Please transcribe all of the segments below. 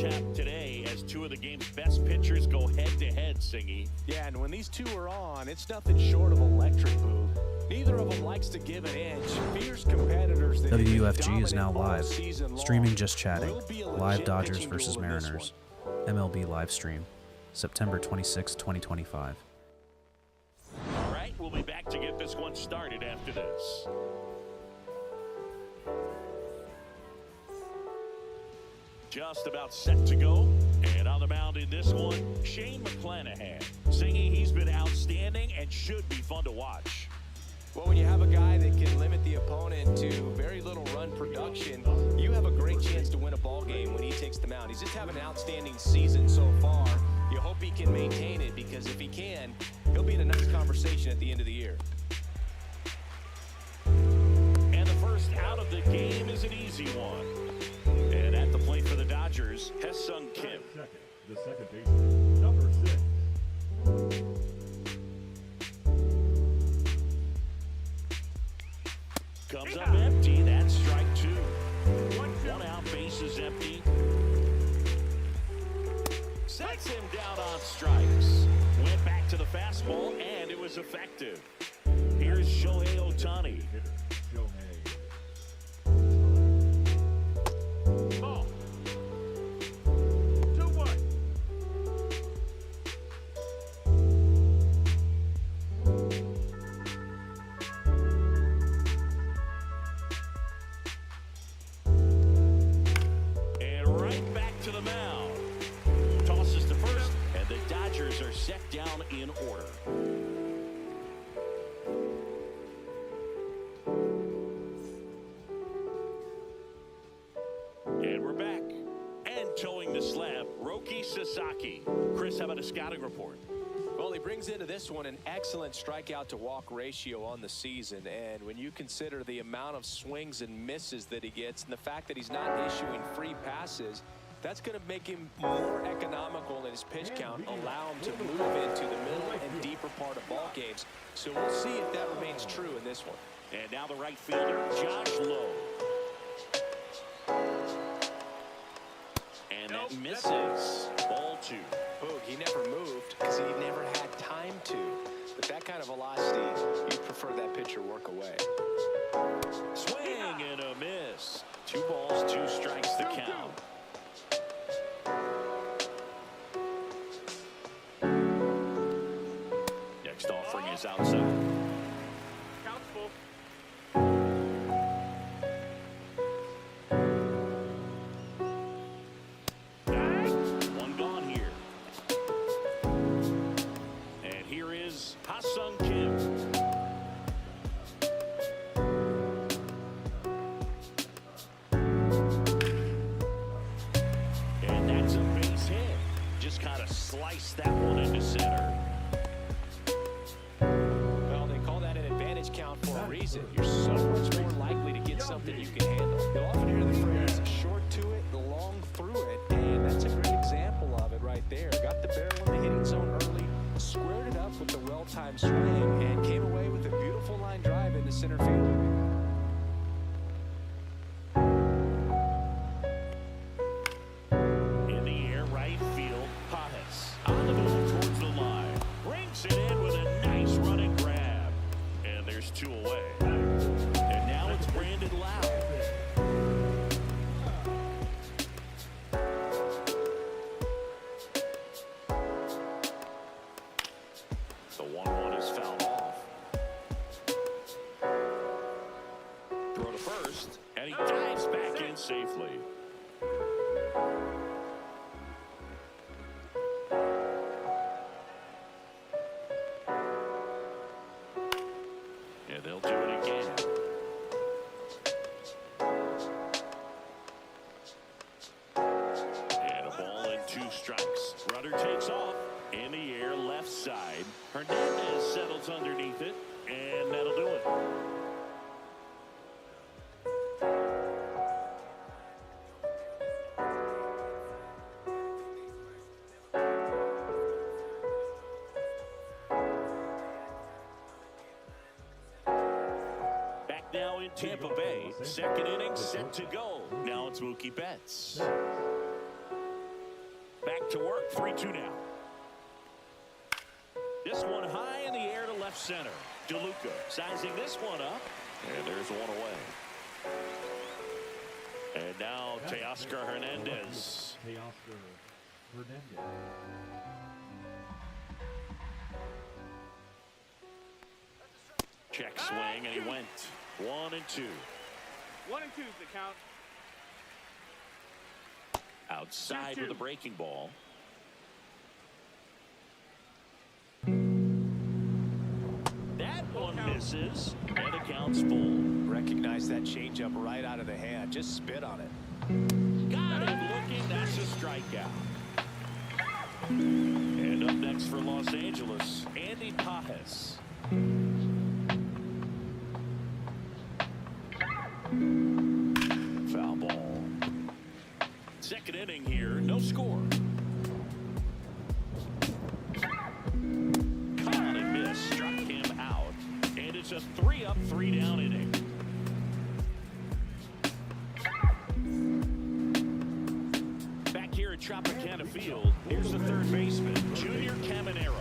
tap today as two of the game's best pitchers go head-to-head, Singy. Yeah, and when these two are on, it's nothing short of electric, Boo. Neither of them likes to give an inch. Fierce competitors. WUFG is now live. Streaming Just Chatting. Live Dodgers versus Mariners. MLB live stream. September 26, 2025. All right, we'll be back to get this one started after this. Just about set to go. And on the mound in this one, Shane McClanahan. Singy, he's been outstanding and should be fun to watch. Well, when you have a guy that can limit the opponent to very little run production, you have a great chance to win a ball game when he takes the mound. He's just having an outstanding season so far. You hope he can maintain it, because if he can, he'll be in a nice conversation at the end of the year. And the first out of the game is an easy one. And at the plate for the Dodgers, Hesung Kim. The second baseman, number 6. Comes up empty. That's strike 2. One out, base is empty. Sets him down on strikes. Went back to the fastball, and it was effective. Here's Shohei Ohtani. Ball. 2-1. And right back to the mound. Tosses to first, and the Dodgers are set down in order. And we're back. And towing the slab, Roki Sasaki. Chris, how about a scouting report? Well, he brings into this one an excellent strikeout to walk ratio on the season. And when you consider the amount of swings and misses that he gets, and the fact that he's not issuing free passes, that's going to make him more economical in his pitch count, allow him to move into the middle and deeper part of ball games. So we'll see if that remains true in this one. And now the right fielder, Josh Lowe. And that misses. Ball 2. Boog, he never moved because he never had time to. With that kind of velocity, you'd prefer that pitcher work away. Swing and a miss. 2 balls, 2 strikes to count. Next offering is outside. Count's full. One gone here. And here is Ha-Sung Kim. And that's a base hit. Just kind of sliced that one into center. Well, they call that an advantage count for a reason. You're so much more likely to get something you can handle. You'll often hear the phrase, short to it, long through it, and that's a great example of it right there. Got the barrel in the hitting zone early, squared it up with the well-timed swing, and came away with a beautiful line drive into center field. In the air, right field, Potts. On the move towards the line. Brings it in with a nice running grab. And there's 2 away. And now it's Brandon Lowe. The 1-1 is fouled off. Throw to first, and he dives back in safely. And they'll do it again. And a ball and 2 strikes. Runner takes off. In the air, left side. Hernandez settles underneath it, and that'll do it. Back now in Tampa Bay. Second inning set to go. Now it's Mookie Betts. back to work. 3-2 now. This one high in the air to left center. DeLuca sizing this one up. And there's one away. And now Teoscar Hernandez. Teoscar Hernandez. Check swing, and he went 1-2. 1-2 is the count. Outside with the breaking ball. That one misses, and the count's full. Recognize that changeup right out of the hand. Just spit on it. Got him looking. That's a strikeout. And up next for Los Angeles, Andy Pajes. Foul ball. Second inning here, no score. Caught and missed, struck him out. And it's a 3-up, 3-down inning. Back here at Tropicana Field, here's the third baseman, Junior Caminero.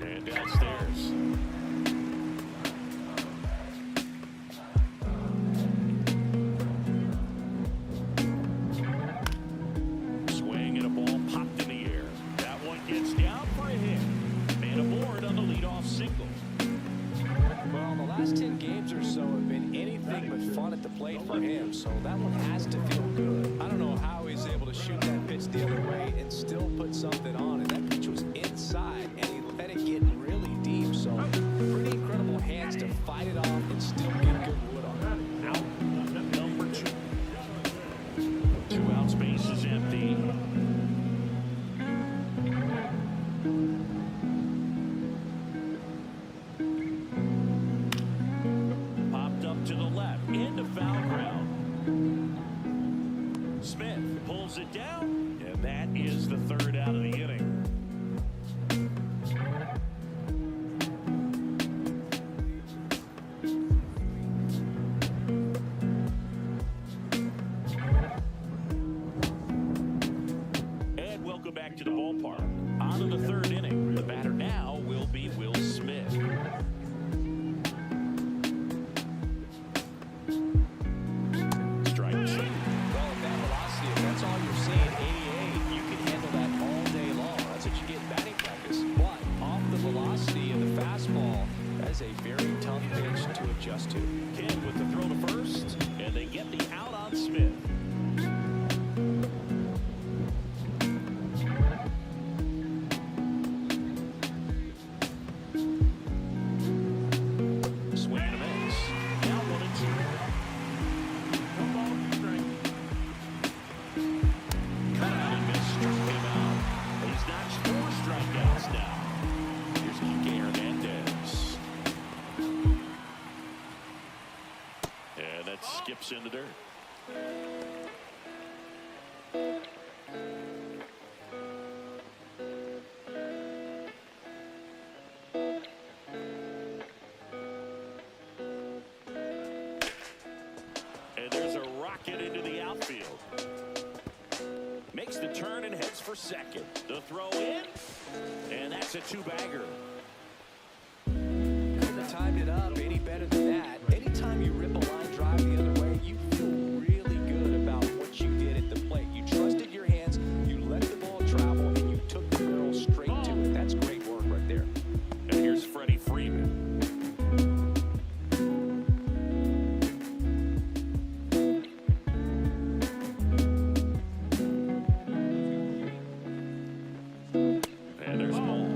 And downstairs. Swing and a ball popped in the air. That one gets down for a hit. And aboard on the leadoff single. Well, the last 10 games or so have been anything but fun at the plate for him, so that one has to feel good. I don't know how he's able to shoot that pitch the other way and still put something on it. That pitch was inside, and he let it get really deep, so pretty incredible hands to fight it off and still get good wood on it. Out number 2. 2 outs, base is empty. Popped up to the left into foul ground. Smith pulls it down, and that is the third out of the inning. And welcome back to the ballpark. On to the third inning. The batter now will be Will Smith. Strike 2. Well, at that velocity, if that's all you're seeing, 88, you can handle that all day long. That's what you get in batting practice. But off the velocity of the fastball, that is a very tough pitch to adjust to. Kidd with the throw to first, and they get the out on Smith. Swing and a miss. Now 1-2. No ball, strike. Cut out and missed, struck him out. He's notched 4 strikeouts now. Here's Kike Hernandez. And that skips in the dirt. And there's a rocket into the outfield. Makes the turn and heads for second. The throw in, and that's a 2-bagger. Couldn't have timed it up any better than that. Anytime you rip a line drive the other way, you feel really good about what you did at the plate. You trusted your hands, you let the ball travel, and you took the barrel straight to it. That's great work right there. And here's Freddie Freeman. And there's a ball.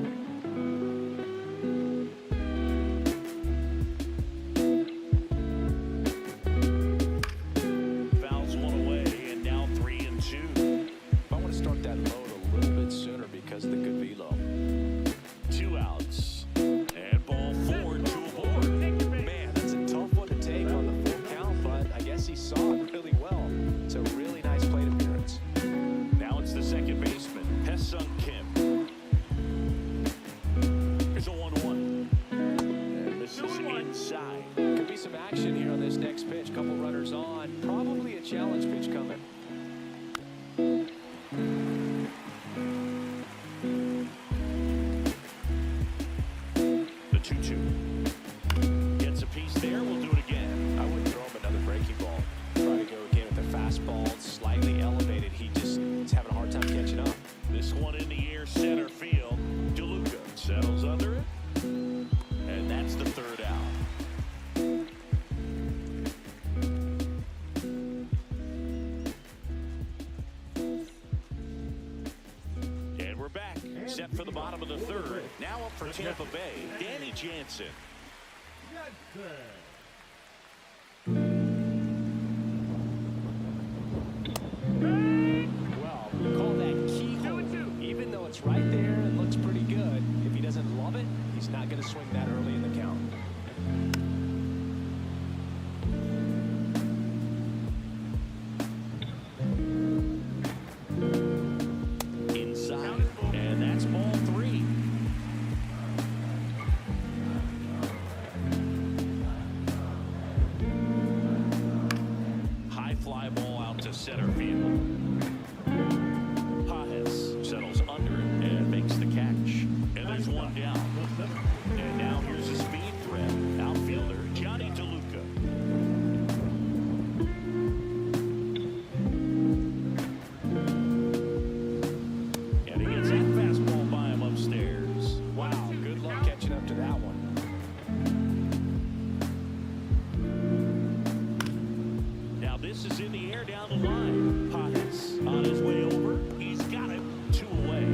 Fouls one away, and now 3-2. I want to start that load a little bit sooner because of the good velo. 2 outs. And ball 4, 2 aboard. Man, that's a tough one to take on the full count, but I guess he saw it really well. It's a really nice plate appearance. Now it's the second baseman, Hesung Kim. Here's a 1-1. And this is inside. set for the bottom of the third. Now up for Tampa Bay, Danny Jansen. Well, we call that keyhole. Even though it's right there and looks pretty good, if he doesn't love it, he's not going to swing that early in the count. Inside, and that's ball 3. High fly ball out to center field. Settles under it and makes the catch. And there's one down. And now here's a speed threat. Outfielder Johnny DeLuca. And he gets that fastball by him upstairs. Wow, good luck catching up to that one. Now this is in the air down the line. Potts on his way over. He's got it. 2 away.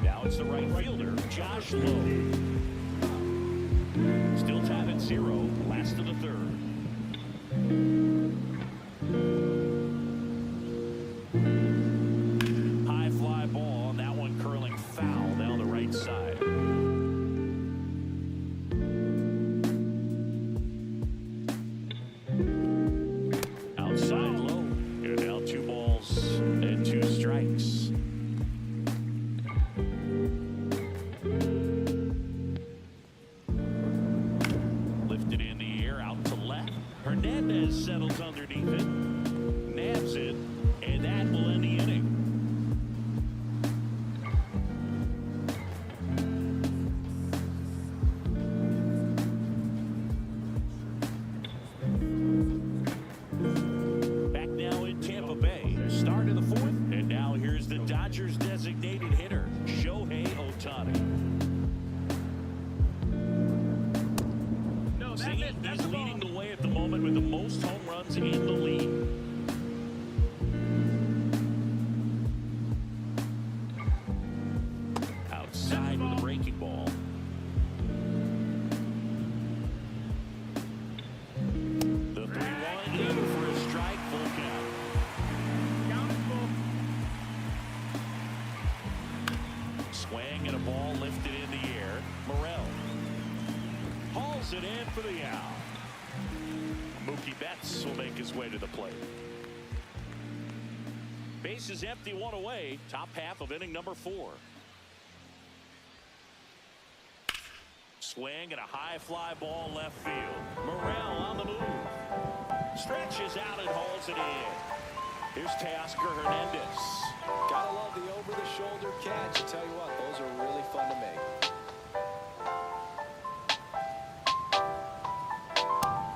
Now it's the right fielder, Josh Lofi. Still tied at 0, last of the third. High fly ball, and that one curling foul down the right side. Outside low. And now 2 balls and 2 strikes. Lifted in the air out to left. Hernandez settles underneath it. Nabs it. And that will end the inning. Back now in Tampa Bay. Start of the 4th. And now here's the Dodgers designated hitter, Shohei Ohtani. No, See, he's leading the way at the moment with the most home runs in the league. Outside with a breaking ball. The 3-1 in for a strike, full count. Count is full. Swing and a ball lifted in the air. Morel hauls it in for the out. Mookie Betts will make his way to the plate. Base is empty, 1 away. Top half of inning number 4. Swing and a high fly ball left field. Morel on the move. Stretches out and hauls it in. Here's Teoscar Hernandez. Gotta love the over-the-shoulder catch. I tell you what, those are really fun to make.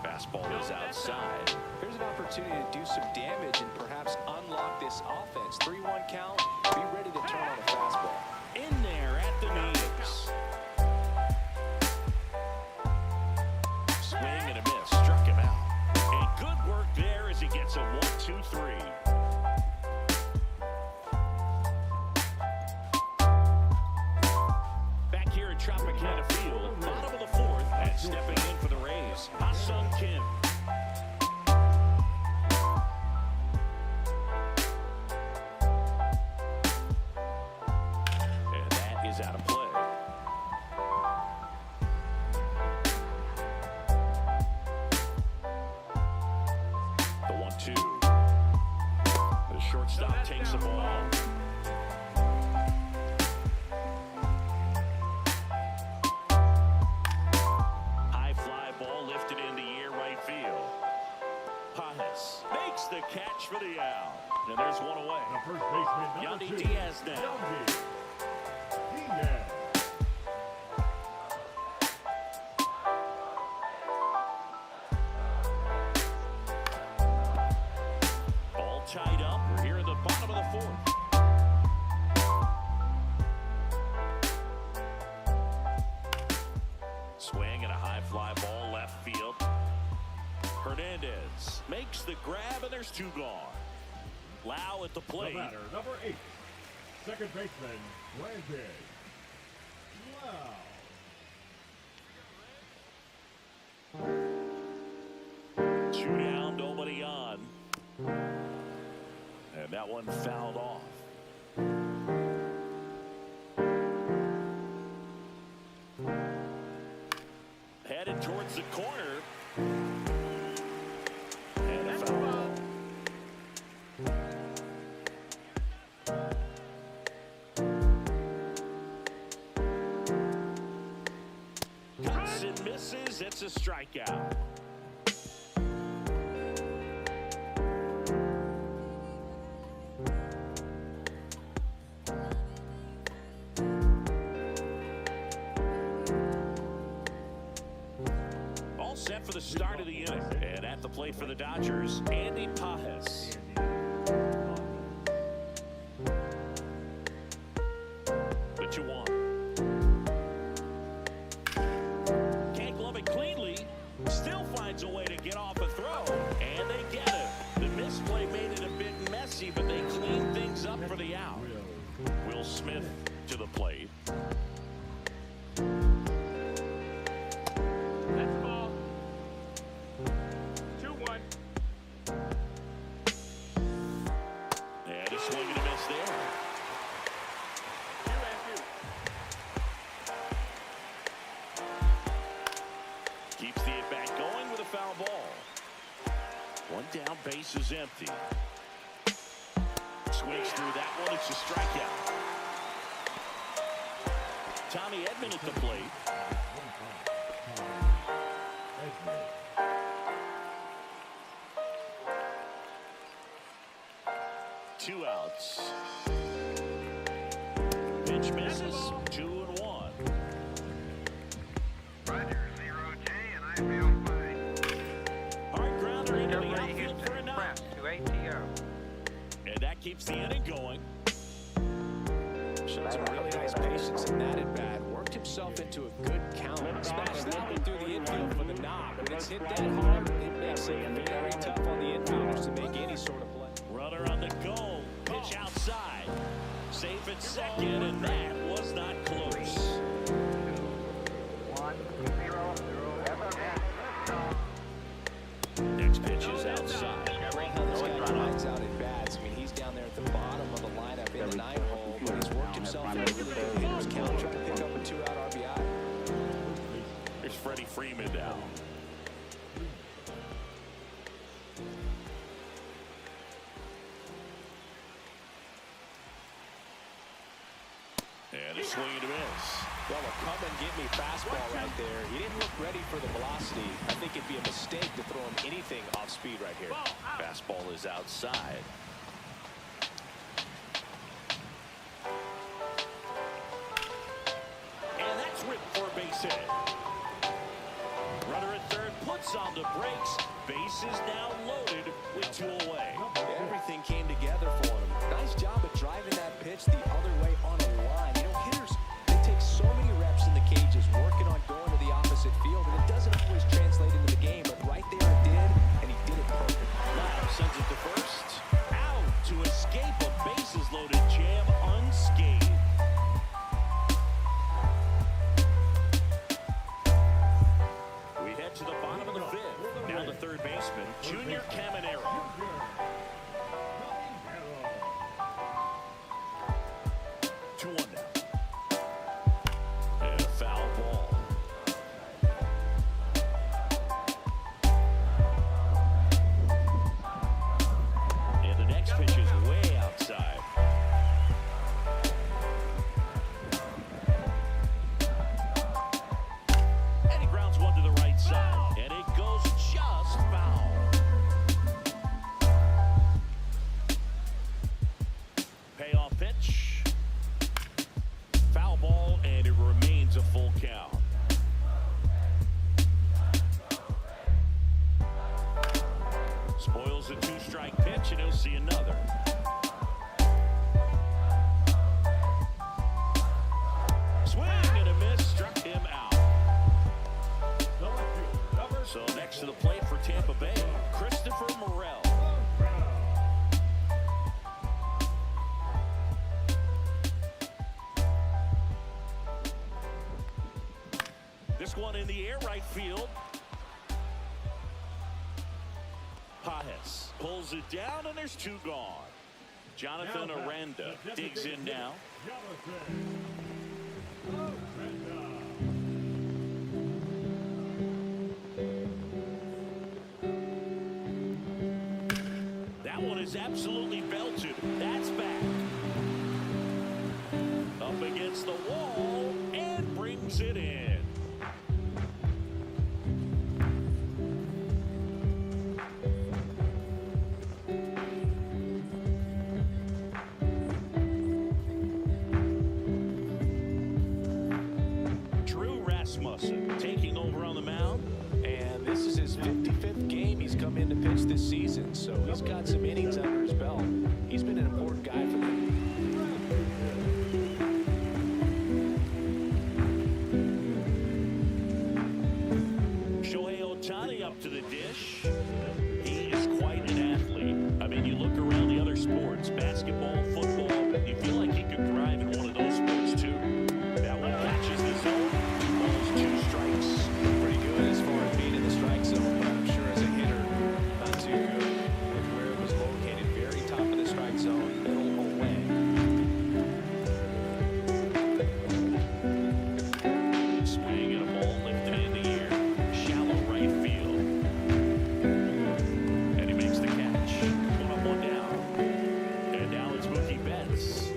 Fastball is outside. Here's an opportunity to do some damage and perhaps unlock this offense. 3-1 count. Be ready to turn on a fastball. In there at the knees. Swing and a miss. Struck him out. And good work there as he gets a 1-2-3. Back here in Tropicana Field, bottom of the 4th, and stepping in for the Rays, Ha-Sung Kim. And that is out of play. The 1-2. The shortstop takes the ball. High fly ball lifted in the air right field. Pajes makes the catch for the out. And there's one away. The first baseman, number Yandy 2. Diaz now. Yandy Diaz. All tied up. We're here in the bottom of the 4th. Swing and a high fly ball left field. Hernandez makes the grab, and there's 2 gone. Lau at the The plate. batter, number 8. Second baseman, Brandon. Wow. 2 down, nobody on. And that one fouled off. Headed towards the corner. And a foul ball. Cuts and misses. It's a strikeout. All set for the start of the inning. And at the plate for the Dodgers, Andy Pajes. But you want. Can't glove it cleanly. Still finds a way to get off a throw. And they get it. The misplay made it a bit messy, but they cleaned things up for the out. Will Smith to the plate. That's ball. 2-1. And a swing and a miss there. 2-2. Keeps the at-bat going with a foul ball. One down, base is empty. Swings through that one. It's a strikeout. Tommy Edman at the plate. Two outs. Pitch misses. 2-1. Roger, 0J, and I feel fine. Hard grounder into the outfield for a knock. Press to ATO. And that keeps the inning going. Showed some really nice patience in that at bat. Worked himself into a good count. Smashed that one through the infield for the knock. When it's hit that hard, it makes it very tough on the infielders to make any sort of play. Runner on the go. Pitch outside. Safe at second, and that was not close. 1-0-0. Next pitch is outside. Great how this guy drives out at bats. I mean, he's down there at the bottom of the lineup in the 9 hole, but he's worked himself into a really good hitter's count, trying to pick up a 2-out RBI. Here's Freddie Freeman now. And a swing and a miss. Well, a come and get me fastball right there. He didn't look ready for the velocity. I think it'd be a mistake to throw him anything off speed right here. Fastball is outside. And that's ripped for a base hit. Runner at third puts on the brakes. Base is now loaded with 2 away. Everything came together for him. Nice job of driving that pitch the other way on a line. You know, hitters, they take so many reps in the cages working on going to the opposite field, and it doesn't always translate into the game, but right there it did, and he did it perfect. Now sends it to first. Out to escape a bases loaded jam unscathed. We head to the bottom of the 5th. Now the third baseman, Junior Caminero. this one in the air right field. Pajes pulls it down, and there's two gone. Jonathan Aranda digs in now. That one is absolutely belted. That's back. Up against the wall and brings it in. Taking over on the mound, and this is his 55th game he's come in to pitch this season, so he's got some innings under his belt. He's been an important guy for them. Shohei Ohtani up to the dish. He is quite an athlete. I mean, you look around the other sports, basketball, football, you feel like he could thrive in one of those sports too. That one catches the zone. Two strikes. Pretty good as far as being in the strike zone, but I'm sure as a hitter, not too good with where it was located. Very top of the strike zone, middle away. Swing and a ball lifted in the air. Shallow right field. And he makes the catch. One up, one down. And now it's Mookie Betts.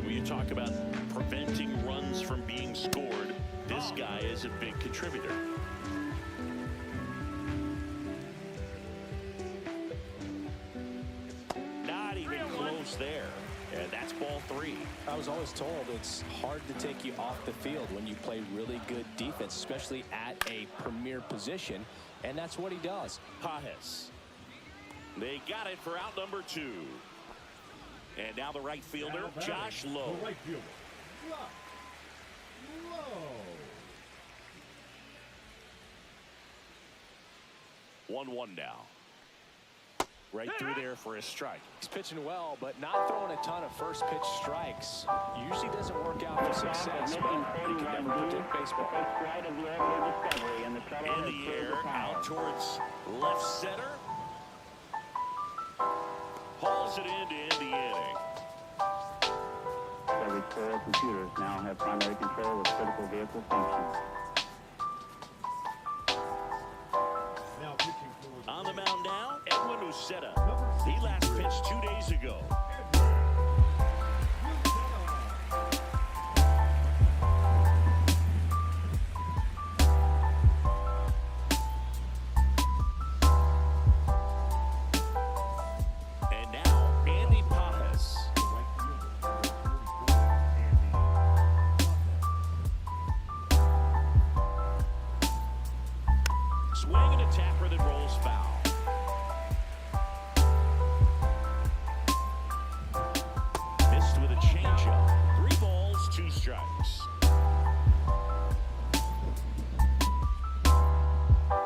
When you talk about preventing runs from being scored, this guy is a big contributor. Not even close there. And that's ball three. I was always told it's hard to take you off the field when you play really good defense, especially at a premier position, and that's what he does. Pajes. They got it for out number two. And now the right fielder, Josh Lowe. Right fielder, Lowe. 1-1 now. Right through there for a strike. He's pitching well, but not throwing a ton of first pitch strikes. Usually doesn't work out for success, but you can never predict baseball. In the air, out towards left center. Hauls it in to end the inning. Every 4 computers now have primary control of critical vehicle functions. On the mound now, Edwin Uceta. He last pitched 2 days ago. And now, Andy Pajes. Swing and a tapper that rolls foul. strikes.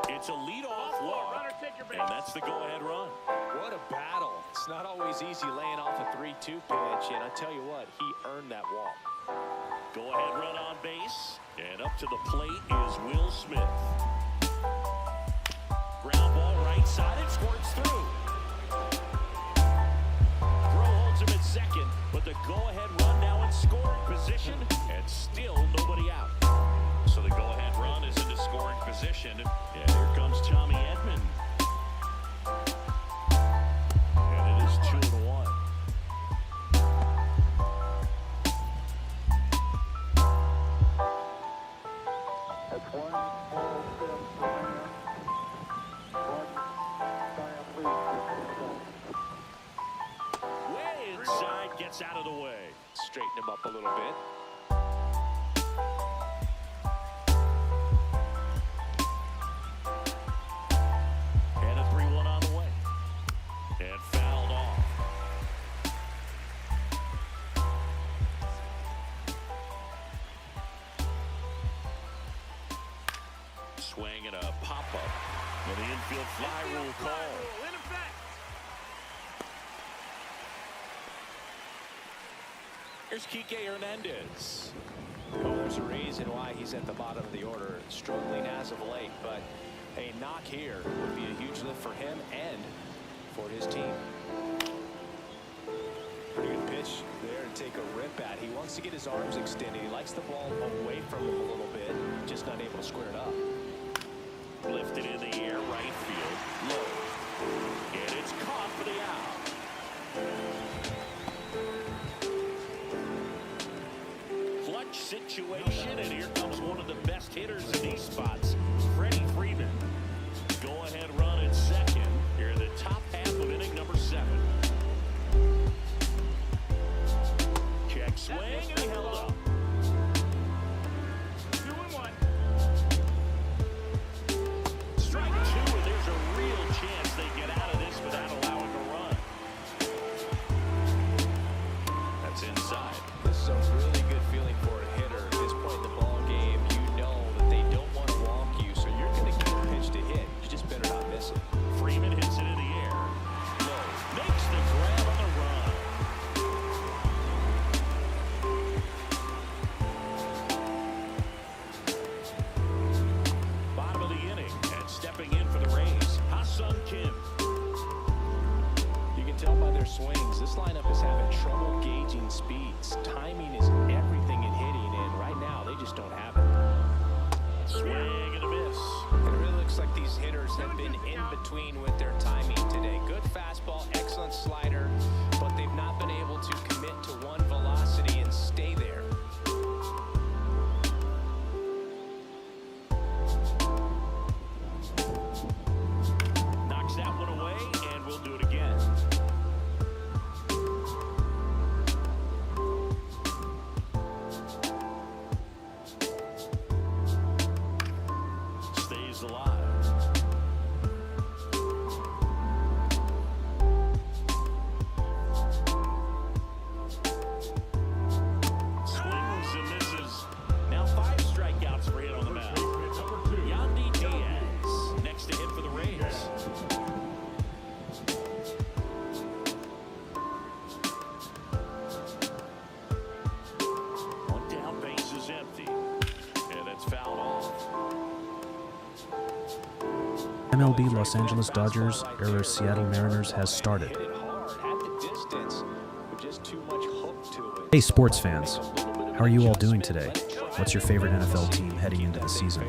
It's a leadoff walk, Runner, take your base. and that's the go-ahead run. What a battle. It's not always easy laying off a 3-2 pitch, and I tell you what, he earned that walk. Go-ahead run on base, and up to the plate is Will Smith. Ground ball right side, it squirts through. Throw holds him at second, but the go-ahead run now in scoring position, and still nobody out. So the go-ahead run is into scoring position, and here comes Tommy Edman. And it is 2-1. That's one small step for man, one giant leap for mankind. Way inside, gets out of the way. Straighten him up a little bit. And a 3-1 on the way. And fouled off. Swing and a pop-up. And the infield fly rule call. In effect. Here's Kike Hernandez. Well, there's a reason why he's at the bottom of the order, struggling as of late, but a knock here would be a huge lift for him and for his team. Pretty good pitch there to take a rip at. He wants to get his arms extended. He likes the ball away from him a little bit, just not able to square it up. Lifted in the air, right field. Low. And it's caught for the out. Clutch situation, and here comes one of the best hitters in these spots, Freddie Freeman. Go-ahead run at second. Here in the top half of inning number 7. Check swing, and he held up. 2-1. Strike 2, and there's a real chance they get out of this without allowing a run. That's inside. This is a really good feeling for a hitter at this point in the ball game. You know that they don't want to walk you, so you're going to get a pitch to hit. You just better not miss it. Freeman hits it in the air. Low. Makes the grab on the run. Bottom of the inning, and stepping in for the Rays, Ha-Sung Kim. You can tell by their swings, this lineup is having trouble gauging speeds. Timing is everything in hitting, and right now they just don't have it. Swing and a miss. It really looks like these hitters have been in between with their timing today. Good fastball, excellent slider, but they've not been able to commit to one velocity and stay there. Knocks that one away, and we'll do it again. Stays alive. Swings and misses. Now 5 strikeouts for him on the mound. Yandy Diaz next to him for the Rays. One down, base is empty, and it's fouled off. MLB Los Angeles Dodgers era Seattle Mariners has started. Hit it hard at the distance with just too much hook to it. Hey sports fans, how are you all doing today? What's your favorite NFL team heading into the season?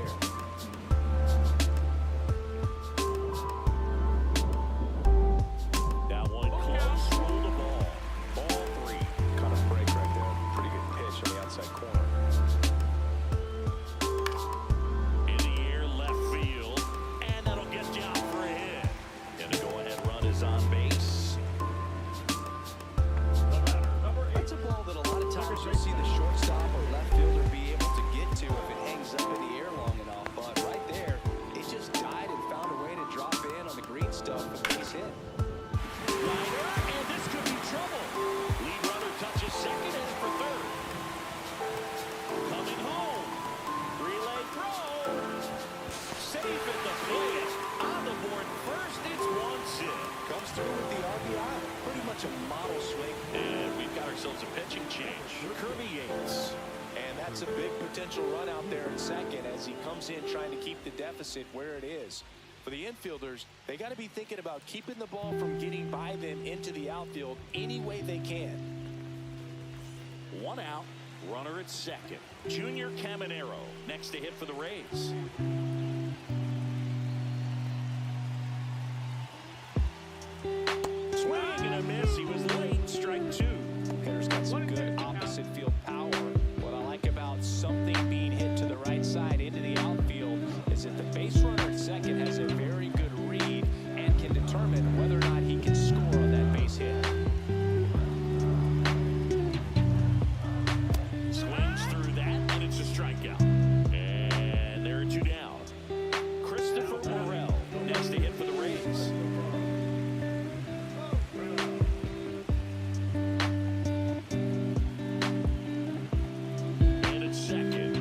That one close, through the ball. Ball 3. Kind of break right there. Pretty good pitch on the outside corner. In the air, left field, and that'll get you out for a hit. And the go-ahead run is on base. That's a ball that a lot of times you'll see the shortstop or left fielder be able to get to if it hangs up in the air long enough. second as he comes in trying to keep the deficit where it is. For the infielders, they got to be thinking about keeping the ball from getting by them into the outfield any way they can. 1 out, runner at second. Junior Caminero next to hit for the Rays. Swing and a miss. He was late. Strike 2. Hitter's got some good opposite field power. What I like about something being hit to the right side into the outfield is that the base runner at second has a very good read and can determine whether or not he can score on that base hit. Swings through that, and it's a strikeout. And there are 2 down. Christopher Morel next to hit for the Rays. And it's second.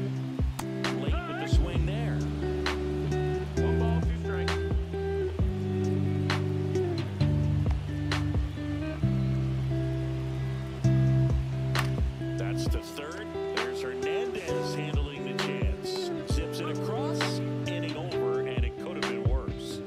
Late with the swing there. 1 ball, 2 strikes. That's to third. There's Hernandez handling the chance. Zips it across, inning over, and it could have been worse.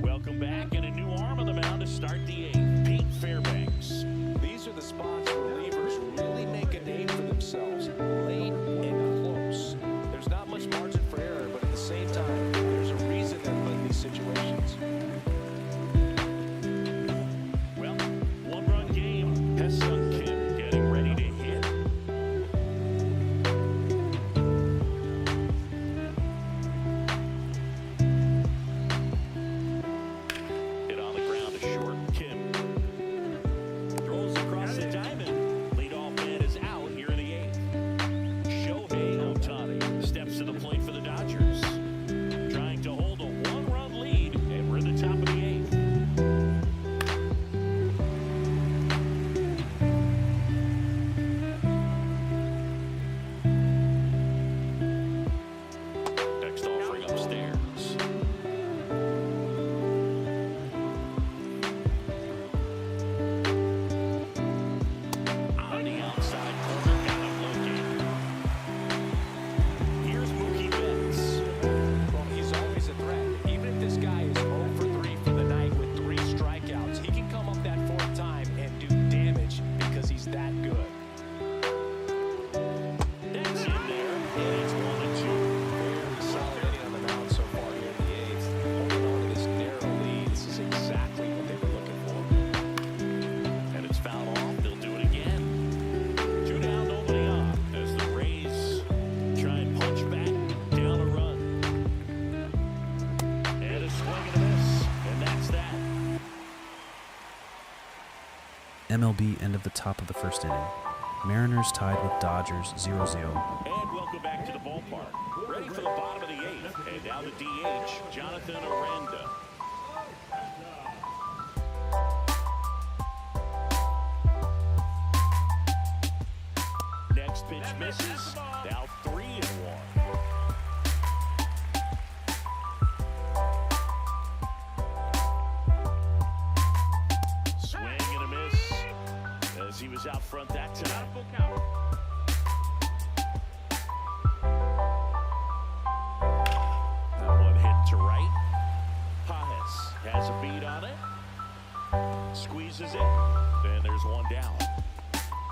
Welcome back, and a new arm on the mound to start the 8th. Pete Fairbanks. These are the spots where relievers really make a name for themselves, late and close. There's not much margin for error, but at the same time, there's a reason they're put in these situations. Well, 1-run game. Hesung Kim getting ready to hit. Hit on the ground to short. Kim throws across the diamond. Leadoff man is out here in the 8th. Shohei Ohtani steps to the plate for the Dodgers, trying to hold a 1-run lead, and we're in the top of the 8th. Next offering upstairs. On the outside corner, got him looking. Here's Mookie Betts. Well, he's always a threat. Even if this guy is 0 for 3 for the night with 3 strikeouts, he can come up that 4th time and do damage because he's that good. That's in there, and it's 1-2. Very solid inning on the mound so far here in the 8th. Holding on to this narrow lead. This is exactly what they were looking for. And it's fouled off. They'll do it again. 2 down, nobody on, as the Rays try and punch back down a run. And a swing and a miss, and that's that. MLB end of the top of the first inning. Mariners tied with Dodgers 0-0. And welcome back to the ballpark. Ready for the bottom of the 8th. And now the DH, Jonathan Aranda. Next pitch misses. Now 3-1. Swing and a miss, as he was out front that time. Full count. That one hit to right. Pajes has a beat on it. Squeezes it. And there's 1 down.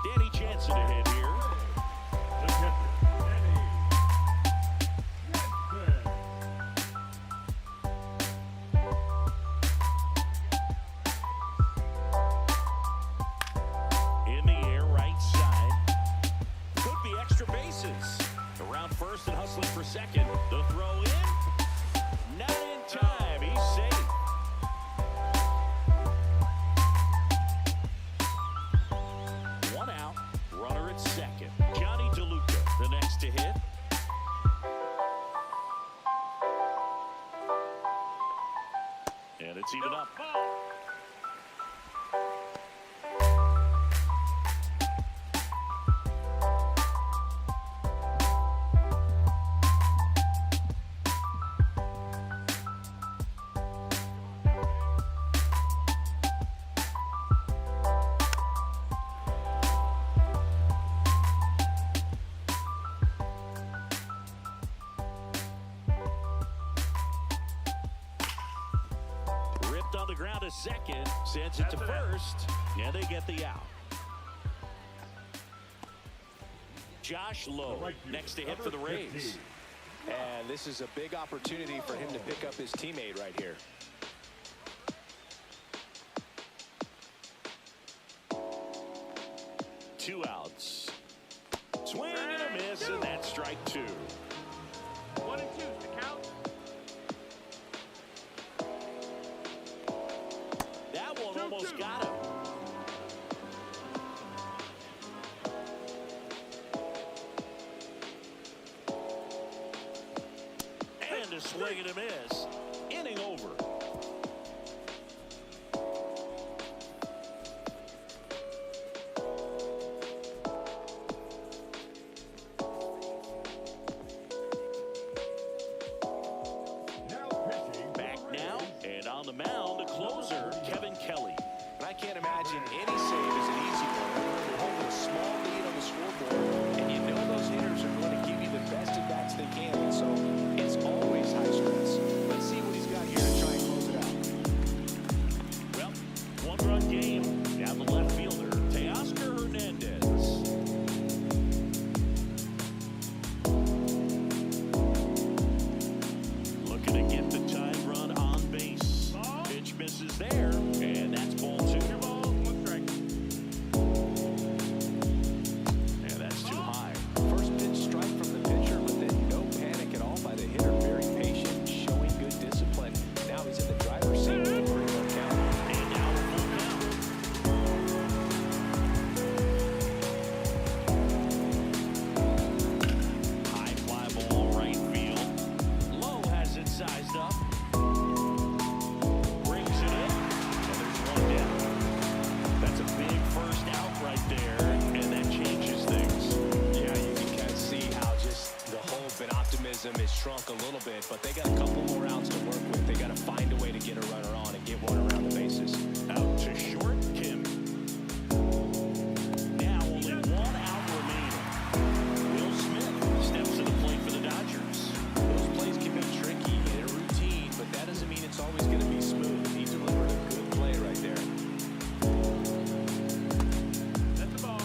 Danny Jansen to hit here. The catcher, Danny Jansen. In the air, right side. Could be extra bases. Around first and hustling for second. The throw in. Not in time. He's safe. One out. Runner at second. Johnny DeLuca, the next to hit. And it's even up. Trapped on the ground at second. Sends it to first. And they get the out. Josh Lowe next to hit for the Rays. And this is a big opportunity for him to pick up his teammate right here. Two outs. Swing and a miss, and that's strike two. 1 and 2 to count. That one almost got him. And a swing and a miss. Inning over. Back now, and on the mound, the closer, Kevin Kelly. And I can't imagine any save is an easy one. You're holding a small lead on the scoreboard, and you know those hitters are going to give you the best at bats they can. And so it's always high stress. Let's see what he's got here to try and close it out. Well, one-run game down the left fielder, Teoscar Hernandez. Looking to get the tying run on base. Pitch misses there, and that's ball two. Ball, 1 strike. And that's too high. First pitch strike from the pitcher, but then no panic at all by the hitter. Very patient, showing good discipline. Now he's in the driver's seat for a 3-1 count. And now a full count. High fly ball right field. Lowe has it sized up. Brings it in. And there's one down. That's a big first out right there. And that changes things. Yeah, you can kind of see how just the hope and optimism is shrunk a little bit, but they got a couple more outs to work with. They got to find a way to get a runner on and get one around the bases. Out to short, Kim. Now only one out remaining. Will Smith steps to the plate for the Dodgers. Those plays can be tricky and routine, but that doesn't mean it's always going to be smooth. He delivered a good play right there. That's the ball.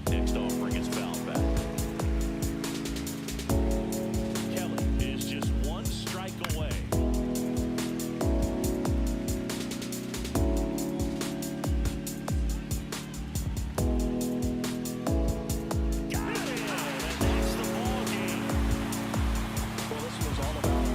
Next offering is fouled back. Kelly is just one strike away. Got it in, and that's the ball game. Well, this was all about the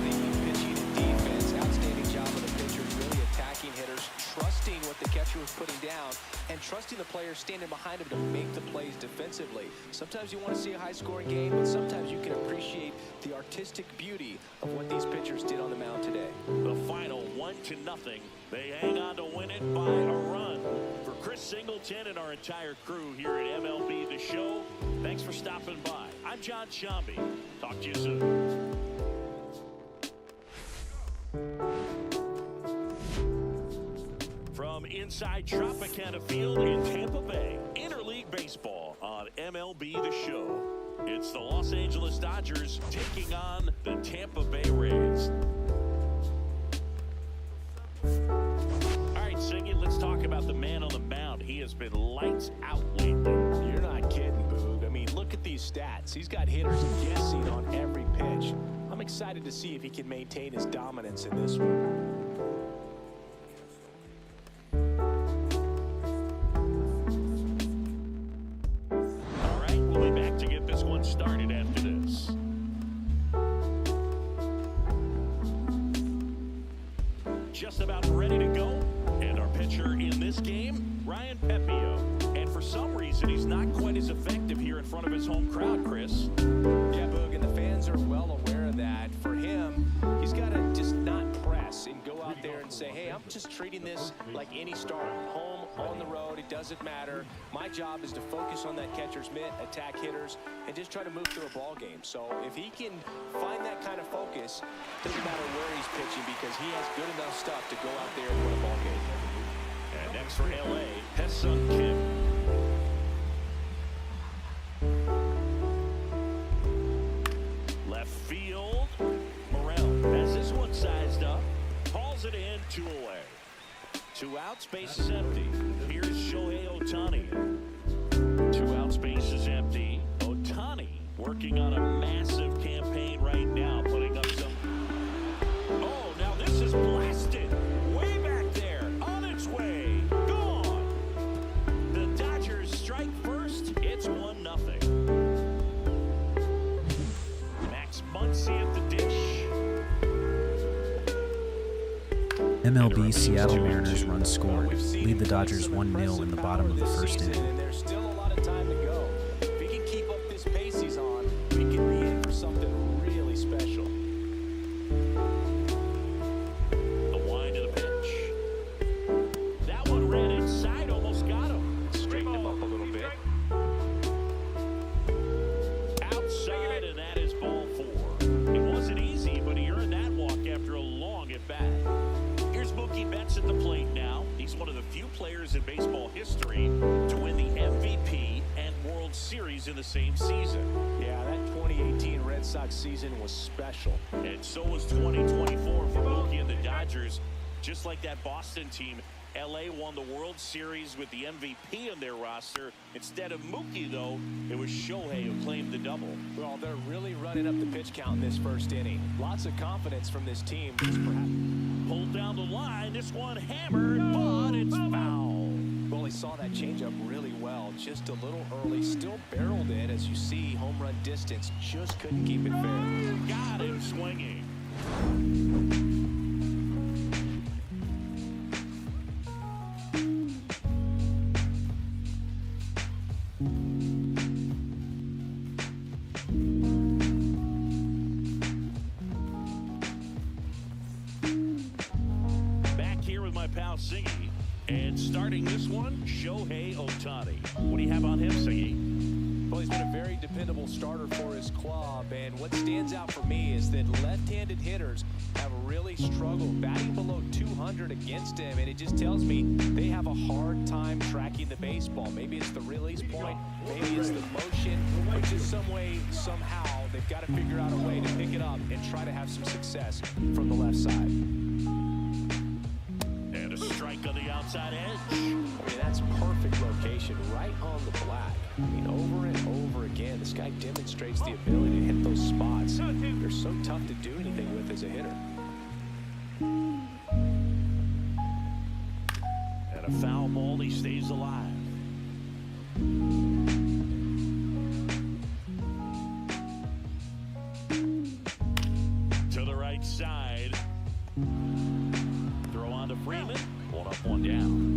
pitching and defense. Outstanding job of the pitchers, really attacking hitters, trusting what the catcher was putting down, and trusting the players standing behind him to make the plays defensively. Sometimes you want to see a high-scoring game, but sometimes you can appreciate the artistic beauty of what these pitchers did on the mound today. The final 1-0. They hang on to win it by a run. For Chris Singleton and our entire crew here at MLB The Show, thanks for stopping by. I'm John Shambi. Talk to you soon. From inside Tropicana Field in Tampa Bay, Interleague Baseball on MLB The Show. It's the Los Angeles Dodgers taking on the Tampa Bay Rays. All right, Singy, let's talk about the man on the mound. He has been lights out lately. You're not kidding, Boog. I mean, look at these stats. He's got hitters guessing on every pitch. I'm excited to see if he can maintain his dominance in this one. All right, we'll be back to get this one started after this. Just about ready to go. And our pitcher in this game, Ryan Pepio. And for some reason, he's not quite as effective here in front of his home crowd, Chris. Yeah, Boog, and the fans are well aware of that. For him, he's got to just not press and go out there and say, hey, I'm just treating this like any start. Home, on the road, it doesn't matter. My job is to focus on that catcher's mitt, attack hitters, and just try to move through a ball game. So if he can find that kind of focus, doesn't matter where he's pitching because he has good enough stuff to go out there and win a ball game. And next for L.A., Hesung Kim. 2 outs, base is empty. Here's Shohei Ohtani. 2 outs, base is empty. Ohtani working on a massive campaign right now, putting up some. Oh, now this is blasted. Way back there, on its way, gone. The Dodgers strike first. It's 1-0. Max Muncy at the dish. MLB Seattle Mariners run scored, lead the Dodgers 1-0 in the bottom of the first inning. And there's still a lot of time to go. If he can keep up this pace he's on, we can be in for something really special. The wind of the pitch. That one ran inside, almost got him. Straighten him up a little bit. Outside, and that is ball 4. It wasn't easy, but he earned that walk after a long at-bat. Here's Mookie Betts at the plate now. He's one of the few players in baseball history to win the MVP and World Series in the same season. Yeah, that 2018 Red Sox season was special. And so was 2024 for Mookie and the Dodgers. Just like that Boston team, LA won the World Series with the MVP on their roster. Instead of Mookie, though, it was Shohei who claimed the double. Well, they're really running up the pitch count in this first inning. Lots of confidence from this team. Pulled down the line. This one hammered, but it's foul. Well, he saw that changeup really well. Just a little early. Still barreled in, as you see, home run distance. Just couldn't keep it fair. Got him swinging. Pal Siggy, and starting this one, Shohei Ohtani. What do you have on him, Siggy? Well, he's been a very dependable starter for his club, and what stands out for me is that left-handed hitters have really struggled batting below 200 against him, and it just tells me they have a hard time tracking the baseball. Maybe it's the release point, maybe it's the motion, but just some way, somehow, they've got to figure out a way to pick it up and try to have some success from the left side. And a strike on the outside edge. I mean, that's perfect location, right on the black. I mean, over and over again, this guy demonstrates the ability to hit those spots. They're so tough to do anything with as a hitter. And a foul ball, he stays alive. To the right side. Throw on to Freeman. 1 up, 1 down.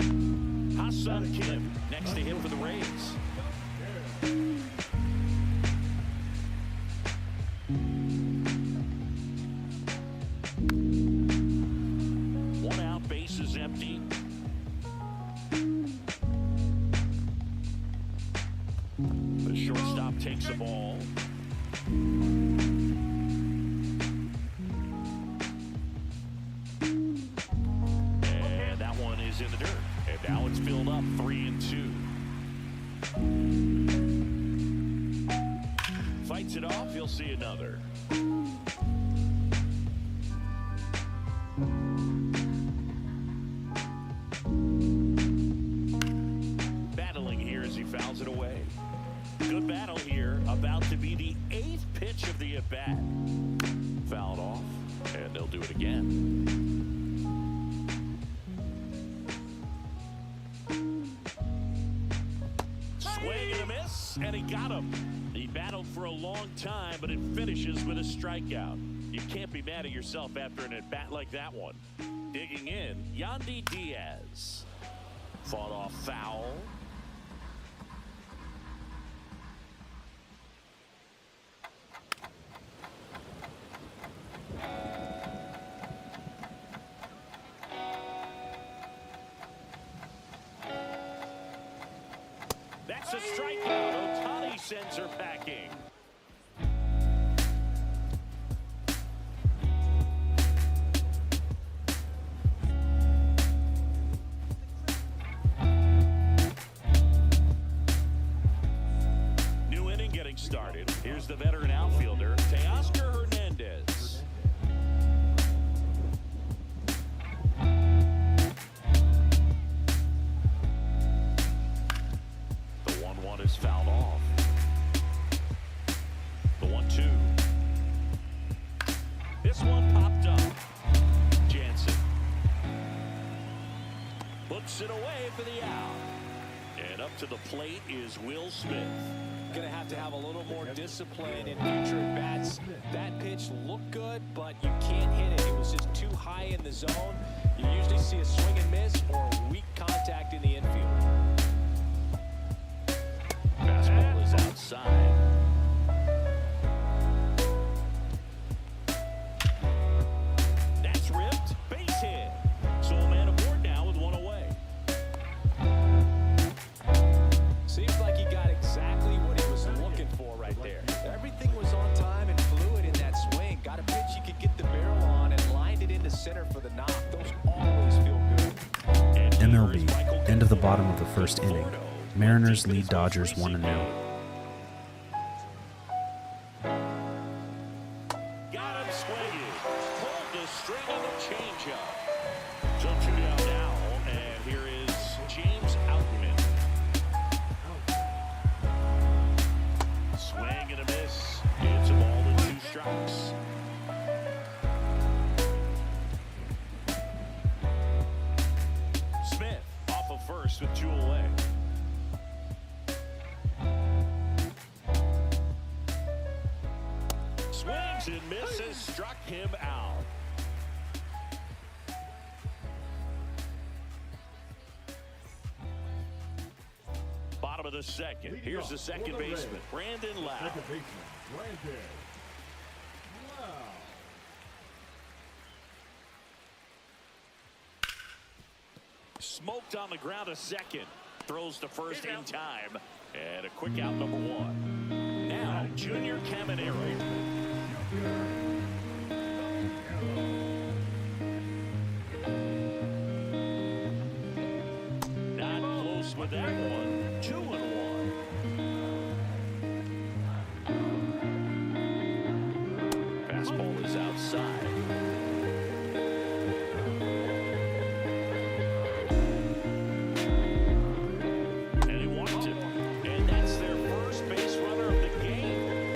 Ha-Seong Kim next to him for the Rays. One out, base is empty. The shortstop takes the ball. In the dirt, and now it's filled up 3-2. Fights it off, he'll see another. Battling here as he fouls it away. Good battle here, about to be the 8th pitch of the at-bat. Fouled off, and they'll do it again. Swing and a miss, and he got him. He battled for a long time, but it finishes with a strikeout. You can't be mad at yourself after an at-bat like that one. Digging in, Yandy Diaz. Fought off foul. That's a strikeout. Ohtani sends her packing. New inning getting started. Here's the veteran outfielder, Teoscar Hernandez. Rips it away for the out. And up to the plate is Will Smith. Going to have a little more discipline in future bats. That pitch looked good, but you can't hit it. It was just too high in the zone. You usually see a swing and miss or weak contact in the infield. Fastball is outside. That's ripped. Base hit. So a man aboard now with one away. Seems like he got exactly what he was looking for right there. Everything was on time and fluid in that swing. Got a pitch he could get the barrel on and lined it into center for the knock. Those always feel good. MLB, end of the bottom of the first inning. Mariners lead Dodgers 1-0. Got him swinging. Pulled the string on the changeup. So 2 down now, and here is James Outman. Swing and a miss. It's a ball and 2 strikes. Smith off of first with 2 away. Swings and misses, struck him out. Bottom of the second. Here's the second baseman, Brandon Lau. Second baseman, Brandon Lau. Smoked on the ground a second. Throws to first in time. And a quick out, number 1. Now, Junior Caminero. Not close with that one. 2-1. Fastball is outside. And he walked it. And that's their first base runner of the game.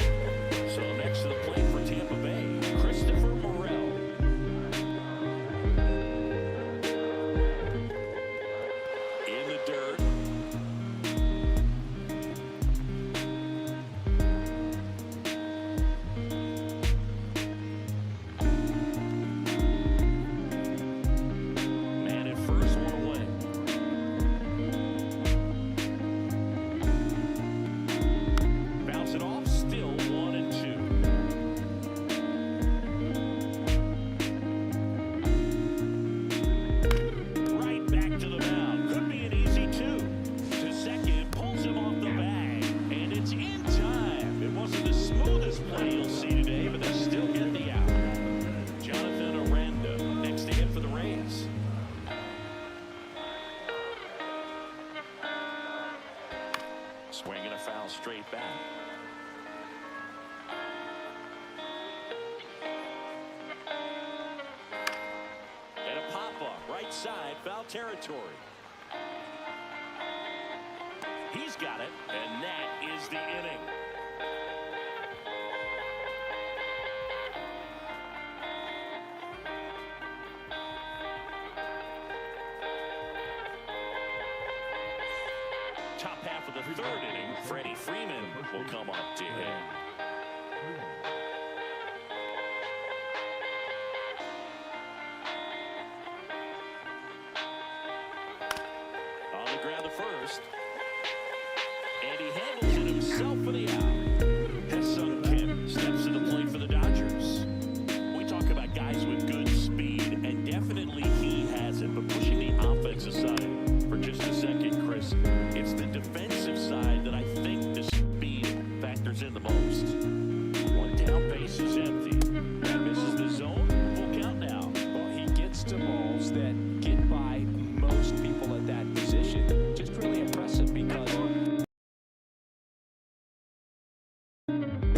So next to the plate for Tampa Bay, Christopher Morel. In the dirt. Man at first, 1 away. Bounce it off, still 1-2. Right back to the mound. Could be an easy 2. To second, pulls him off the bag. And it's in time. It wasn't the smoothest play you'll see today, but they still get the out. Jonathan Aranda next to hit for the Rays. Swinging a foul straight back. And a pop-up, right side, foul territory. He's got it, and that is the inning. Top half of the 3rd inning, Freddie Freeman will come up to hit. On the ground to first. And he handles it himself for the out. Ha-Seong Kim steps to the plate for the Dodgers. We talk about guys with good speed, and definitely he has it. But pushing the offensive side for just a second, Chris, it's the defensive side that I think the speed factors in the most. 1 down, base is empty. That misses the zone. Full count now. Well, he gets to balls that get by most people at that position. Just really impressive because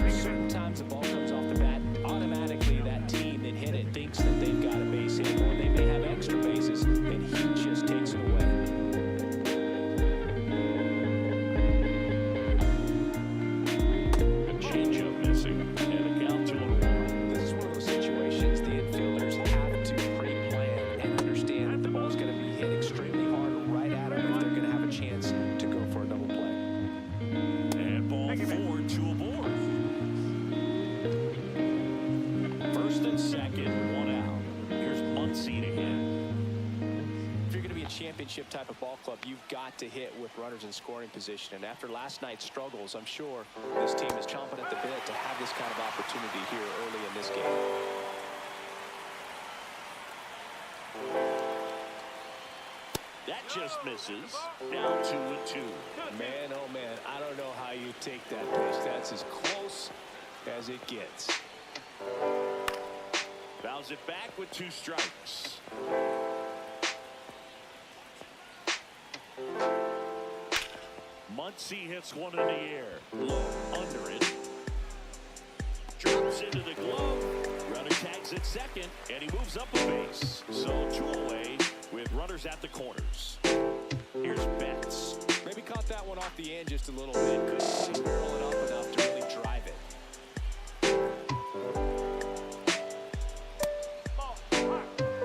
sometimes the ball comes off the bat, automatically that team that hit it thinks that they've got a base hit, or they may have extra bases, and he just takes it away. A changeup missing, and a count 2-1. championship type of ball club, you've got to hit with runners in scoring position. And after last night's struggles, I'm sure this team is chomping at the bit to have this kind of opportunity here early in this game. That just misses. Down 2-2. Man, oh man, I don't know how you take that pitch. That's as close as it gets. Fouls it back with 2 strikes. Muncy hits one in the air. Low under it. Drops into the glove. Runner tags at second, and he moves up a base. So 2 away with runners at the corners. Here's Betts. Maybe caught that one off the end just a little bit. Couldn't barrel it up enough to really drive it.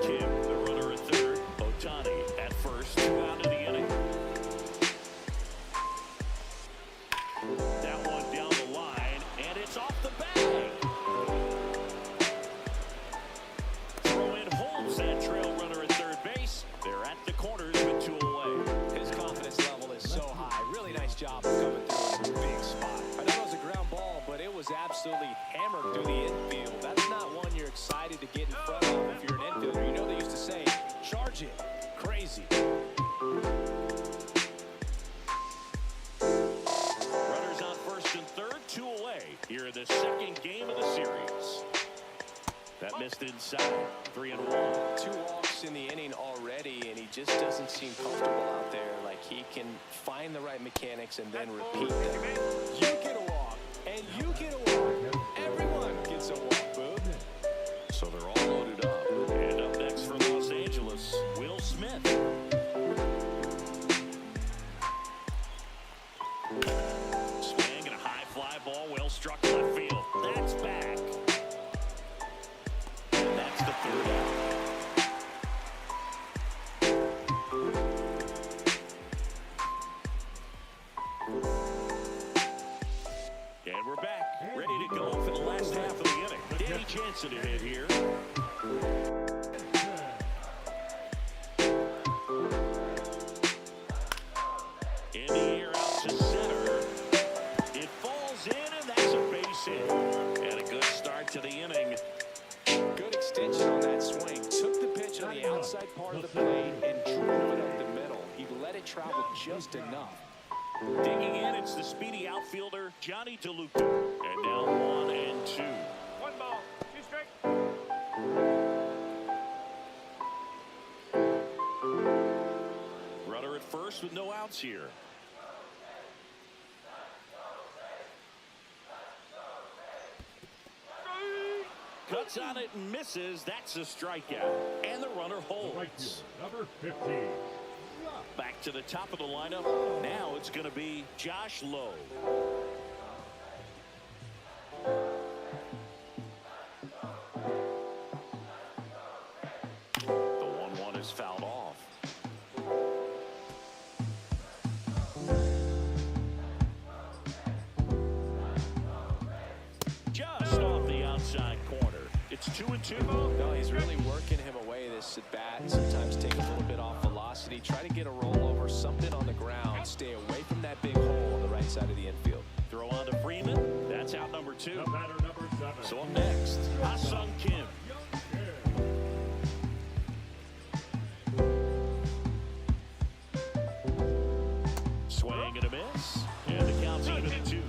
Kim, the runner at third. Otani at first. 2 out of the inning. That one down the line, and it's off the bag. Throw in holds that trail runner at third base. They're at the corners with 2 away. His confidence level is so high. Really nice job of coming through in a big spot. I know it was a ground ball, but it was absolutely hammered through the infield. That's not one you're excited to get in front of if you're an infielder. You know they used to say, charge it. Crazy. Runners on first and third, 2 away. Here in the second game of the series. That missed inside. 3-1. 2 walks in the inning already, and he just doesn't seem comfortable out there. Like he can find the right mechanics and then repeat them. You get a walk, and you get a walk. Everyone gets a walk, boob. So they're all loaded up. And up next for Los Angeles, Will Smith. Swing and a high fly ball, well struck left field. That's back. And that's the 3rd out. And we're back, ready to go for the last half of the inning. Danny Jansen to hit here. In the air out to center. It falls in, and that's a base hit. And a good start to the inning. Good extension on that swing. Took the pitch on the outside part of the plate and drove it up the middle. He let it travel just enough. Digging in, it's the speedy outfielder, Johnny DeLuca. And now 1-2. 1 ball, 2 strikes. Runner at first with no outs here. Cuts on it and misses. That's a strikeout. And the runner holds. Number 15. Back to the top of the lineup. Now it's going to be Josh Lowe. The 1-1 is fouled off. Just off the outside corner. It's 2-2. No, he's really working him away this at bat. Sometimes take a little bit off velocity. Try to get a rollover, something on the ground. Stay away from that big hole on the right side of the infield. Throw on to Freeman. That's out number 2. The batter, number 7. So up next, Ha-Sung Kim. Swing and a miss. And the count's even at 2.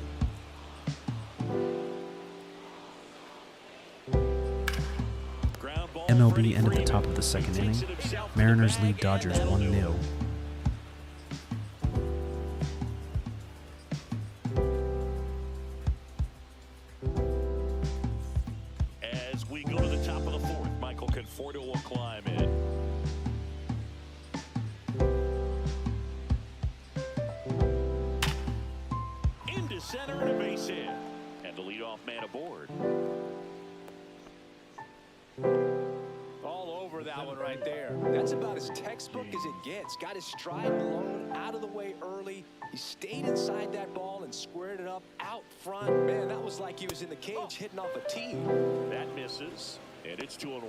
MLB ended the top of the second inning. Mariners lead Dodgers 1-0. As we go to the top of the 4th, Michael Conforto will climb in. Into center and a base hit. And the leadoff man aboard. All over that one right there. That's about as textbook as it gets. Got his stride blown out of the way early. He stayed inside that ball and squared it up out front. Man, that was like he was in the cage hitting off a tee. That misses, and it's 2-1.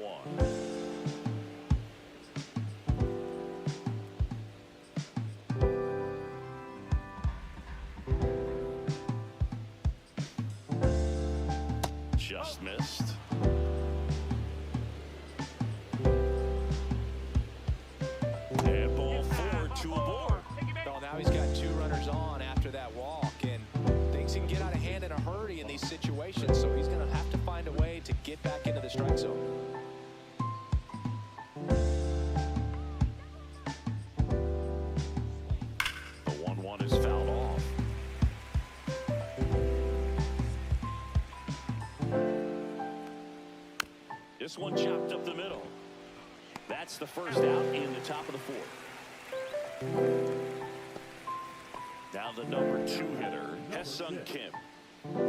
Just missed. And ball 4, 2 aboard. Well, now he's got 2 runners on after that walk, and things can get out of hand in a hurry in these situations, so he's going to have to find a way to get back into the strike zone. The 1-1 is fouled off. This one chopped up the middle. That's the first out in the top of the 4th. Now the number 2 hitter, Hae-Sung Kim.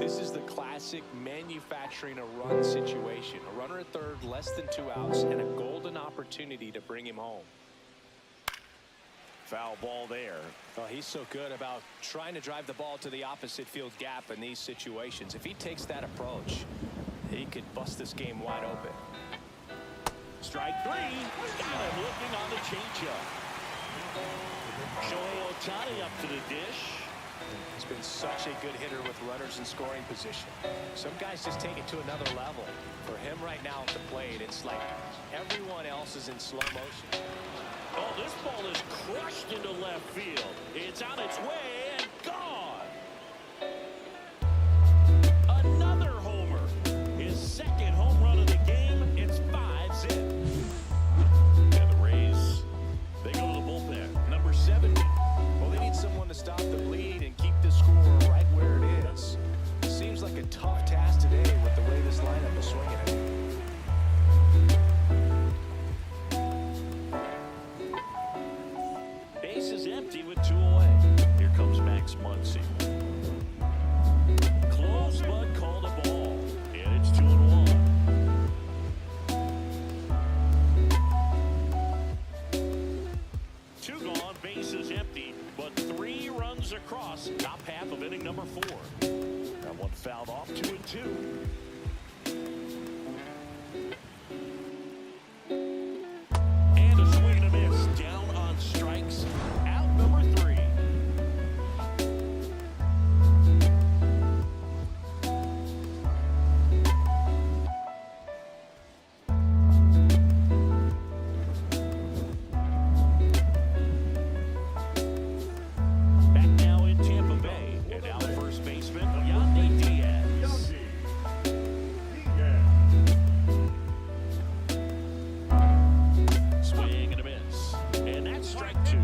This is the classic manufacturing a run situation. A runner at third, less than 2 outs, and a golden opportunity to bring him home. Foul ball there. Well, he's so good about trying to drive the ball to the opposite field gap in these situations. If he takes that approach, he could bust this game wide open. Strike 3. Got him looking on the changeup. Shohei Ohtani up to the dish. He's been such a good hitter with runners in scoring position. Some guys just take it to another level. For him right now at the plate, it's like everyone else is in slow motion. Oh, this ball is crushed into left field. It's on its way and gone. Another homer. His second home run of the game. It's 5 in. And the Rays, they go to the bullpen. Number 70. Well, they need someone to stop the bleed and keep this score right where it is. It seems like a tough task today with the way this lineup is swinging it. Base is empty with 2 away. Here comes Max Muncy. Close, but called a ball. And it's 2-1. 2 gone, base is empty, but 3 runs across. Top half of inning number 4. That one fouled off, 2-2. And a swing and a miss. Down on strikes. Out number 3. Back now in Tampa Bay. And now first baseman, Yandy Diaz. Swing and a miss. And that's strike 2.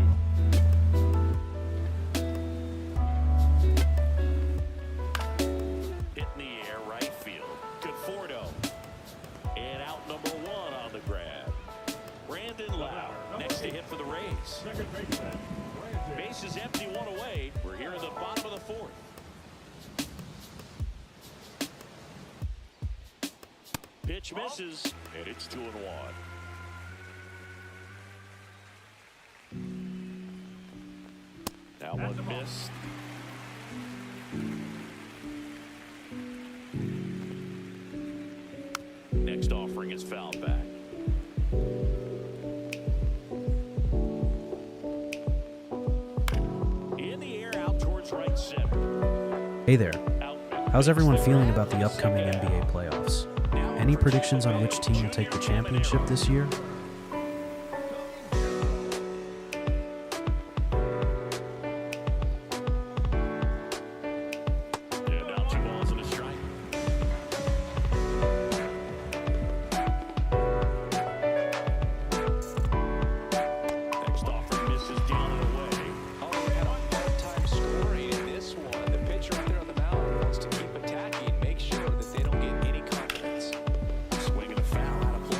Hit in the air, right field. Conforto. And out number 1 on the grab. Brandon Lau next to hit for the Rays. Second baseman, Brandon. Base is empty, 1 away. We're here in the bottom of the 4th. Pitch misses, and it's 2-1. Now one missed. Next offering is fouled back. In the air, out towards right center. Hey there. How's everyone feeling about the upcoming NBA playoffs? Any predictions on which team will take the championship this year? And now 2 balls and a strike. Next offering misses down and away. Oh, they had a hard time scoring in this one. The pitcher out there on the mound wants to keep attacking, make sure that they don't get any confidence. Swing and a foul out of play.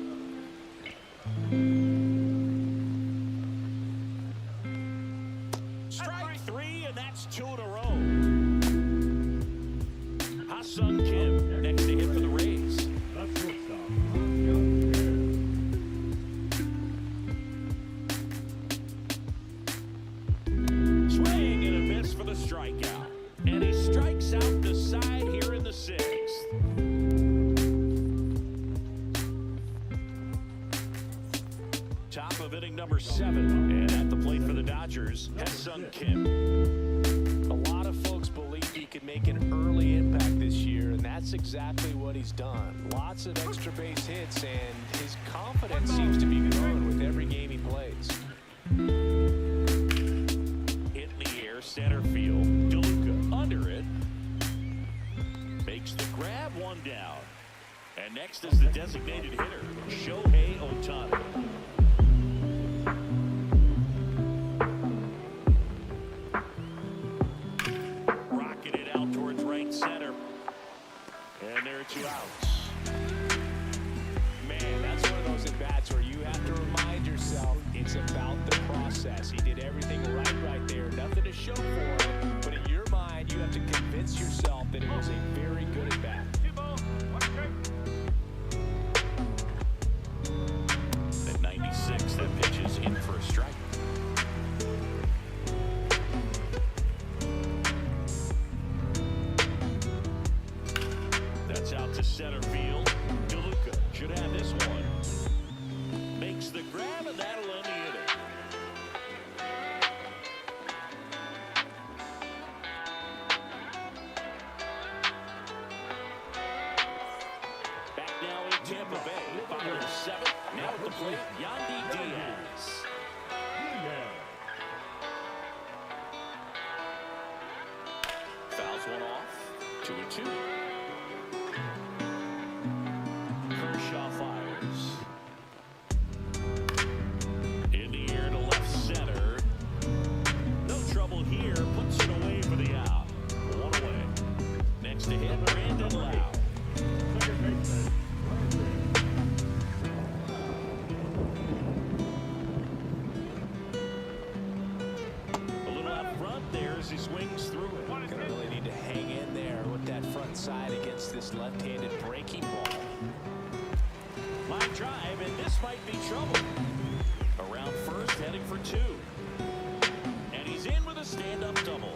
strikes out the side here in the 6th. Top of inning number 7. And at the plate for the Dodgers, Ha-Seong Kim. A lot of folks believe he could make an early impact this year, and that's exactly what he's done. Lots of extra base hits, and his confidence seems to be growing with every game he plays. Hit in the air, center field. DeLuca under it. Makes the grab, one down. And next is the designated hitter, Shohei Ohtani. Rocking it out towards right center. And there are 2 outs. Man, that's one of those at-bats where you have to remind yourself it's about the process. He did everything right there. Nothing to show for it, but in your mind, you have to convince yourself that it was a very good at-bat. 2 balls, 1 strike. At 96, that pitch is in for a strike. That's out to center field. DeLuca should have this one. Makes the grab, and that'll end the inning. Back now in Tampa Bay. Bottom of the 7th. Now at the plate, Yandy Diaz. Fouls one off. 2-2. Kershaw fires. In the air to left center. No trouble here. Puts it away for the out. 1 away. Next to hit, Brandon Lau. A little out front there as he swings through it. Gonna really need to hang in there with that front side against this left-handed breaking ball. Line drive, and this might be trouble. Around first, heading for 2. And he's in with a stand-up double.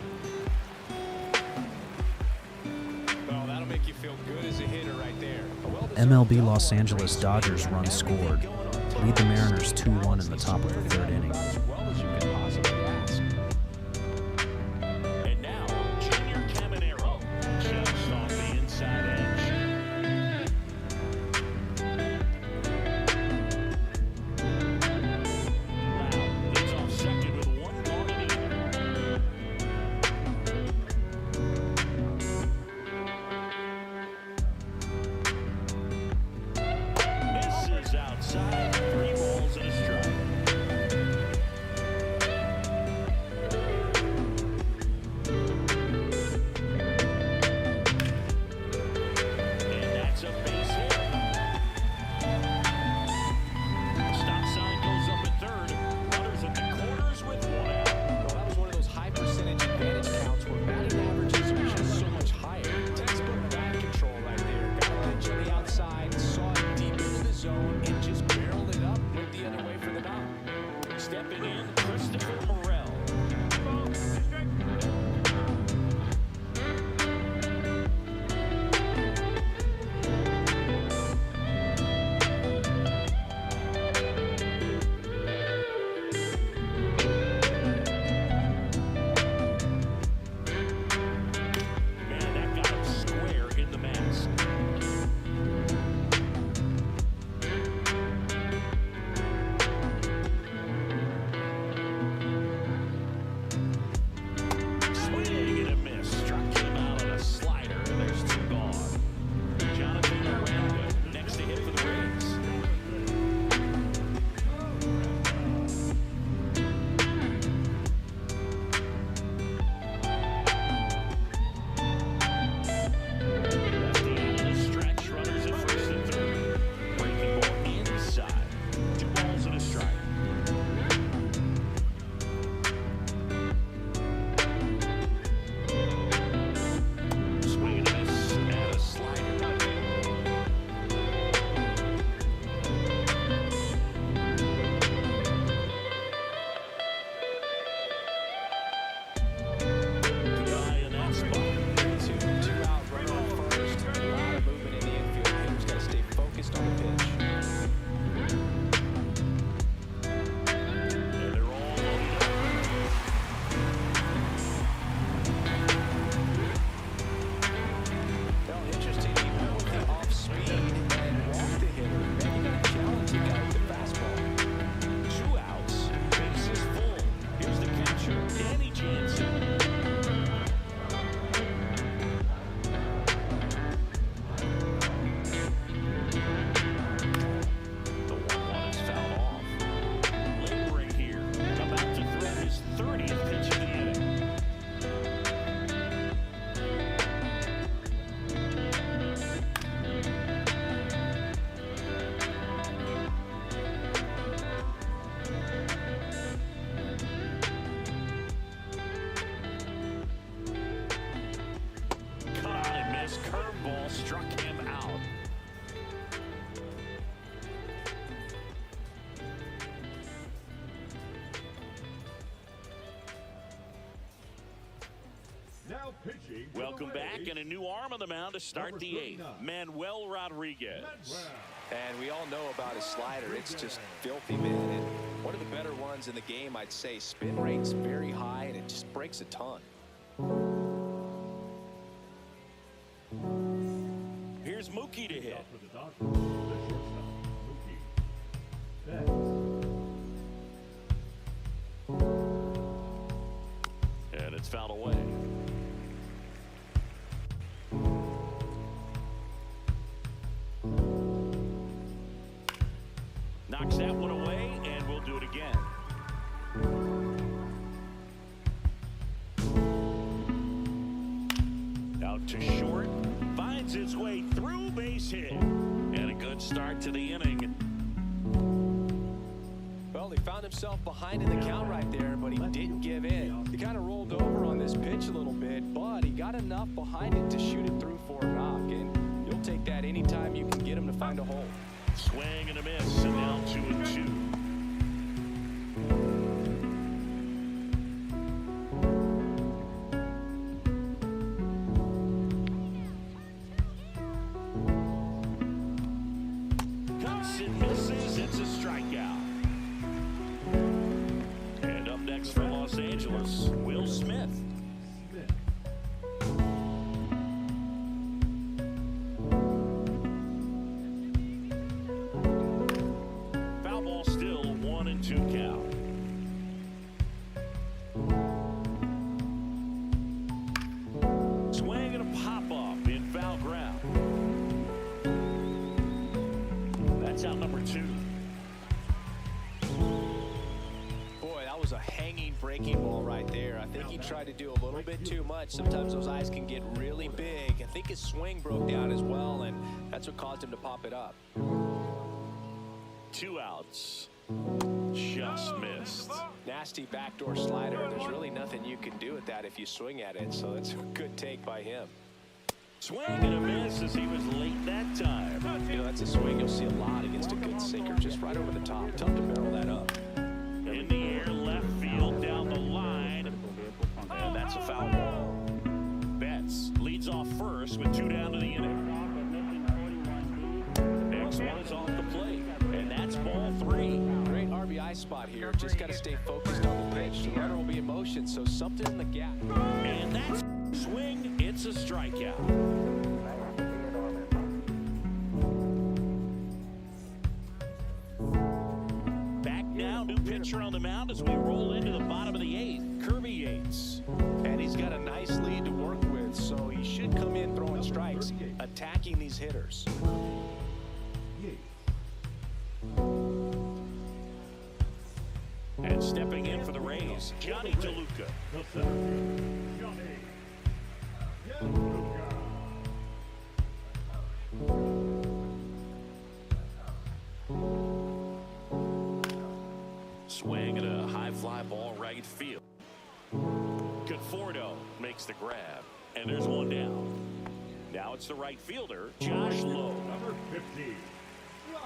Oh, that'll make you feel good as a hitter right there. MLB Los Angeles Dodgers run scored. Lead the Mariners 2-1 in the top of the 3rd inning. As well as you can possibly ask. And now, Junior Caminero just off the inside edge. Lau leads off second with 1 gone in the inning. Misses outside, 3 balls and a strike. Pitching to Welcome the back, Rays, and a new arm on the mound to start number the eighth, 39. Manuel Rodriguez. And we all know about his slider. It's just filthy, man. And one of the better ones in the game, I'd say. Spin rate's very high, and it just breaks a ton. Here's Mookie to hit. For the Dodgers, the shortstop, Mookie Betts. And it's fouled away. Knocks that one away, and we'll do it again. Out to short, finds his way through, base hit, and a good start to the inning. Well, he found himself behind in the count right there, but he didn't give in. He kind of rolled over on this pitch a little bit, but he got enough behind it to shoot it through for a knock. And you'll take that anytime you can get him to find a hole. Swing and a miss, and now 2-2. Cuts and misses, it's a strikeout. And up next from Los Angeles, Will Smith. Foul ball still 1-2 count. Swing and a pop up in foul ground. That's out number 2. Boy, that was a hanging breaking ball right there. I think he tried to do a little bit too much. Sometimes those eyes can get really big. I think his swing broke down as well, and that's what caused him to pop it up. 2 outs. Just missed. Nasty backdoor slider. There's really nothing you can do with that if you swing at it, so that's a good take by him. Swing and a miss as he was late that time. You know, that's a swing you'll see a lot against a good sinker, just right over the top. Tough to barrel that up. In the air, left field, down the line. And that's a foul ball. Betts leads off first with 2 down to the inning. Next one is off the plate, and that's ball 3. Great RBI spot here. Just got to stay focused on the pitch. The runner will be in motion, so something in the gap. And that's swing, it's a strikeout. Back now, new pitcher on the mound as we roll into the bottom of the 8th, Kirby Yates. And he's got a nice lead to work with, so he should come in throwing strikes, attacking these hitters. And stepping in for the Rays, Johnny DeLuca. The center field, Johnny DeLuca. Swing and a high fly ball right field. Conforto makes the grab, and there's one down. Now it's the right fielder, Josh Lowe. Number 50. Low.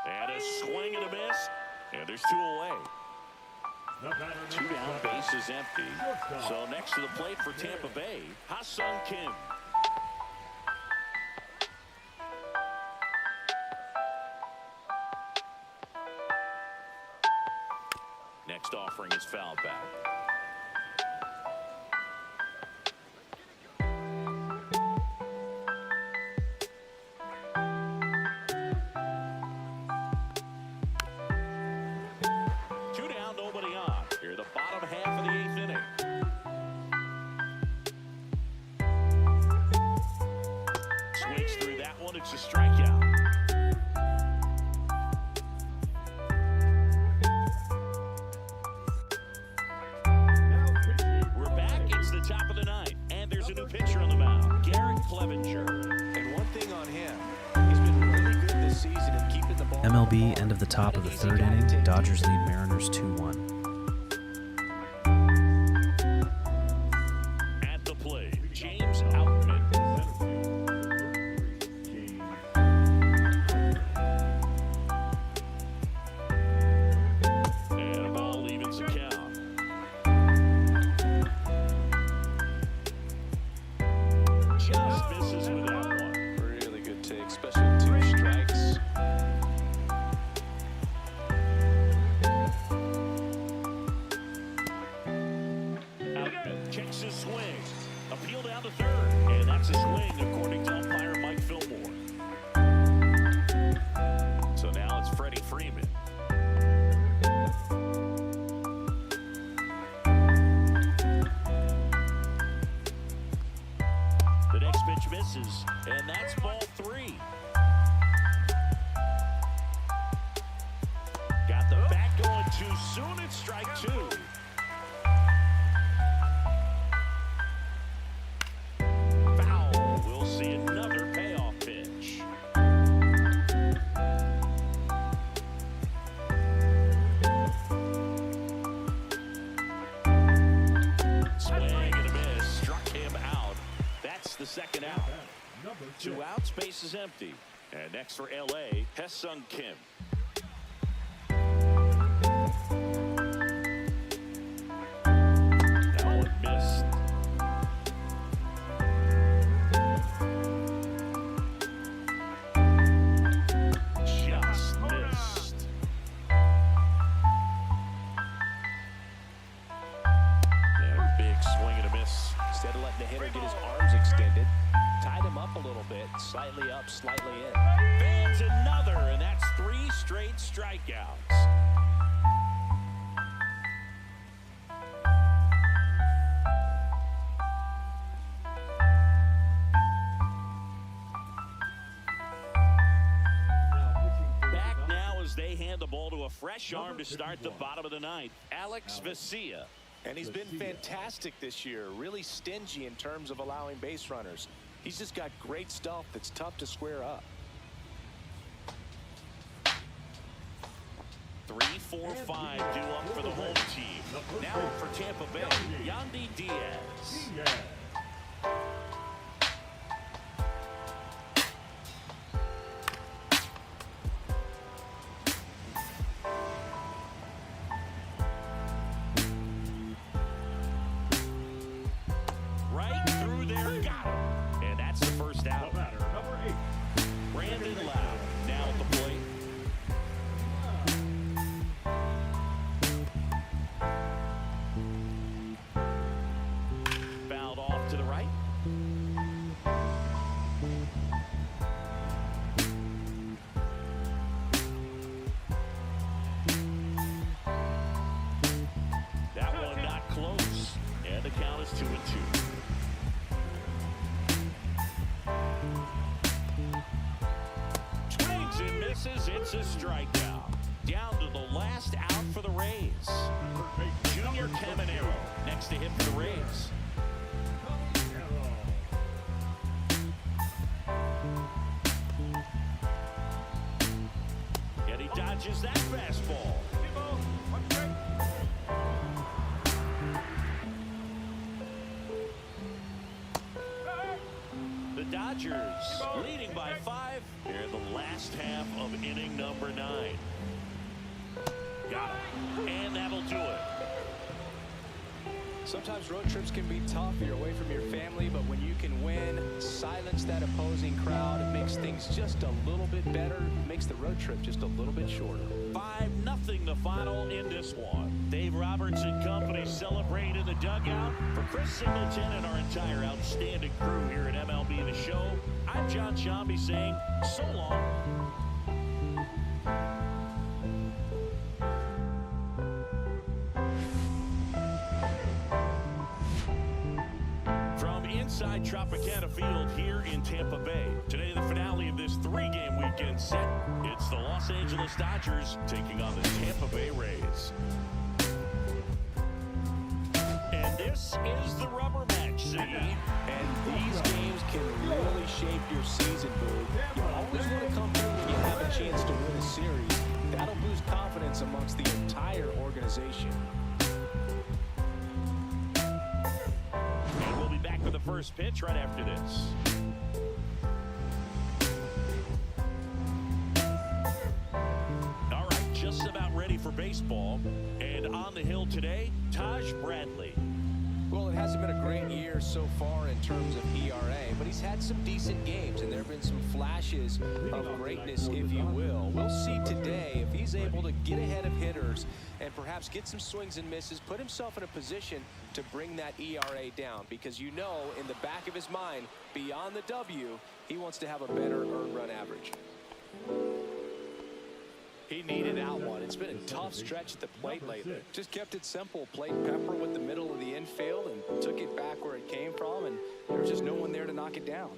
And a swing and a miss, and there's 2 away. 2 down, base is empty. So next to the plate for Tampa Bay, Ha-Sung Kim. Next offering is fouled back. It's a strikeout. We're back. It's the top of the 9th, and there's a new pitcher on the mound, Garrett Clevenger. And one thing on him, he's been really good this season in keeping the ball. MLB end of the top of the 3rd inning. Dodgers lead Mariners 2-1. Checks his swing. Appeal down to third. And that's a swing, according to umpire Mike Fillmore. So now it's Freddie Freeman. The next pitch misses, and that's ball 3. Got the bat going too soon. It's strike 2. Foul. We'll see another payoff pitch. Swing and a miss. Struck him out. That's the second out. Number 2 6. outs, base is empty. And next for LA, Hesung Kim. That one missed. Just missed. And a big swing and a miss. Instead of letting the hitter get his arms extended, tied him up a little bit, slightly up, slightly in. Fans another, and that's 3 straight strikeouts. Back now as they hand the ball to a fresh arm to start the bottom of the ninth, Alex Vesia. And he's been fantastic this year, really stingy in terms of allowing base runners. He's just got great stuff that's tough to square up. 3, 4, 5 due up for the home team. Now for Tampa Bay, Yandy Diaz. Yeah. Right through there, got him. And that's the first The out. batter, number 8. Brandon Lowe now at the plate. Fouled off to the right. That one not close. And the count is 2-2. Swings and misses. It's a strikeout. Down to the last out for the Rays. Junior Caminero next to him for the Rays. And he dodges that fastball. The Dodgers leading by 5 here in the last half of inning number 9. Got it. And that'll do it. Sometimes road trips can be tough. You're away from your family, but when you can win, silence that opposing crowd, it makes things just a little bit better. It makes the road trip just a little bit shorter. 5-0 the final in this one. Dave Roberts and company celebrate in the dugout. For Chris Singleton and our entire outstanding crew here at MLB The Show, I'm John Shambi saying so long. From inside Tropicana Field here in Tampa Bay, today the finale of this 3-game weekend set. It's the Los Angeles Dodgers taking on the Tampa Bay Rays. And this is the rubber match, see? And these games can really shape your season, Boog. You always want to come here when you have a chance to win a series. That'll boost confidence amongst the entire organization. And we'll be back with the first pitch right after this. All right, just about ready for baseball. And on the hill today, Taj Bradley. Well, it has to be been a great year so far in terms of ERA, but he's had some decent games, and there have been some flashes of greatness, if you will. We'll see today if he's able to get ahead of hitters and perhaps get some swings and misses, put himself in a position to bring that ERA down, because you know in the back of his mind, beyond the W, he wants to have a better earned run average. He needed out one. It's been a tough stretch at the plate lately. Just kept it simple. Played pepper with the middle of the infield and took it back where it came from, and there was just no one there to knock it down.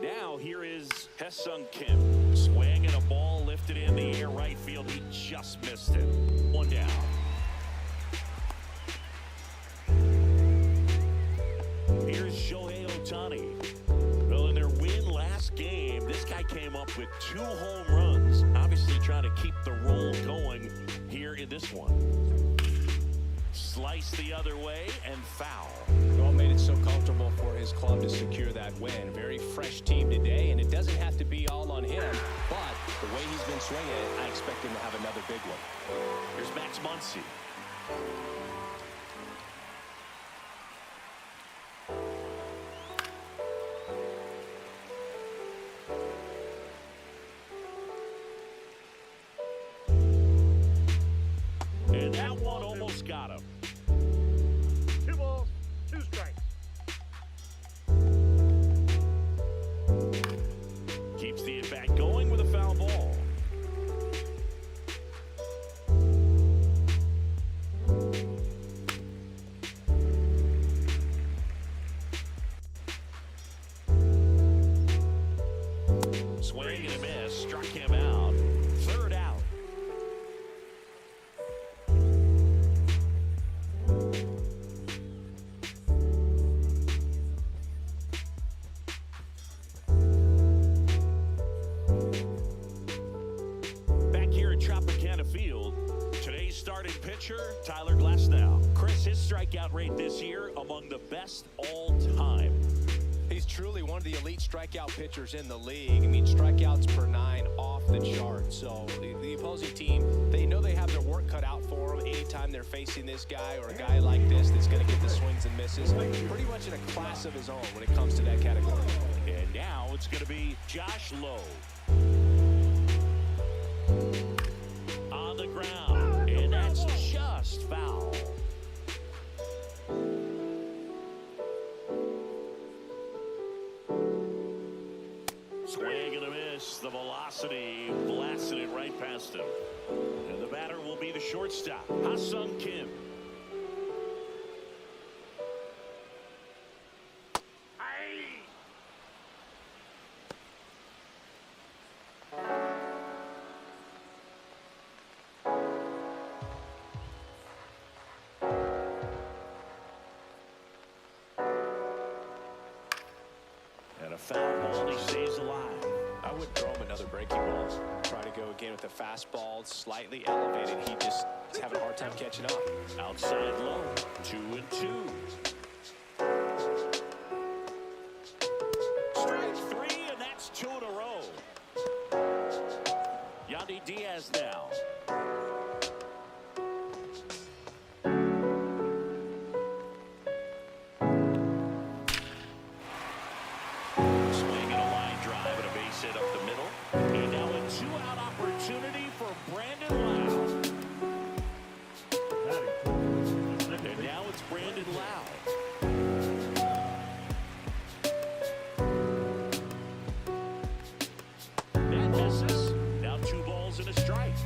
Now here is Hae-Sung Kim. Swinging a ball lifted in the air right field. He just missed it. One down. Here's Shohei Ohtani. Well, in their win last game, this guy came up with 2 home runs. Obviously trying to keep the roll going here in this one. Slice the other way and foul. Well, made it so comfortable for his club to secure that win. Very fresh team today, and it doesn't have to be all on him, but the way he's been swinging it, I expect him to have another big one. Here's Max Muncy. And that one almost got him. 2 balls, 2 strikes. Keeps the at-bat going with a foul ball. Swing and a miss. Struck him out. 3rd out. Back here at Tropicana Field, today's starting pitcher, Tyler Glasnow. Chris, his strikeout rate this year among the best all time. He's truly one of the elite strikeout pitchers in the league. I mean, strikeouts per 9 off the chart. So the opposing team, they know they have their work cut out for them anytime they're facing this guy or a guy like this that's going to get the swings and misses. Pretty much in a class of his own when it comes to that category. And now it's going to be Josh Lowe. On the ground, and that's just foul. Swing and a miss. The velocity blasted it right past him. And the batter will be the shortstop, Hae-Sung Kim. And a foul ball, he stays alive. I would throw him another breaking ball. Try to go again with the fastball, slightly elevated. He's having a hard time catching up. Outside low, 2-2. Strike 3, and that's 2 in a row. Yandy Diaz now. Swinging a line drive and a base hit up the middle. And now a 2-out opportunity for Brandon Lau. And now it's Brandon Lau. That misses. Now 2 balls and a strike.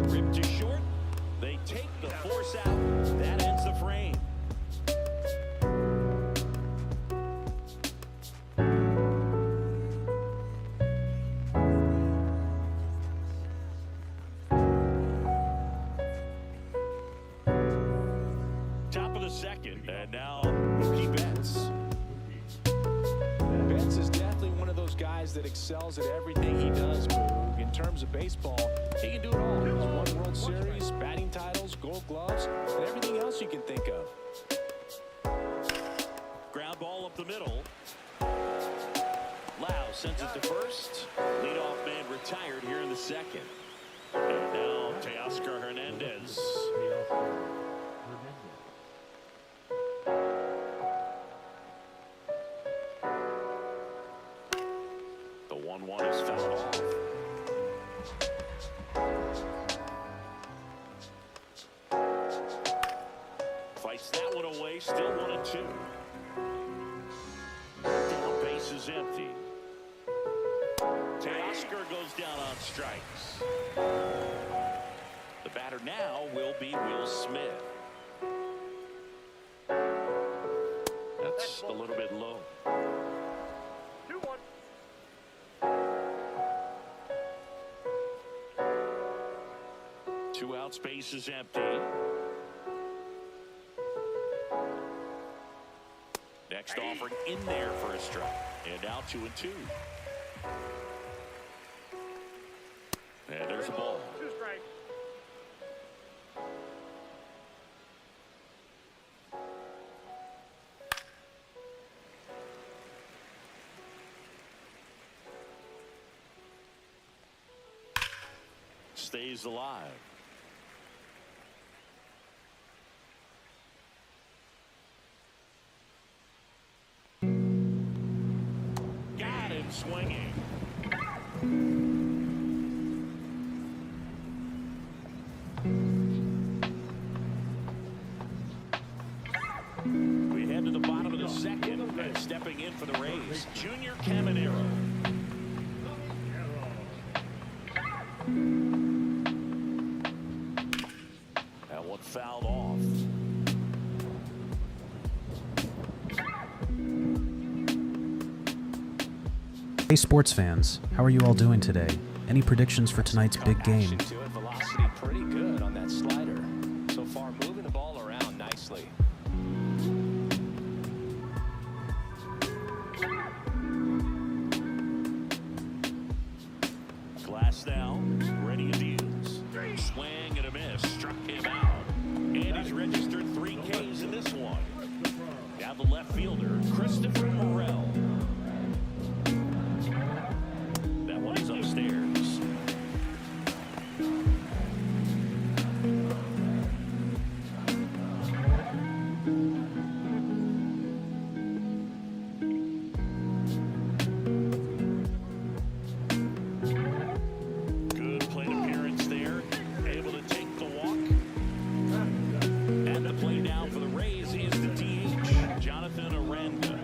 Ripped to short. They take the force out. That ends the frame. Top of the 2nd, and now Mookie Betts. Betts is definitely one of those guys that excels at everything he does, Boog. In terms of baseball, he can do it all. He's won World Series, batting titles, gold gloves, and everything else you can think of. Ground ball up the middle. sends it to first. Leadoff man retired here in the second. And now Teoscar Hernandez. The 1-1 is fouled off. Fights that one away, still 1-2. Down, base is empty. Teoscar goes down on strikes. The batter now will be Will Smith. That's a little bit low. 2-1. 2 outs, base is empty. Next offering in there for a strike. And now 2-2. And there's a ball. 2 strikes. Stays alive. Got him swinging. We head to the bottom of the second, and stepping in for the Rays, Junior Caminero. That one fouled off. Hey sports fans, how are you all doing today? Any predictions for tonight's big game? To it. Velocity pretty good on that slider. So far, moving the ball around nicely. Glass now, ready to use. Swing and a miss, struck him out. And he's registered 3 Ks in this one. Now the left fielder, Christopher Morel. That one is upstairs. Good plate appearance there. Able to take the walk. And the play down for the Rays is the DH, Jonathan Aranda.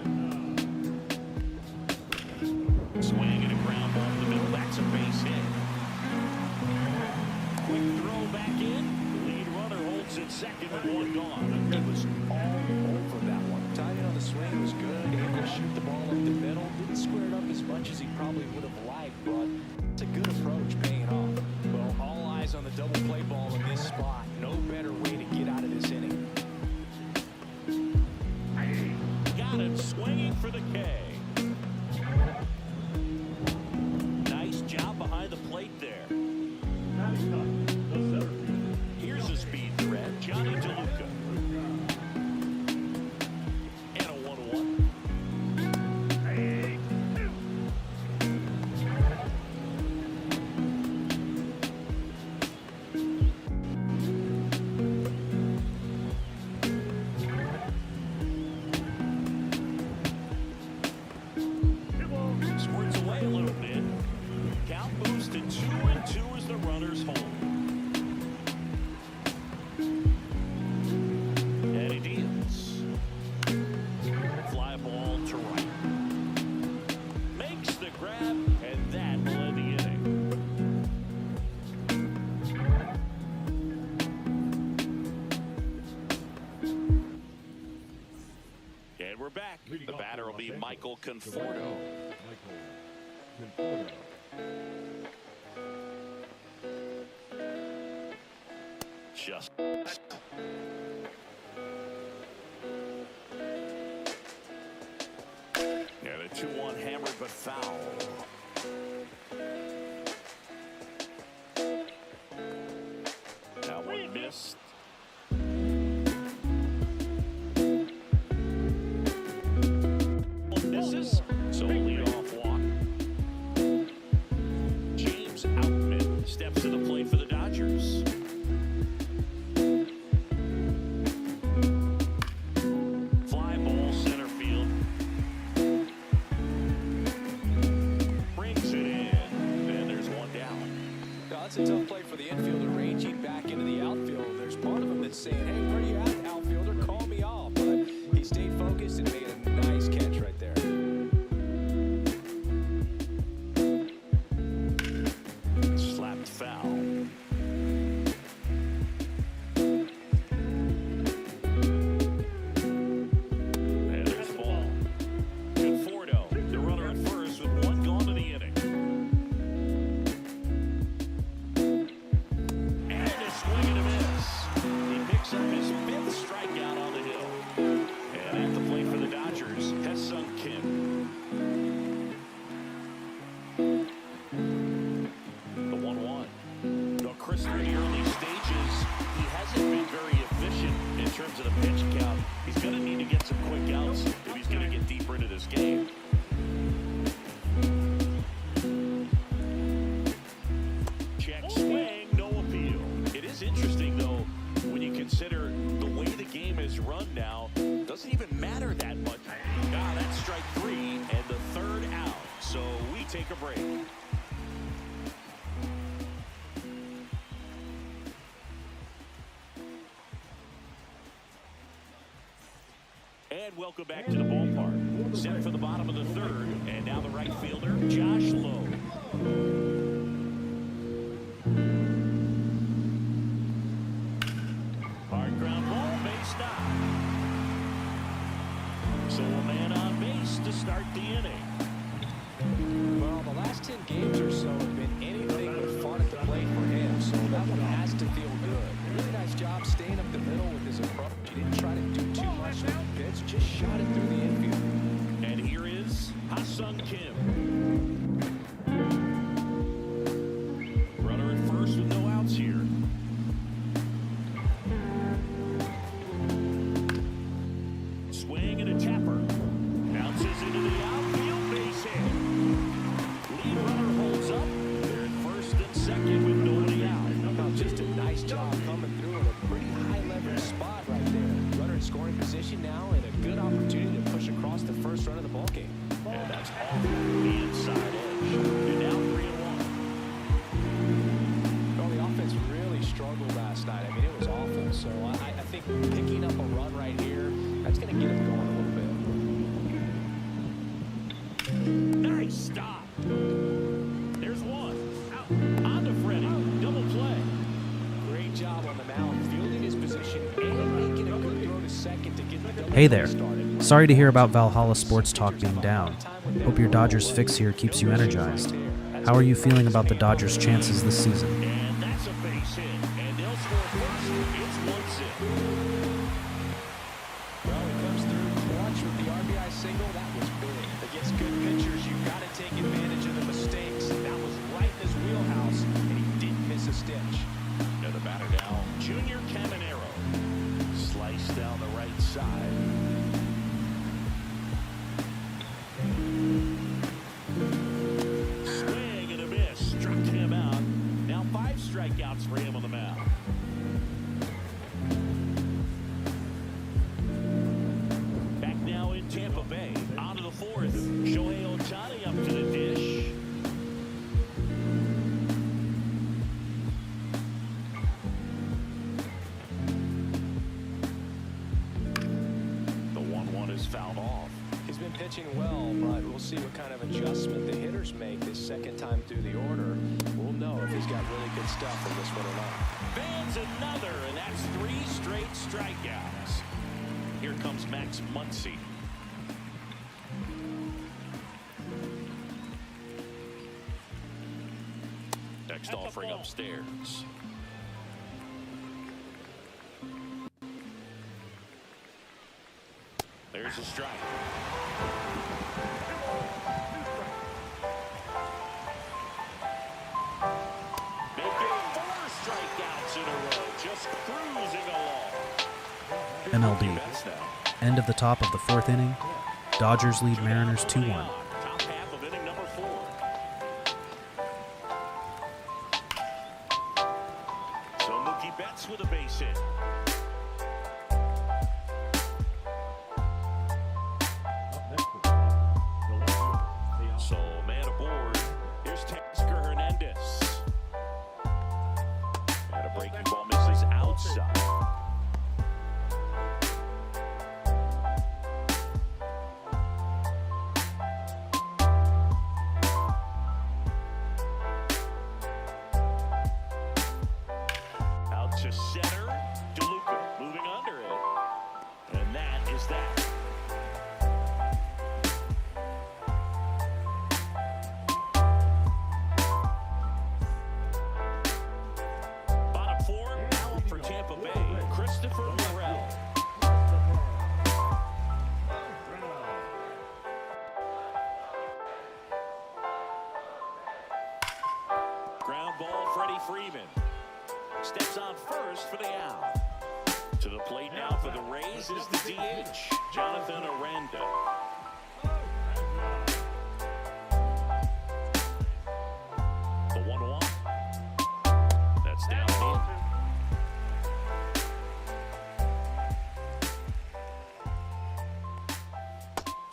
Swing and a ground ball in the middle. That's a base hit. Quick throw back in. The lead runner holds it second with 1 gone. It was all over that one. Timing on the swing was good. Able to shoot the ball up the middle. Didn't square it up as much as he probably would have liked, but it's a good approach paying off. Well, all eyes on the double play ball in this spot. No better way to get out of this inning. Got him swinging for the K. Nice job behind the plate there. Here's a speed threat, Johnny DeLuca. And a 1-1. Squirts away a little bit. Count moves to 2-2 as the runners hold. And he deals. Fly ball to right. Makes the grab, and that will end the inning. And we're back. The batter will be Michael Conforto. Just. Yeah, the 2-1 hammered but foul. That one missed. Misses. So lead off walk. saying, hey, where you at, outfielder? Call me off. But he stayed focused and made a nice catch right there. Slapped foul. And there's the ball. Conforto, the runner at first with one gone to the inning. And a swing and a miss. He picks up his 5th strikeout on the hill. And at the plate for the Dodgers, Hyun-Sung Kim. The 1-1. Now, Chris, through the early stages, he hasn't been very efficient in terms of the pitch count. He's going to need to get some quick outs if he's going to get deeper into this game. Check swing, no appeal. It is interesting, though, when you consider the way the game is run now, doesn't even matter that much. Ah, that's strike 3 and the 3rd out. So we take a break. And welcome back to the ballpark. Set for the bottom of the 3rd. And now the right fielder, Josh Lowe. Hard ground ball, base stop. So a man on base to start the inning. Well, the last 10 games or so have been anything but fun at the plate for him, so that one has to feel good. Really nice job staying up the middle with his approach. He didn't try to do too much with the pitch, just shot it through the infield. And here is Hyun-Sung Kim. Runner at first with no outs here. Swing and a tapper. Bounces into the outfield, base hit. Lead runner holds up. They're at first and second with nobody out. Just a nice job coming through in a pretty high leverage spot right there. Runner in scoring position now and a good opportunity to push across the first run of the ballgame. And that's off the inside edge. And now 3-1. Well, the offense really struggled last night. I mean, it was awful. So I think picking up a run right here, that's going to get him going a little bit. Nice stop. There's one. Out. On to Freddie. Double play. Great job on the mound, fielding his position and making a good throw to second to get the double Hey play there. started. Sorry to hear about Valhalla Sports Talk being down. Hope your Dodgers fix here keeps you energized. How are you feeling about the Dodgers' chances this season? And that's a base hit. And they'll score first. It's 1-0. Well, he comes through clutch with the RBI single. That was big. Against good pitchers, you've got to take advantage of the mistakes. That was right in his wheelhouse, and he didn't miss a stitch. Now the batter now, Junior Caminero. Slice down the right side. Swing and a miss. Struck him out. Now 5 strikeouts for him on the mound. Back now in Tampa Bay. On to the 4th. Shohei Ohtani up to the dish. The 1-1 is fouled off. He's been pitching well, but we'll see what kind of adjustment the hitters make this second time through the order. We'll know if he's got really good stuff in this one or not. Fans another, and that's 3 straight strikeouts. Here comes Max Muncy. Next offering upstairs. There's a strike. Making 4 strikeouts in a row, just cruising along. MLB. End of the top of the 4th inning. Dodgers lead Mariners 2-1. Top half of inning number 4. So Mookie Betts with a base hit. So man aboard. Here's Teoscar Hernandez. And a breaking ball misses outside. To center, DeLuca moving under it. And that is that. Bottom four, now up for Tampa Bay, Christopher Morel. Ground ball, Freddie Freeman. Steps on first for the out. To the plate now for the Rays is the DH, Jonathan Aranda. The 1-1. That's down in.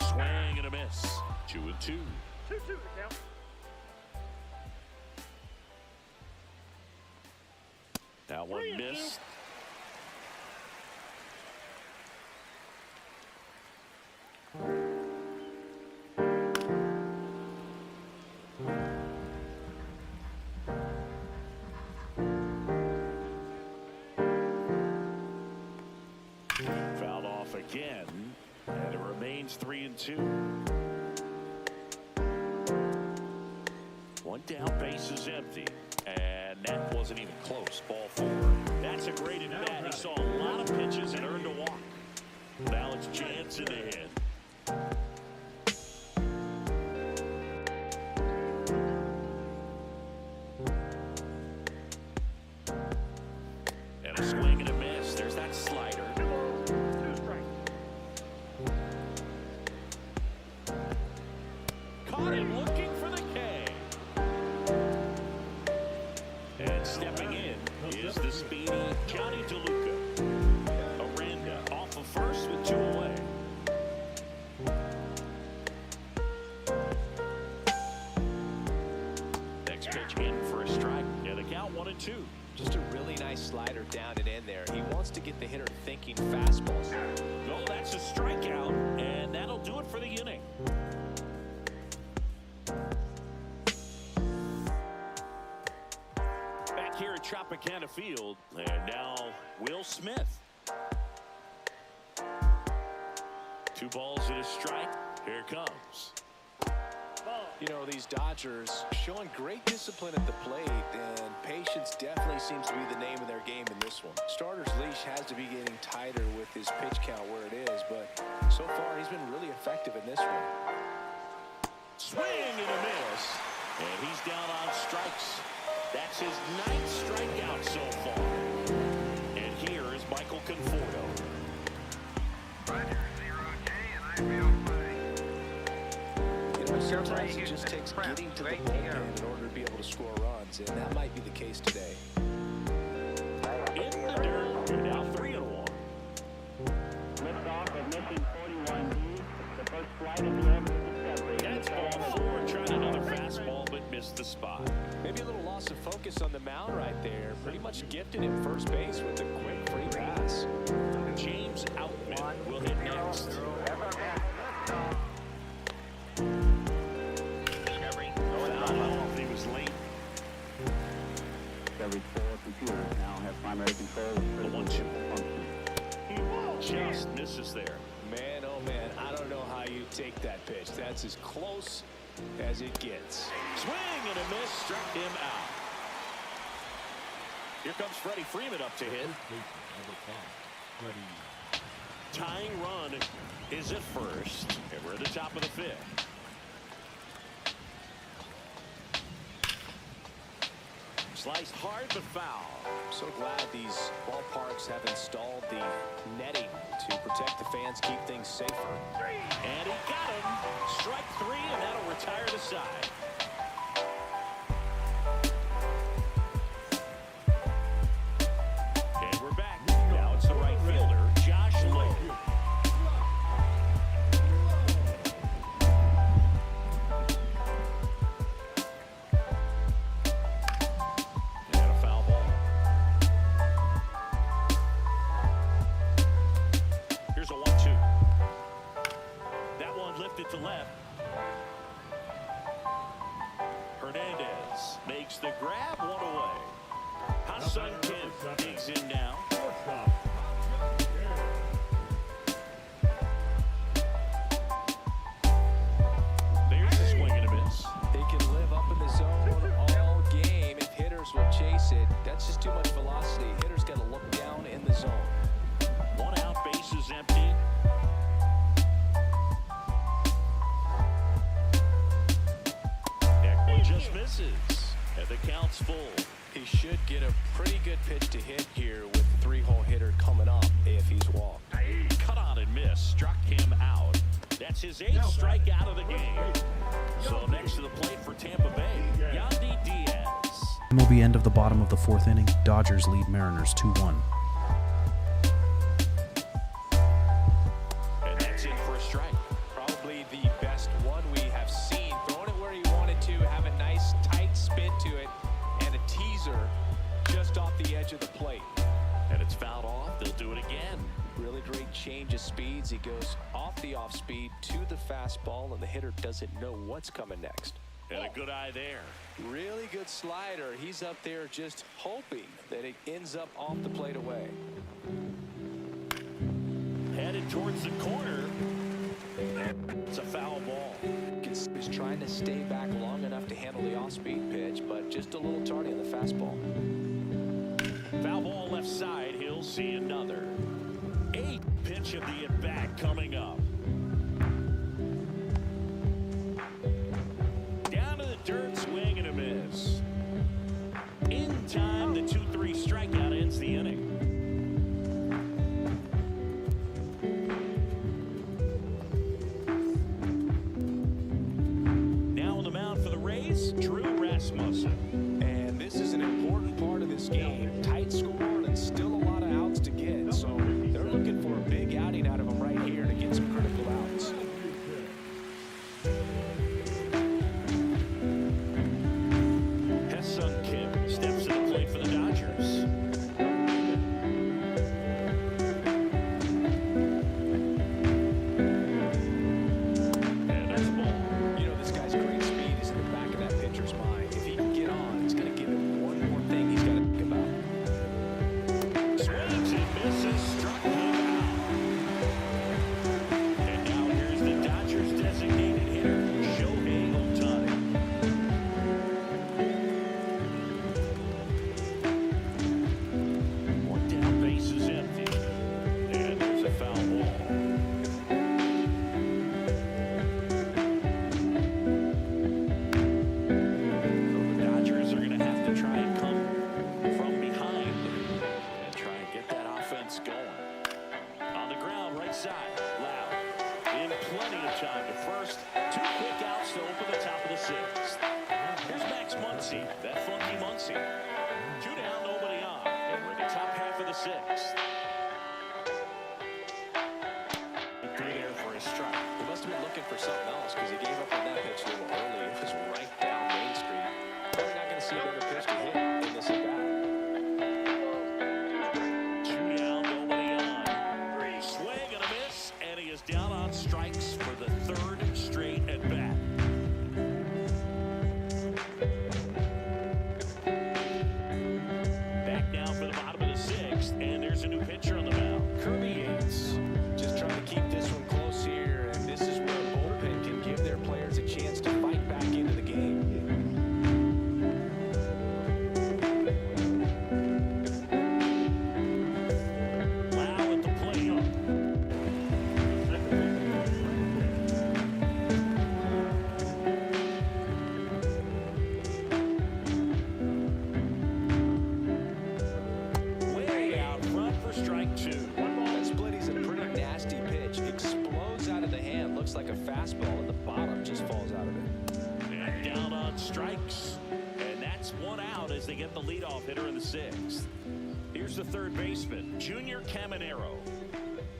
Swing and a miss. 2-2. 2-2 to count. That one missed. Fouled off again, and it remains 3-2. One down, base is empty, and that wasn't even close. Ball four. That's a great at bat. He saw a lot of pitches and earned a walk. Now it's Jansen to hit. And a swing and a miss. There's that slider. 2 strikes. Caught him looking for the K. And stepping in is the speedy Johnny DeLuca. Aranda off of first with 2 away. Next pitch in for a strike. And the count 1-2. Just a really nice slider down and in there. He wants to get the hitter thinking fastballs. Oh, that's a strikeout, and that'll do it for the inning. Back here at Tropicana Field, and now Will Smith. 2 balls and a strike. Here it comes. You know, these Dodgers showing great discipline at the plate, and patience definitely seems to be the name of their game in this one. Starter's leash has to be getting tighter with his pitch count where it is, but so far he's been really effective in this one. Swing and a miss, and he's down on strikes. That's his 9th strikeout so far. And here is Michael Conforto. Roger, 0J, and I feel fine. You know, sometimes it just takes getting to the bullpen in order to be able to score runs, and that might be the case today. In the dirt, now 3-1. Liftoff of mission 41B, the first flight of the Everest Discovery. That's ball 4, trying another fastball, but missed the spot. Maybe a little loss of focus on the mound right there. Pretty much gifted at first base with a quick free pass. James Outman will hit next. Fouled off, he was late. Discovery's 4 computers now have primary control of The critical 1-2. function. Just misses there. Man, oh man, I don't know how you take that pitch. That's as close as it gets. Swing and a miss, struck him out. Here comes Freddie Freeman up to hit. Number 5. Ready. Tying run is at first, and we're at the top of the 5th. Sliced hard but foul. I'm so glad these ballparks have installed the netting to protect the fans, keep things safer. And he got him. Strike 3, and that'll retire the side. And we're back. Now it's the right fielder, Josh Lofi. And a foul ball. Here's a 1-2. That one lifted to left. Hernandez makes the grab, 1 away. High Sun Kim digs in now. Shortstop. There's a swing and a miss. He can live up in the zone all game if hitters will chase it. That's just too much velocity. Hitters got to look down in the zone. One out, bases empty. That one just misses. And the count's full. He should get a pretty good pitch to hit here with the three-hole hitter coming up if he's walked. Cut on and miss. Struck him out. That's his 8th strikeout of the game. So next to the plate for Tampa Bay, Yandy Diaz. MLB end of the bottom of the 4th inning. Dodgers lead Mariners 2-1. And that's in for a strike. Probably the best one we have seen. Throwing it where he wanted to, have a nice tight spin to it, and a teaser just off the edge of the plate. And it's fouled off. They'll do it again. Really great change of speeds. He goes off the off speed to the fastball, and the hitter doesn't know what's coming next. And a good eye there. Really good slider. He's up there just hoping that it ends up off the plate away. Headed towards the corner. It's a foul ball. He's trying to stay back long enough to handle the off-speed pitch, but just a little tardy on the fastball. Foul ball left side. He'll see another. 8th pitch of the at-bat coming up. Down to the dirt, swing and a miss. In time, the 2-3 strikeout ends the inning. Now on the mound for the Rays, Drew Rasmussen. And this is an important part of this game. Tight score and still a lot of outs to get. So they're looking for a big outing out of him right here to get some critical outs. Sun Kim steps to the plate for the Dodgers. And there's a ball. You know, this guy's great speed is in the back of that pitcher's mind. If he can get on, it's going to give him one more thing he's got to think about. Swings and misses, struck him out. And now here's the Dodgers designated hitter, Shohei Ohtani. One down, base is empty. And there's a foul ball. So the Dodgers are going to have to try and come from behind and try and get that offense going. On the ground, right side, Loud. In plenty of time to first. 2 quick outs to open the top of the 6th. Here's Max Muncy, that funky Muncy. 2 down, nobody on. And we're in the top half of the 6th. Through there for a strike. He must have been looking for something else because he gave up on that pitch a little early. It was right down Main Street. Probably not going to see a better pitch to hit in this at-bat. 2 down, nobody on. Swing and a miss, and he is down on strikes for the 3rd straight at bat. Back now for the bottom of the 6th, and there's a new pitcher on the mound. Kirby Yates. Just trying to keep this one close here, and this is where a bullpen can give their players a chance to fight back into the game. Lau at the plate. Way out front for strike 2. That split is a pretty nasty pitch. Explodes out of the hand. Looks like a fastball, and the bottom just falls out of it. And down on strikes. And that's 1 out as they get the leadoff hitter in the 6th. Here's the 3rd baseman, Junior Caminero.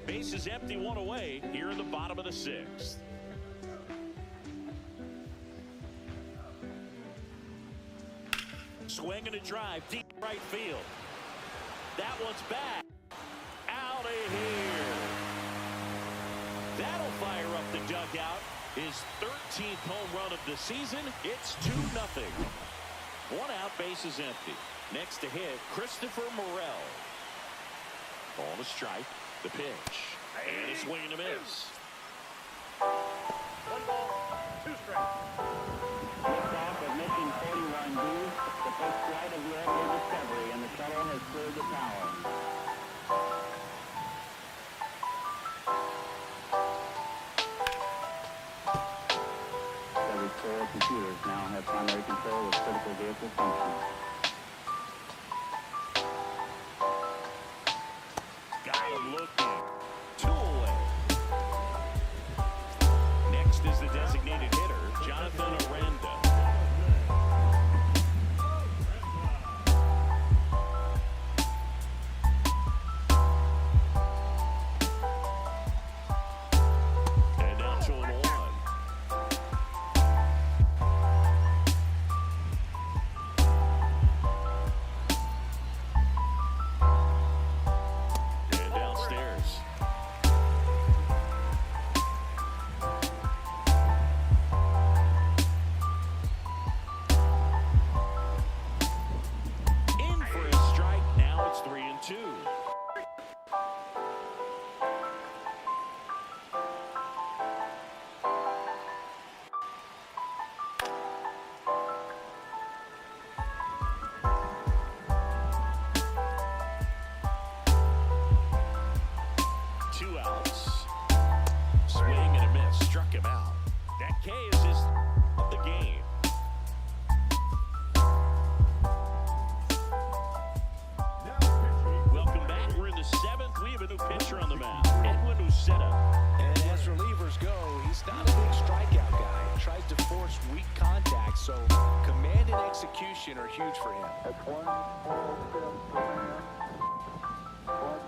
Base is empty, 1 away here in the bottom of the 6th. Swing and a drive, deep right field. That one's back. Out of here. That'll fire up the dugout. His 13th home run of the season. It's 2-0. 1 out, base is empty. Next to hit, Christopher Morel. Ball to strike. The pitch. And a swing and a miss. 1 ball, 2 strikes. Liftoff of mission 41B, the first flight of the airborne Discovery, and the shuttle has cleared the tower. Discovery's 4 computers now have primary control of critical vehicle functions. Got him looking. 2 away. Next is the designated hitter, Jonathan Aranda. And down 2-1. And downstairs. In for a strike. Now it's 3-2. Two outs. Swing and a miss. Struck him out. That K is his of the game. Now pitching. Welcome back. We're in the 7th. We have a new pitcher on the mound. Edwin Uceta. And as relievers go, he's not a big strikeout guy. Tries to force weak contact, so command and execution are huge for him. That's one small step for man, one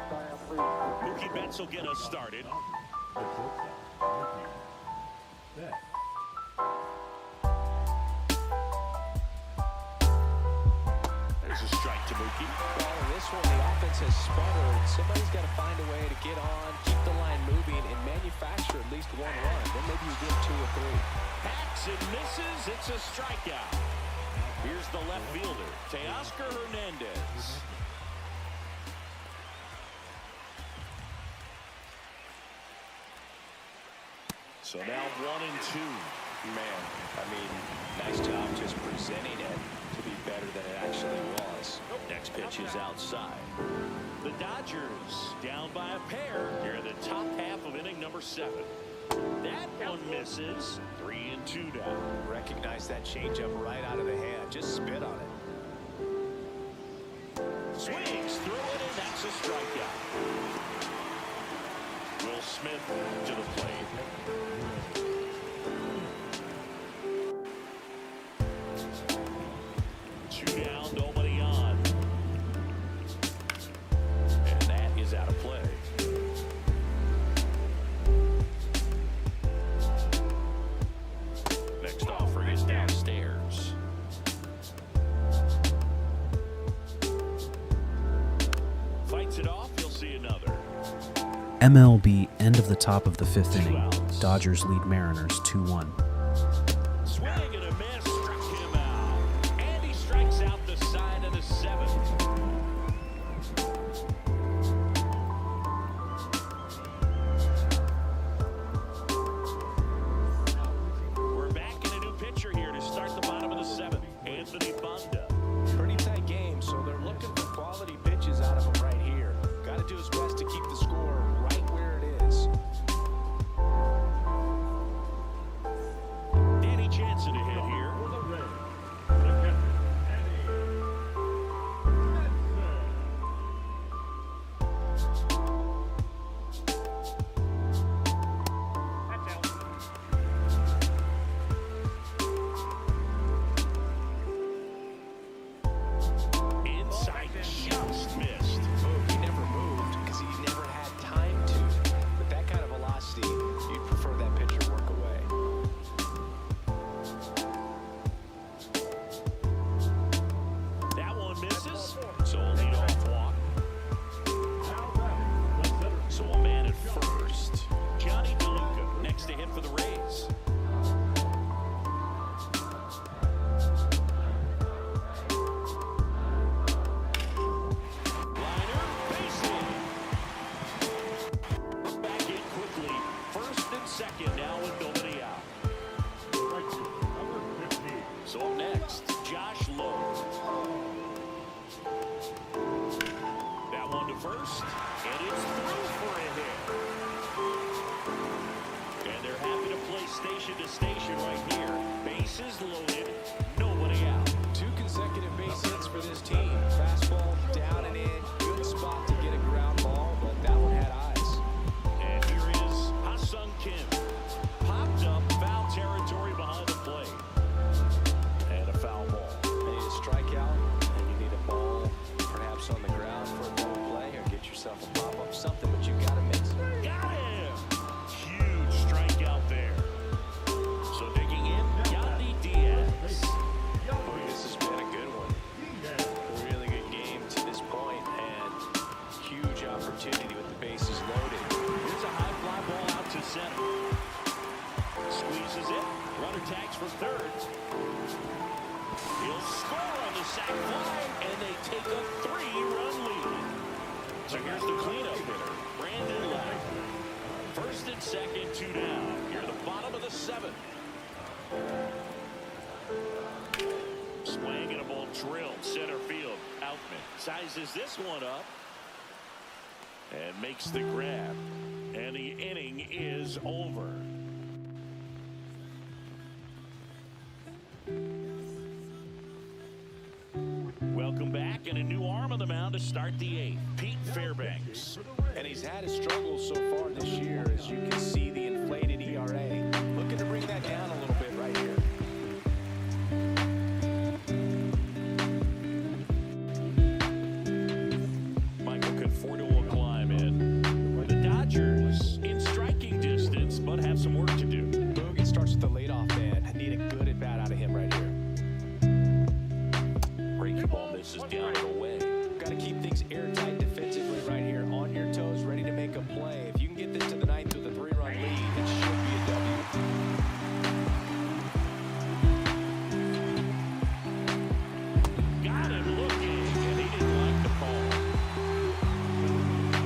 giant leap for Mookie Betts will get us started. The shortstop, Lofi. Set. There's a strike to Mookie. Well, in this one, the offense has sputtered. Somebody's got to find a way to get on, keep the line moving, and manufacture at least 1 run. Then maybe you get 2 or 3. Hacks and misses. It's a strikeout. Here's the left fielder, Teoscar Hernandez. So now 1-2. Man, I mean, nice job just presenting it to be better than it actually was. Next pitch is outside. The Dodgers down by a pair here in the top half of inning number 7. That one misses. 3-2 now. Recognize that changeup right out of the hand. Just spit on it. Swings through it, and that's a strikeout. Will Smith to the plate. Two down, nobody on. And that is out of play. Next offering is downstairs. Fights it off, you'll see another. MLB end of the top of the 5th inning. Dodgers lead Mariners 2-1. Swing and a miss, struck him out. And he strikes out the side of the 7th. We're back in a new pitcher here to start the bottom of the 7th. Anthony Banda. Pretty tight game, so they're looking for quality pitches out of him right here. Got to do his best to keep the score right where it is. Bases loaded, nobody out. 2 consecutive base hits for this team. Fastball down and in. Good spot to get a ground ball, but that one had eyes. And here is Ha-Sung Kim. Popped up, foul territory behind the plate. And a foul ball. You need a strikeout, and you need a ball, perhaps on the ground for a double play, or get yourself a pop-up, something, but you got to mix it. Got him! Huge strikeout there. So digging in, Yandy Diaz. Boy, this has been a good one. A really good game to this point, and huge opportunity with the bases loaded. Here's a high fly ball out to center. Squeezes it. Runner tags for third. He'll score on the sac fly, and they take a 3-run lead. So here's the cleanup hitter, Brandon Lack. First and second, 2 down. Here the bottom of the 7th. Swing and a ball drilled center field. Outman sizes this one up and makes the grab. And the inning is over. Welcome back, and a new arm on the mound to start the 8th. Pete Fairbanks. And he's had his struggles so far this year. As you can see, the inflated ERA. Looking to bring that down a little bit right here. Michael Conforto will climb in. The Dodgers in striking distance, but have some work to do. Boog, it starts with the leadoff man. I need a good at-bat out of him right here. Breaking ball misses down and away. Got to keep things airtight defensively right here. On your toes, ready to make a play. If you can get this to the 9th with a 3-run lead, it should be a W. Got him looking, and he didn't like the call.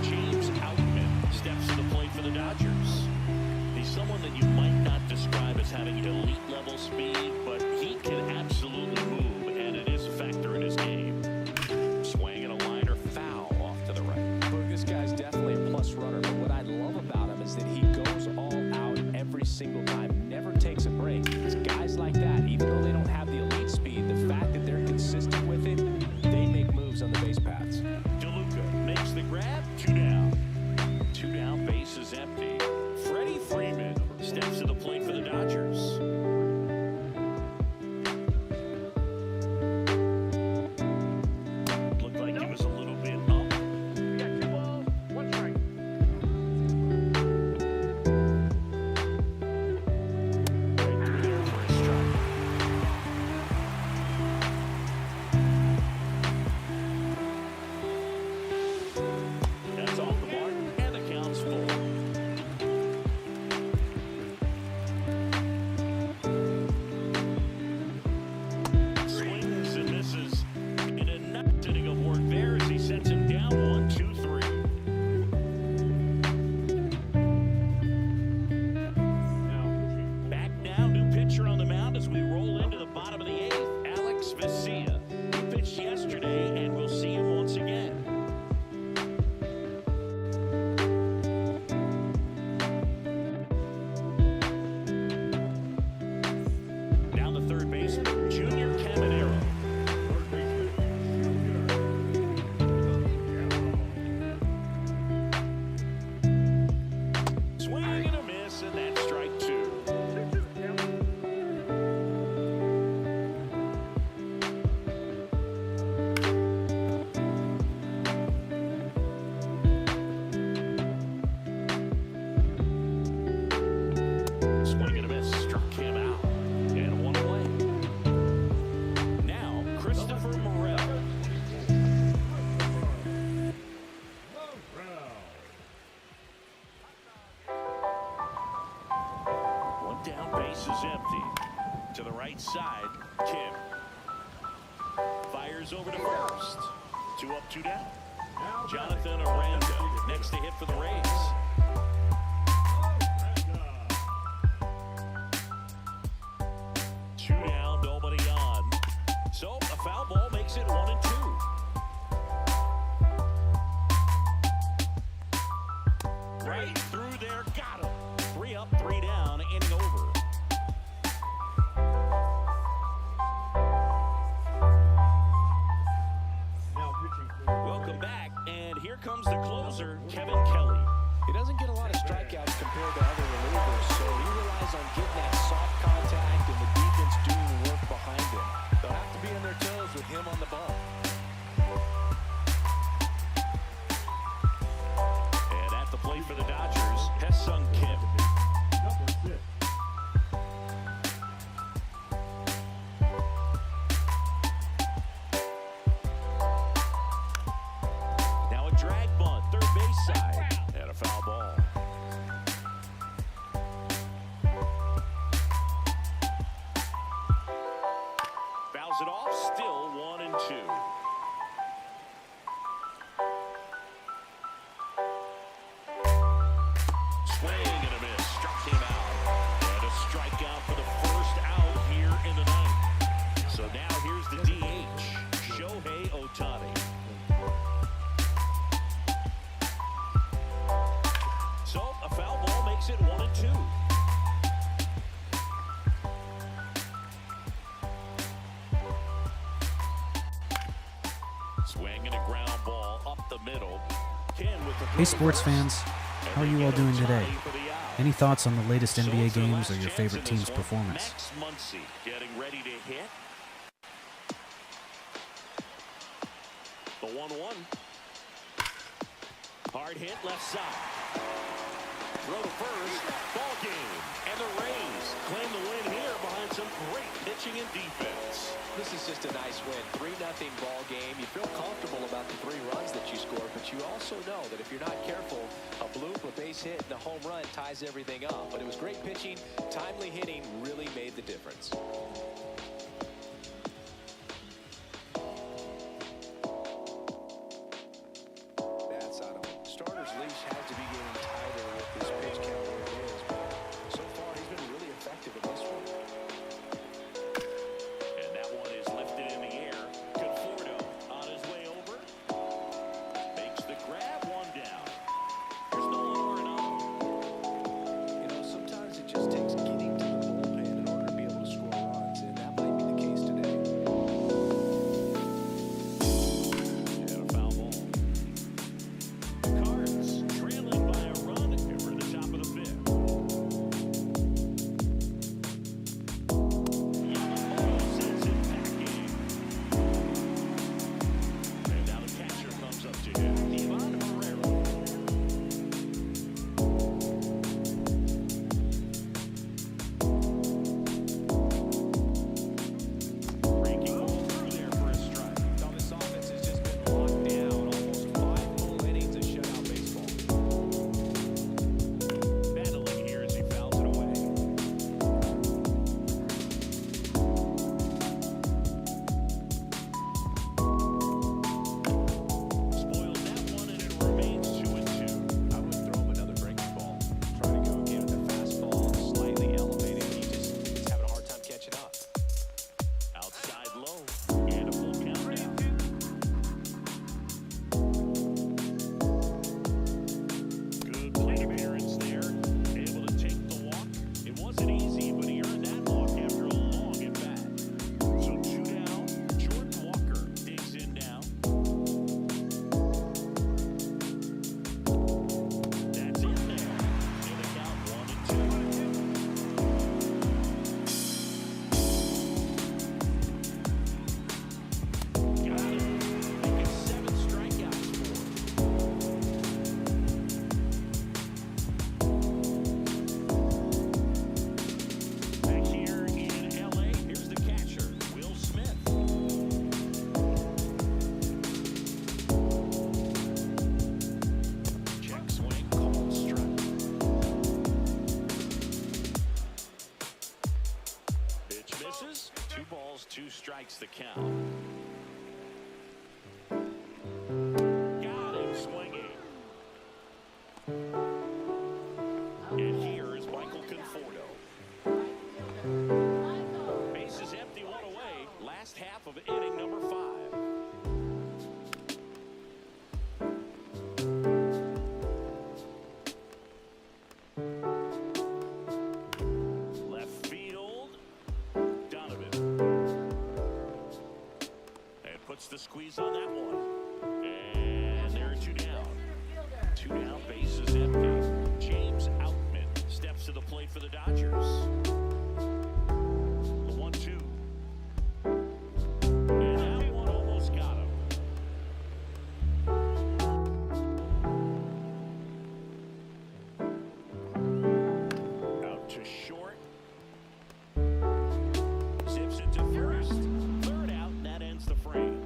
James Outman steps to the plate for the Dodgers. He's someone that you might not describe as having elite level speed, but he can absolutely move, and it is a factor in his game. Swing and a liner foul off to the right. Look, this guy's definitely a plus runner, but what I love about him is that he goes all out every single time, never takes a break. It's guys like that, even though they don't have the elite speed, the fact that they're consistent with it, they make moves on the base paths. DeLuca makes the grab, 2 down. 2 down, base is empty. Freddie Freeman steps to the plate for the Dodgers. Looked like he was a little bit up. You got 2 balls, 1 strike. Right through there for a strike. That's off the mark, and the count's full. Swings and misses in a ninth inning of work there as he sets him down 1-2-3. Back now, new pitcher on the mound as we roll into the bottom of the 8th, Alex Vesia. He pitched yesterday, and we'll see him once again. Down the third baseman, Junior Caminero. Third baseman, Junior. Swing and a miss, and that's strike 2. Swing and a miss, struck him out, and 1 away. Now, Christopher Morel. One down, base is empty. To the right side, Kim. Fires over to first. 2 up, 2 down. Jonathan Aranda next to hit for the Rays. Two down, nobody on. So a foul ball makes it 1-2. Right through there, got him. 3 up, 3 down, inning over. it off, still 1-2. Swing and a miss, struck him out. And a strikeout for the first out here in the ninth. So now here's the DH, Shohei Ohtani. So a foul ball makes it 1-2. Swing and a ground ball up the middle. Ken with the Hey sports fans, how are you all doing today? Any thoughts on the latest NBA games or your favorite team's performance? Max Muncy getting ready to hit. The 1-1. Hard hit left side. Throw to first. Ball game. And the Rays claim the win here behind some great pitching and defense. This is just a nice win. 3-0 ball game. You feel comfortable about the 3 runs that you scored, but you also know that if you're not careful, a bloop, a base hit, and a home run ties everything up. But it was great pitching. Timely hitting really made the difference. That's on him. Starter's leash has to be getting tighter with this pitch count where it is, but so far he's been really effective in this one. And that one is lifted in the air. Conforto on his way over. Makes the grab, 1 down. There's no Arenado. You know, sometimes it just takes getting to the bullpen in order to be able to score runs, and that might be the case today. And a foul ball. Cards trailing by a run here for the top of the 5th. Yamamoto sends it packing. And now the catcher comes up to him. Ivan Herrera. Breaking ball through there for a strike. Now this offense has just been locked down. Almost 5 full innings of shutout baseball. Battling here as he fouls it away. Spoils that one, and it remains 2-2. I would throw him another breaking ball. Try to go again with the fastball slightly elevated. He's having a hard time catching up. Outside low, and a full count now. Good plate appearance there. Able to take the walk. It wasn't easy, but he earned that walk after a long at bat. So 2 down. Jordan Walker digs in now. That's in there. And the count 1-2. Got him. Making 7 strikeouts for him. Back here in LA, here's the catcher, Will Smith. Check swing, called strike. Pitch misses. 2 balls, 2 strikes the count. Got him swinging. And here is Michael Conforto. Base is empty, 1 away. Last half of inning number 5. Left field. Donovan. And puts the squeeze on that one. And there are 2 down. 2 down, base is empty. James Outman steps to the plate for the Dodgers. The 1-2. And that one almost got him. Out to short. Zips it to first. 3rd out, and that ends the frame.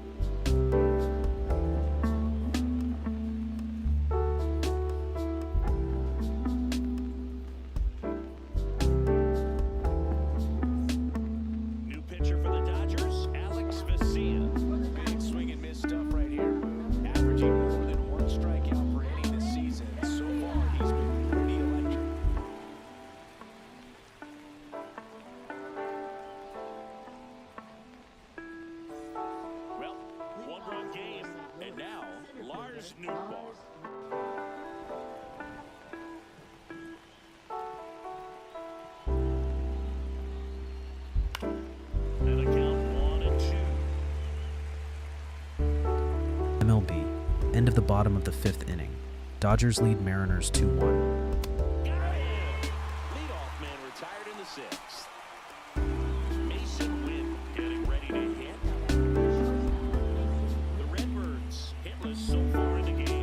Snoop Bar. And the count 1-2. MLB, end of the bottom of the 5th inning. Dodgers lead Mariners 2-1. Got him! Leadoff man retired in the 6th. Mason Wynn getting ready to hit. The Redbirds hitless so far in the game.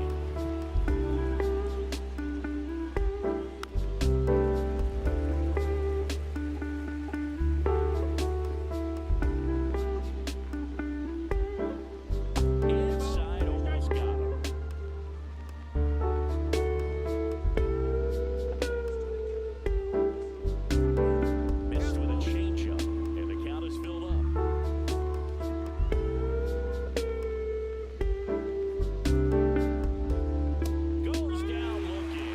Inside, almost got him. Missed with a changeup, and the count is filled up. Goes down looking.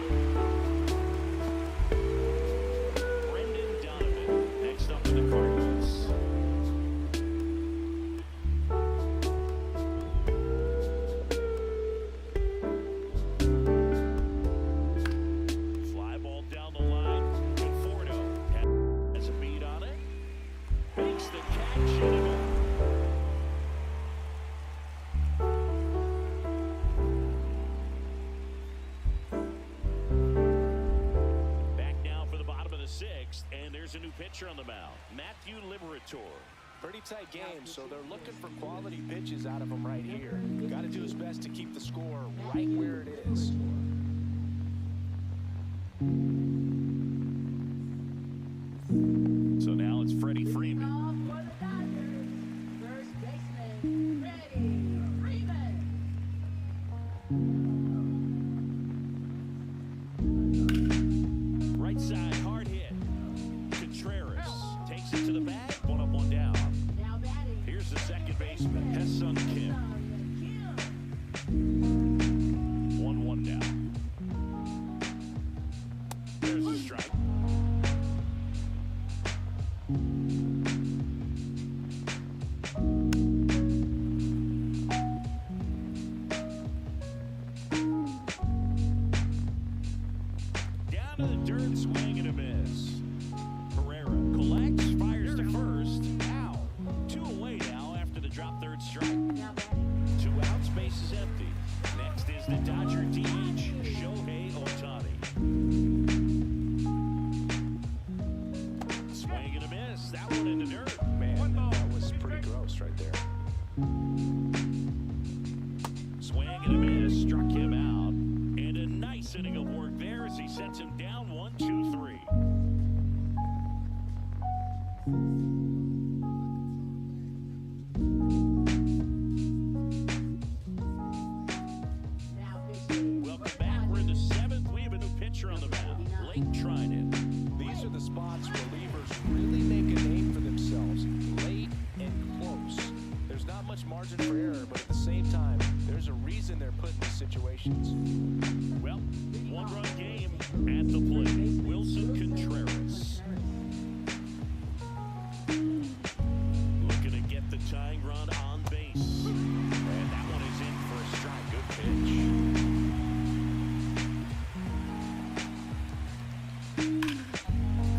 Brendan Donovan next up for the Cardinals. Fly ball down the line. Conforto has a beat on it. Makes the catch and a goal. Back now for the bottom of the 6th, and there's a new pitcher on the mound, Matthew Liberatore. Pretty tight game, so they're looking for quality pitches out of him right here. Got to do his best to keep the score right where it is. So now it's Freddie Freeman. Off for the Dodgers. First baseman, Freddie Freeman. Right side, hard hit. Contreras takes it to the bag. 1 up, 1 down. Now batting. Here's the second baseman, Hessun Kim. 1-1 down. There's a strike. Down to the dirt, swing and a miss. Herrera collects, fires to first. Out. 2 away now after the drop third strike. Now batting. 2 outs, base is empty. Next is the Dodger DH, Shohei Ohtani. Swing and a miss. That one in the dirt. Man, that was pretty gross right there. Swing and a miss. Struck him out. And a nice inning of work there as he sets him down 1-2-3. Now pitching. Welcome back. We're in the 7th. We have a new pitcher on the mound, Lake Trinan. These are the spots relievers really make a name for themselves, late and close. There's not much margin for error, but at the same time, there's a reason they're put in these situations. Well, 1-run game at the plate. Wilson Contreras. Looking to get the tying run on base. And that one is in for a strike. Good pitch.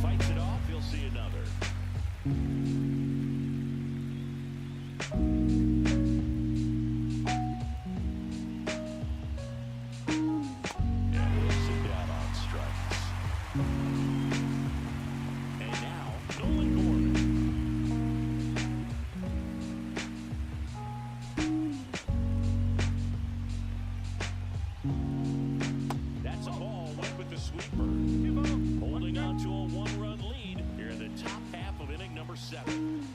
Fights it off. He'll see another. Yeah, Wilson down on strikes. And now, Nolan Gorman. That's a ball, went with the sweeper. Holding on to a 1-run lead here in the top half of inning number 7.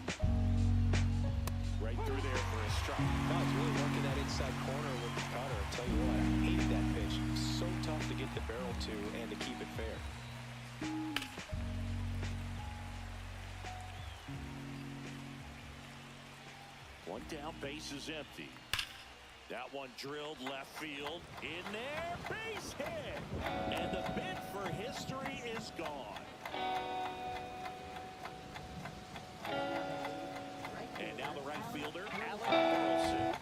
Right through there for a strike. Guys really working that inside corner with the cutter. I'll tell you what, I hated that pitch. So tough to get the barrel to and to keep it fair. One down, base is empty. That one drilled left field. In there, base hit. And the bid for history is gone. And now the right fielder, Alec Burleson.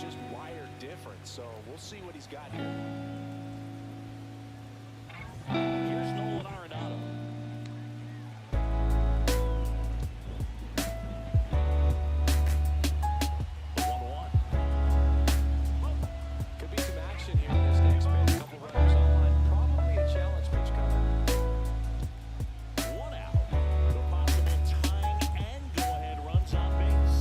just wired different. So we'll see what he's got here. Here's Nolan Arenado. The 1-1. Could be some action here in this next pitch. A couple runners on. Probably a challenge pitch coming. 1 out. The possible tying and go-ahead runs on base.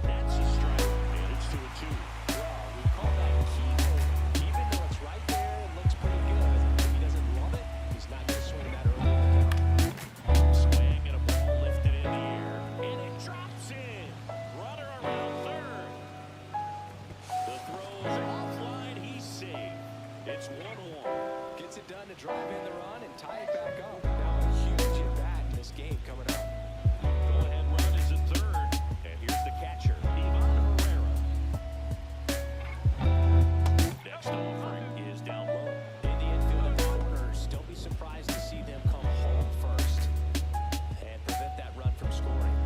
That's a strike. And it's 2-2. Well, we call that keyhole. Even though it's right there and looks pretty good, if he doesn't love it, he's not going to swing that early in the count. Swing and a ball lifted in the air. And it drops in. Runner around third. The throw's offline. He's safe. It's 1-1. Gets it done to drive in the run and tie it back up. Now a huge at-bat in this game coming up. Go-ahead run is at third. And here's the catcher, Ivan Herrera. Next offering is down low. In the infield and corners, don't be surprised to see them come home first and prevent that run from scoring.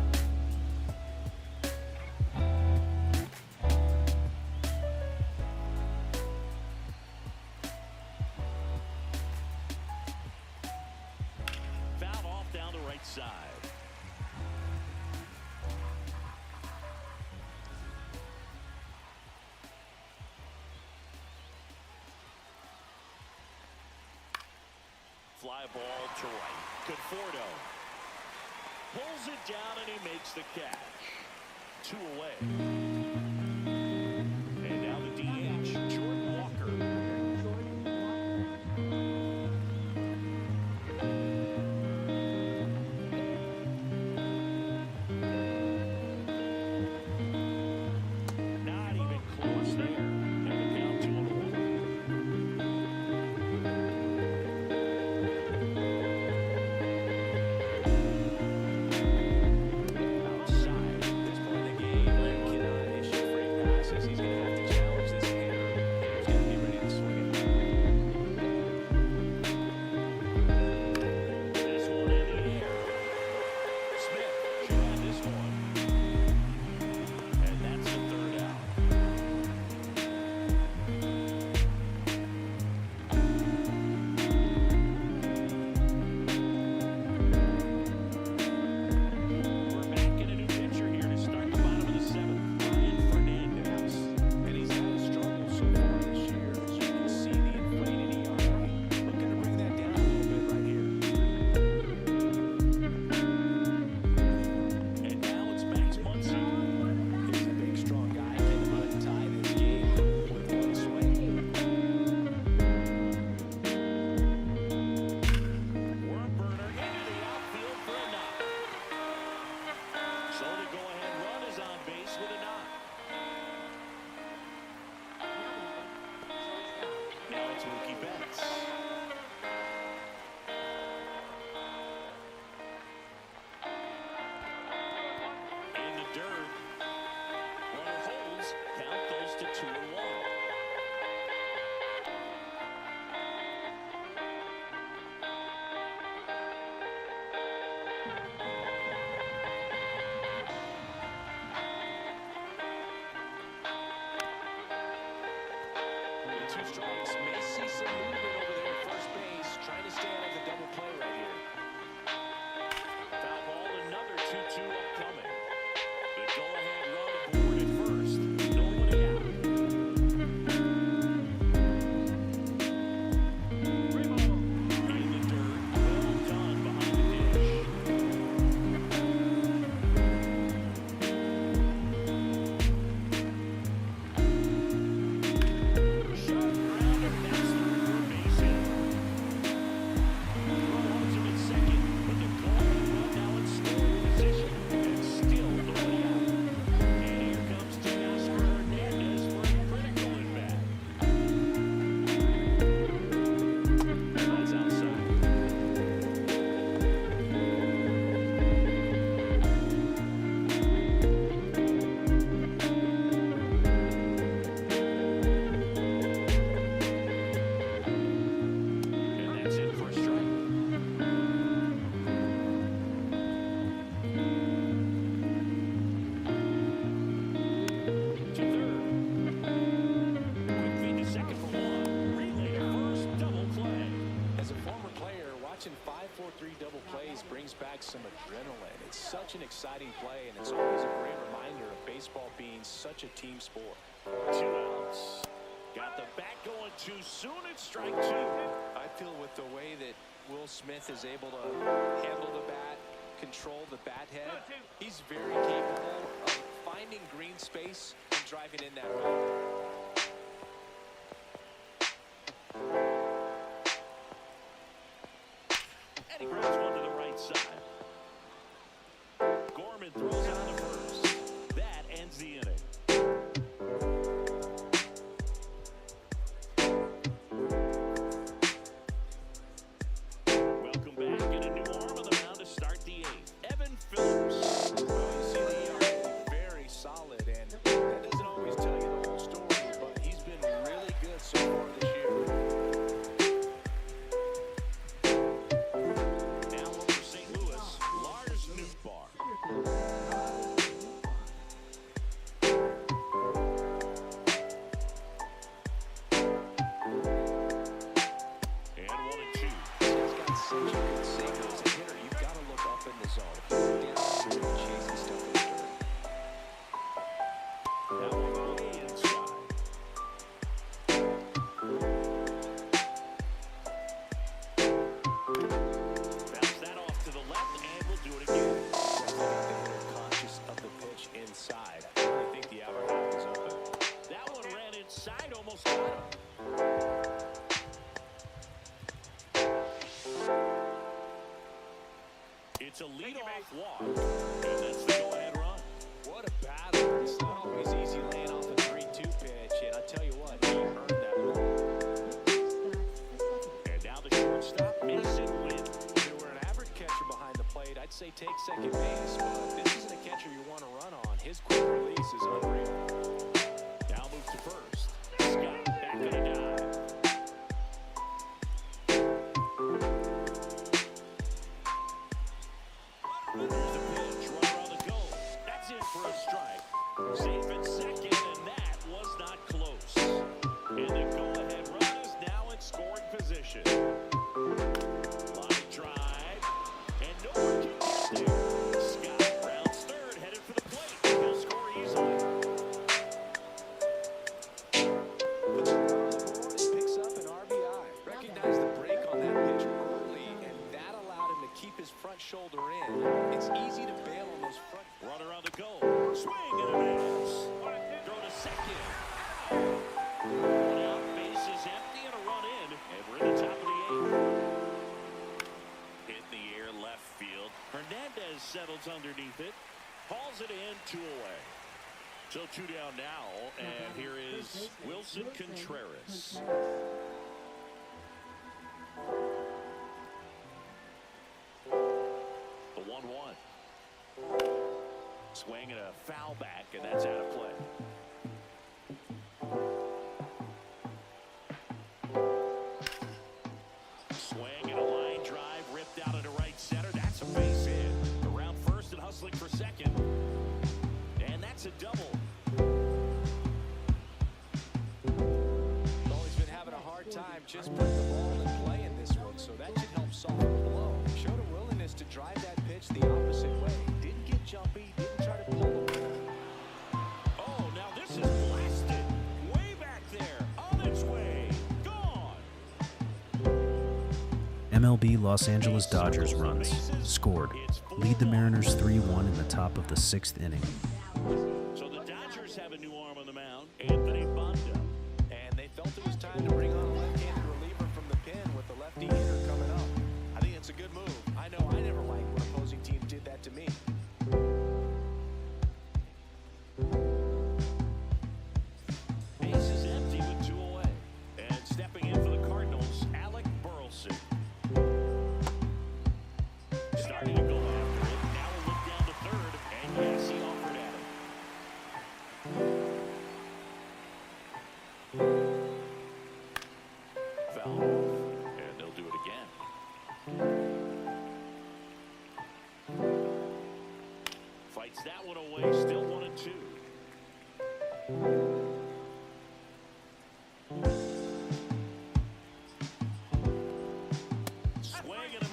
Foul off down the right side. Fly ball to right. Conforto pulls it down and he makes the catch. 2 away. And now the DH, Jordan Walker. Not even close there. And the count 2-1. Outside, at this point in the game, Len cannot issue free passes. He's going to have to challenge this hitter. Hitter's going to be ready to swing it. This one in the air. Smith should have this one. And that's the third out. We're back in a new pitcher here to start the bottom of the 7th. Ryan Fernandez. And he's had a struggle so far this year. As you can see, the inflated ERA. Looking to bring that down a little bit right here. And now it's Max Muncy. He's a big, strong guy. Can untie this game with one swing. Worm burner into the outfield for a knock. So the go-ahead run is on base with a knock. Now it's Mookie Betts. In the dirt. Runner holds. Count goes to 2-1. With 2 strikes, may see some movement over there at first base. Trying to stay out of the double play right here. Foul ball, another 2-2 upcoming. The go-ahead run aboard at first. Nobody out. In the dirt. Well done behind the dish. Sharp grounder, that's through for a base watching 5-4-3 double plays brings back some adrenaline. It's such an exciting play, and it's always a great reminder of baseball being such a team sport. 2 outs. Got the bat going too soon. It's strike 2. I feel with the way that Will Smith is able to handle the bat, control the bat head, he's very capable of finding green space and driving in that run. And he grabs one to the right side. Gorman throws out to first. That ends the inning. Welcome back, and a new arm on the mound to start the 8th. Evan Phillips. Well, you see the ERA very solid, and that doesn't always tell you the whole story, but he's been really good so far this year. Now over St. Louis, Lars Nootbaar. And 1-2. He's got such a good single as a hitter. You've got to look up in the zone. If you look down, you're chasing stuff in the dirt. That one way inside. Bounce that off to the left, and we'll do it again. They're conscious of the pitch inside. I really think the outer half is open. That one ran inside, almost got him. It's a leadoff walk, and that's the go-ahead run. What a battle. It's not always easy laying off a 3-2 pitch, and I'll tell you what, he earned that run. And now the shortstop, Mason Wynn. If you were an average catcher behind the plate, I'd say take second base, but this isn't a catcher you want to run on. His quick release is unreal. Now move to first. Scott back on a dive. Here's the pitch, runner on the go. That's it for a strike. Safe at second, and that was not close. And the go-ahead run is now in scoring position. Line drive, and no one can get there. Scott rounds third, headed for the plate. He'll score easily. Puts it on the board and picks up an RBI. Recognized the break on that pitch early, and that allowed him to keep his front shoulder in. It's easy to bail on those front. Runner on the go. Swing and a miss. Throw to second. One out, base is empty, and a run in. And we're in the top of the 8th. Hit in the air, left field. Hernandez settles underneath it. Hauls it in, 2 away. So 2 down now, and here is Wilson Contreras. The 1-1. Swing and a foul back, and that's out of play. Swing and a line drive ripped out into right center. That's a base hit. Around first and hustling for second. And that's a double. Always been having a hard time just putting the ball in play in this one, so that should help soften the blow. Showed a willingness to drive that pitch the opposite way. Didn't get jumpy, didn't try to pull away. Oh, now this is blasted. Way back there. On its way. Gone. MLB Los Angeles Dodgers runs. Scored. Lead the Mariners 3-1 in the top of the 6th inning. So the Dodgers have a new arm on the mound. Anthony Banda. And they felt it was time to bring on a left-handed reliever from the pen with the lefty hitter coming up. I think it's a good move. I know I never liked when opposing teams did that to me. Base is empty with 2 away. And stepping in for the Cardinals, Alec Burleson. Starting to go after it. Now we'll look down to third. And yes, he offered at him. Foul. And they'll do it again. Fights that one away. Still 1-2. Swing and a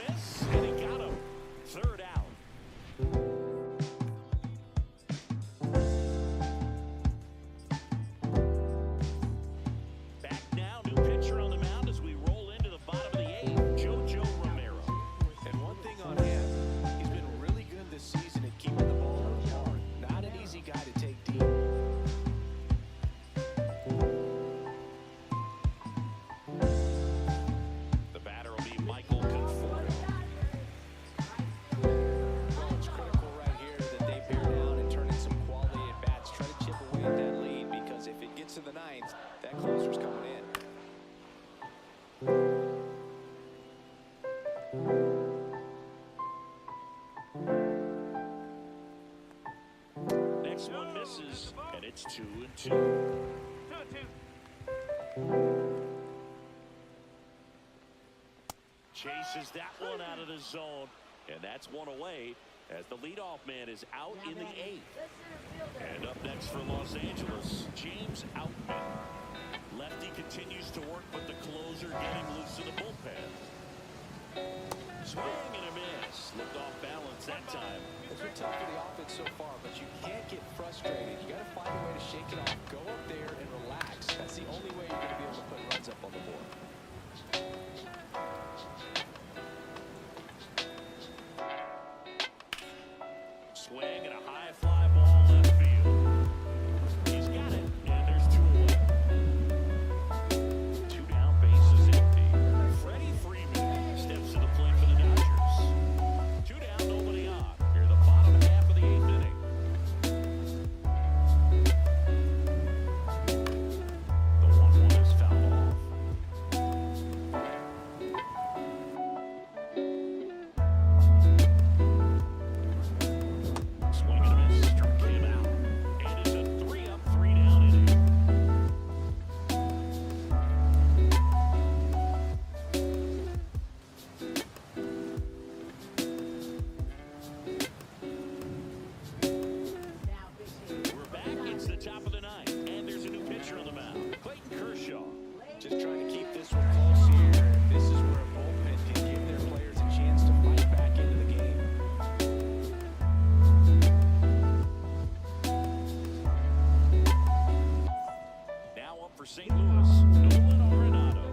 next one misses, and it's 2-2. 2-2. Chases that one out of the zone, and that's one away as the leadoff man is out in the 8th. And up next for Los Angeles, James Outman. Lefty continues to work, but the closer getting loose in the bullpen. Swing and a miss. Looked off balance that time. It's been tough for the offense so far, but you can't get frustrated. You got to find a way to shake it off. Go up there and relax. That's the only way you're going to be able to put runs up on the board. Swing and a high fly ball left field. He's got it, and there's 2 away. 2 down, bases empty. Freddie Freeman steps to the plate for the Dodgers. 2 down, nobody on. Here, the bottom half of the 8th inning. The 1-1 is fouled off. Swing and a miss, struck him out. And it's a 3-up, 3-down inning. Now pitching. We're back. It's the top of the 9th, and there's a new pitcher on the mound, Clayton Kershaw. Just trying to keep this one close here. This is where a bullpen can give their players a chance to fight back into the game. Now up for St. Louis, Nolan Arenado.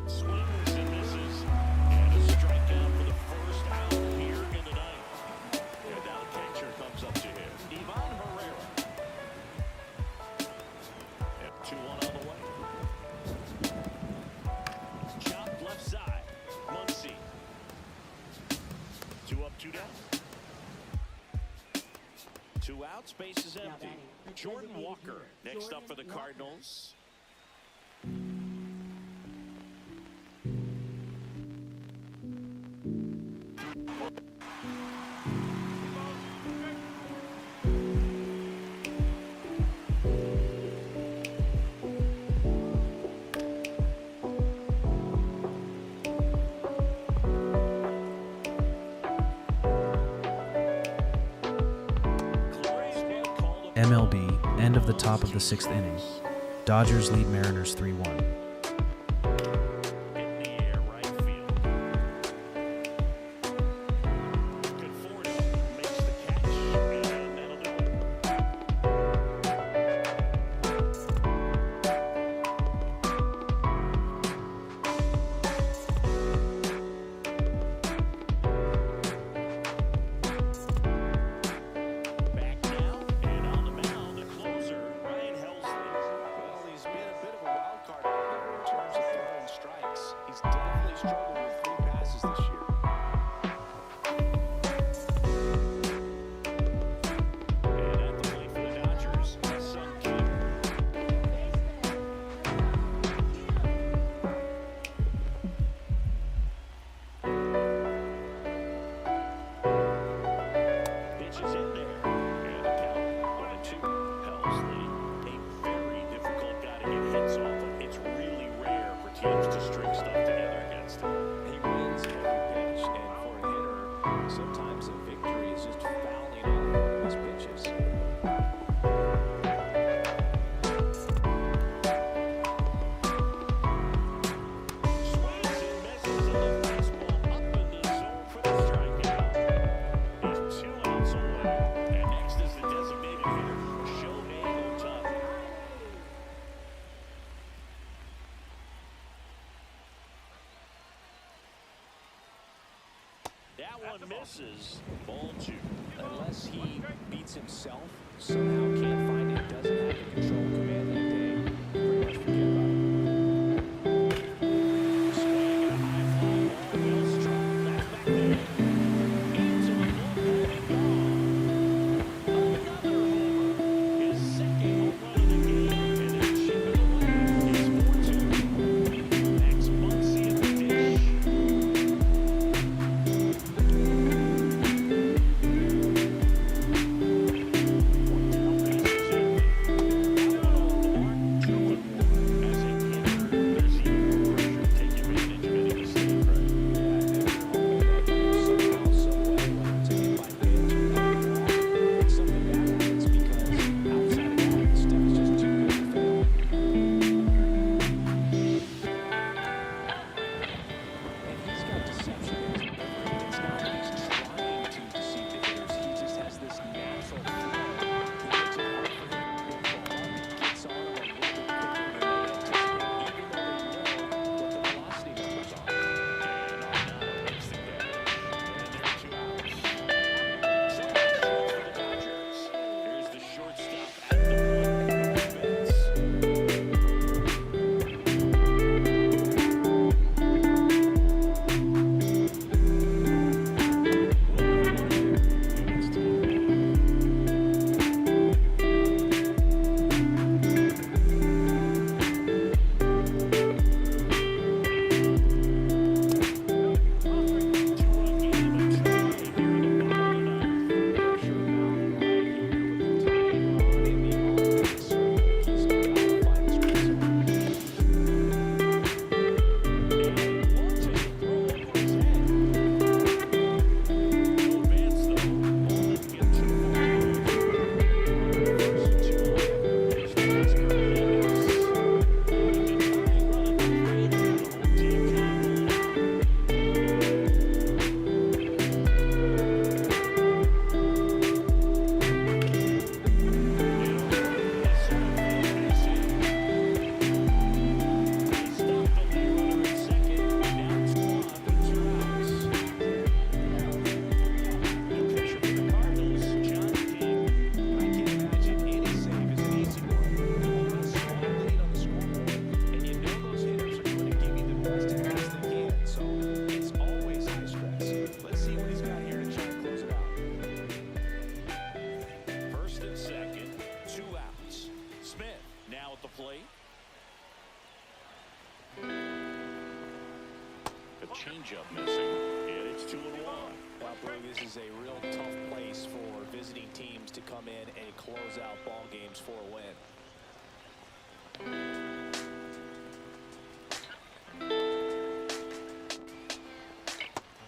Swings and misses, and a strikeout for the first out here in the 9th. And now the catcher comes up to him, Ivan Herrera. And 2-1 on the way. Chopped left side, Muncy. 2 up, 2 down. 2 outs, base is empty. Jordan Walker next up for the Cardinals. MLB, end of the top of the 6th inning. Dodgers lead Mariners 3-1. In the air, right field. Conforto makes the catch, and that'll do it. Back now, and on the mound, the closer, Ryan Helsley. Well, he's been a bit of a wild card out there in terms of throwing strikes. He's definitely struggled with 3 passes this year. And at the plate for the Dodgers, Sung Kim. Pitch is in there, and the count 1-2. Helsley, a very difficult guy to get hits off of. It's really rare for teams to string stuff together against him. He wins every pitch, and for a hitter, sometimes a victory is just fouling off one of his pitches. Swings and misses on the fastball up in the zone for the strikeout. He's 2 outs away, and next is the designated hitter, Shohei Ohtani. That one misses. Ball 2. Unless he beats himself, somehow can't find it, doesn't have the control command that day, pretty much forget about it. Swing and a high fly ball, well struck. That's back there. Into the changeup missing, and it's 2-1. Well, Blue, this is a real tough place for visiting teams to come in and close out ball games for a win.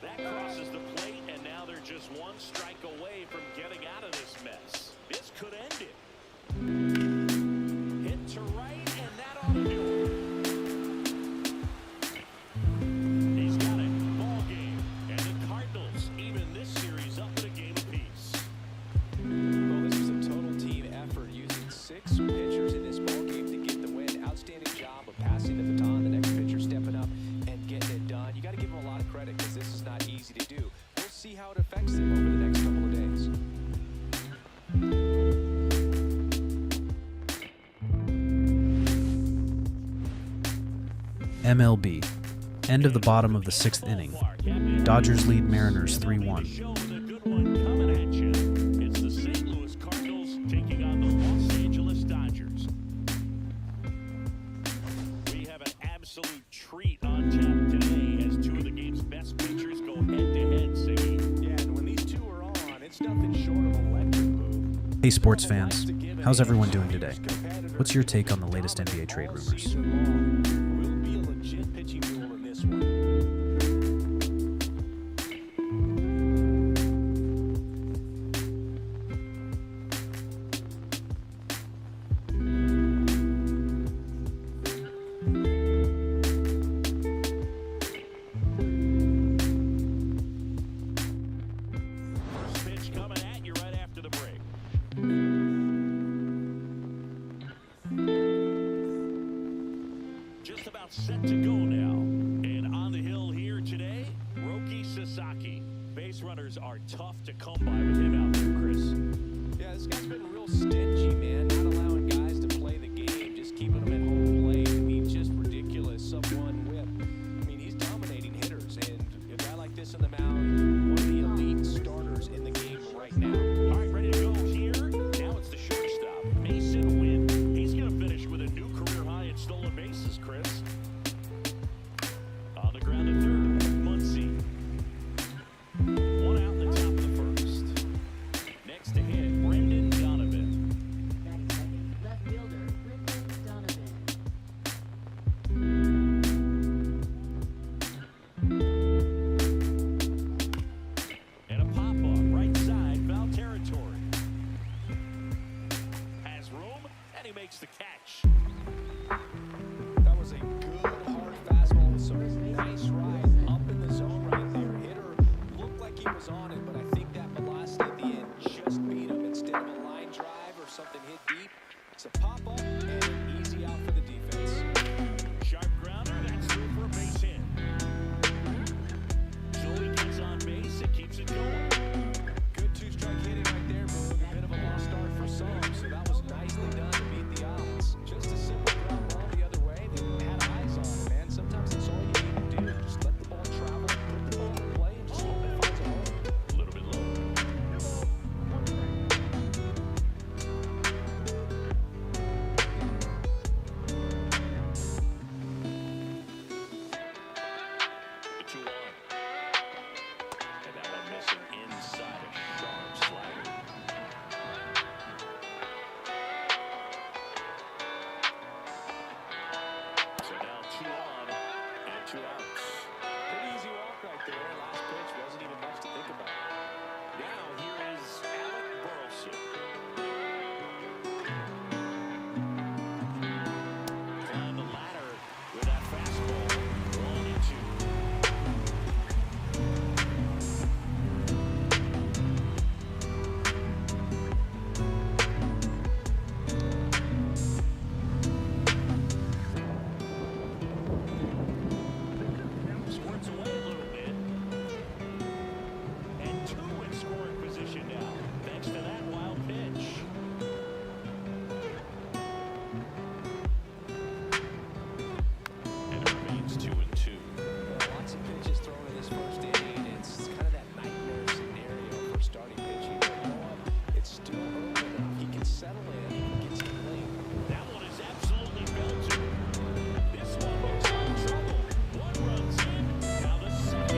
That crosses the plate, and now they're just one strike away from getting out of this mess. This could end it. Hit to right, and that ought to do it. He's got it. Ball game. And the Cardinals even this series up at a game apiece. Well, this was a total team effort using 6 pitchers in this ball game to get the win. Outstanding job of passing the baton. The next pitcher stepping up and getting it done. You got to give them a lot of credit because this is not easy to do. We'll see how it affects them over the next couple of days. MLB. End of the bottom of the 6th inning. Dodgers lead Mariners 3-1. Show with a good one coming at you. It's the St. Louis Cardinals taking on the Los Angeles Dodgers. We have an absolute treat on tap today as 2 of the game's best pitchers go head-to-head, Siggy. Yeah, and when these 2 are on, it's nothing short of electric move. Hey sports fans, how's everyone doing today? What's your take on the latest NBA trade rumors? Will be a legit pitching duel in this one. First pitch coming at you right after the break. Just about set to go now. And on the hill here today, Roki Sasaki. Base runners are tough to come by with him out there, Chris. Yeah, this guy's been real stingy, man. Not allowing guys to play the game, just keeping them at home plate. I mean, just ridiculous. Sub-1 whip. I mean, he's dominating hitters, and a guy like this on the mound, one of the elite starters in the game right now. All right, ready to go here. Now it's the shortstop, Mason Wynn. He's going to finish with a new career high in stolen bases, Chris. On the ground at third, Muncy. 1 out in the top of the first. Next to hit, Brendan Donovan. Batting second, left fielder, Brendan Donovan. And a pop-up, right side, foul territory. Has room, and he makes the catch. That was a good hard fastball with some nice ride up in the zone right there. Hitter looked like he was on it, but I think that velocity at the end just beat him. Instead of a line drive or something hit deep, it's a pop-up and an easy out for the defense. Sharp grounder, that's through for a base hit. Joey gets on base, it keeps it going. Good 2-strike hitting right there, Boog. A bit of a lost start for some, so that was nicely done to beat the odds. Just a simple ground ball the other way. They had eyes on it, man. Sometimes that's all you need to do. Just let the ball travel, put the ball in play, and just hope it finds a hole. A little bit low. 2-1. And that one missing inside a sharp slider. So now 2 on and 2 outs. Pretty easy walk right there. Last pitch wasn't even much to think about. Now here is Alec Burleson. Climb the ladder with that fastball. 1-2. Squirts away a little bit. And 2 in scoring position now. Thanks to that wild pitch. And it remains 2-2. Lots of pitches thrown in this first inning. It's kind of that nightmare scenario for starting pitching. But you know what? It's still early enough. He can settle in and get some late. That one is absolutely belted. This one looks like trouble. 1 runs in. Now the second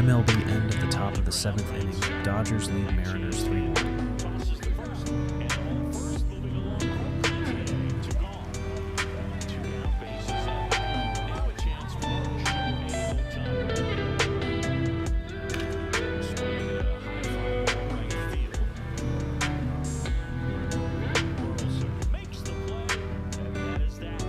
MLB end of the top of the 7th inning. Dodgers lead Mariners 3-1. Tosses the first, and the home first moving along quickly today. 2 gone. 2 down, bases empty. Now a chance for Shohei Ohtani. Swing at a high fly ball right field. Burleson makes the play, and that is that.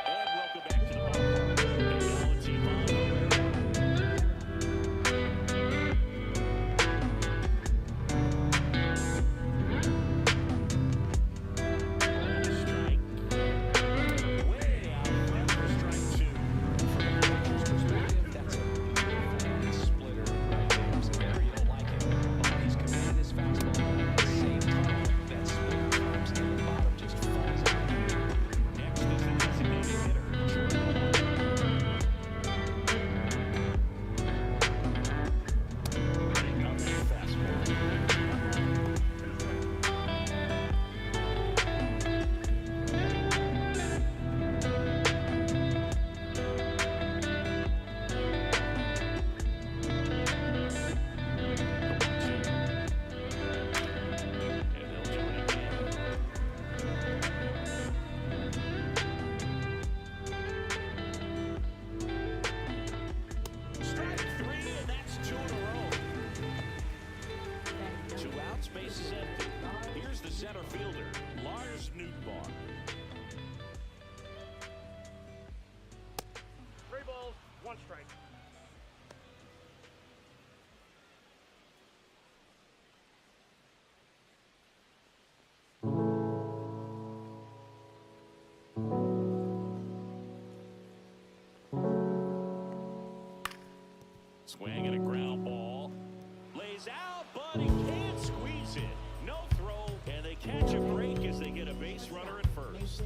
And welcome back to the ballpark. And now it's Ivan strike. Way out front for strike 2. From a pitcher's perspective, that's a beautiful splitter right there. So there you don't like it. But he's commanded his fastball at the same time. That splitter comes in the bottom, just falls out. Next is the designated hitter, Jordan. Bring up the fastball. And they'll do it again. Strike 3, and that's 2 in a row. 2 outs, bases empty. Here's the center fielder, Lars Nootbaar. 3 balls, 1 strike. Swing and a ground ball. Lays out, but he can't squeeze it. No throw, and they catch a break as they get a base runner at first.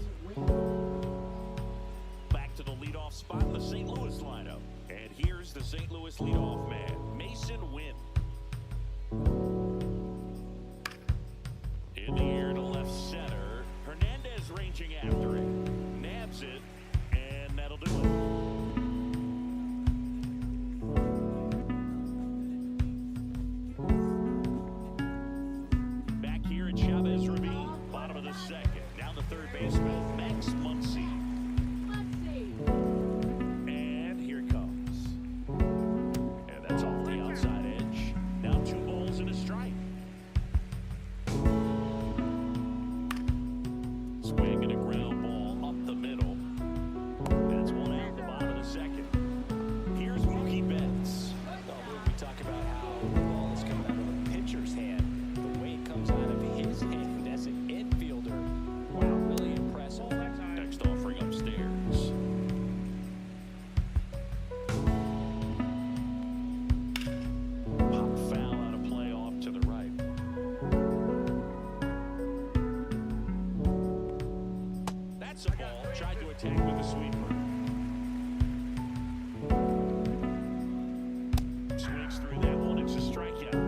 Back to the leadoff spot in the St. Louis lineup. And here's the St. Louis leadoff man, Mason Wynn. In the air to left center. Hernandez ranging after it. Nabs it, and that'll do it. Back here at Chavez Ravine, bottom of the 2nd. Down the 3rd baseman, Max Muncy. And here it comes. And that's off the outside edge. Now 2 balls and a strike. Swing and a ground ball up the middle. That's 1 out in the bottom of the 2nd. Here's Mookie Betts. We talk about how the ball is coming out of a pitcher's hand. The way it comes out of his hand as an infielder. Wow, really impressive. Next offering upstairs. Pop foul out of play off to the right. That's a ball. Tried to attack with a sweeper. Swings through that one. It's a strikeout.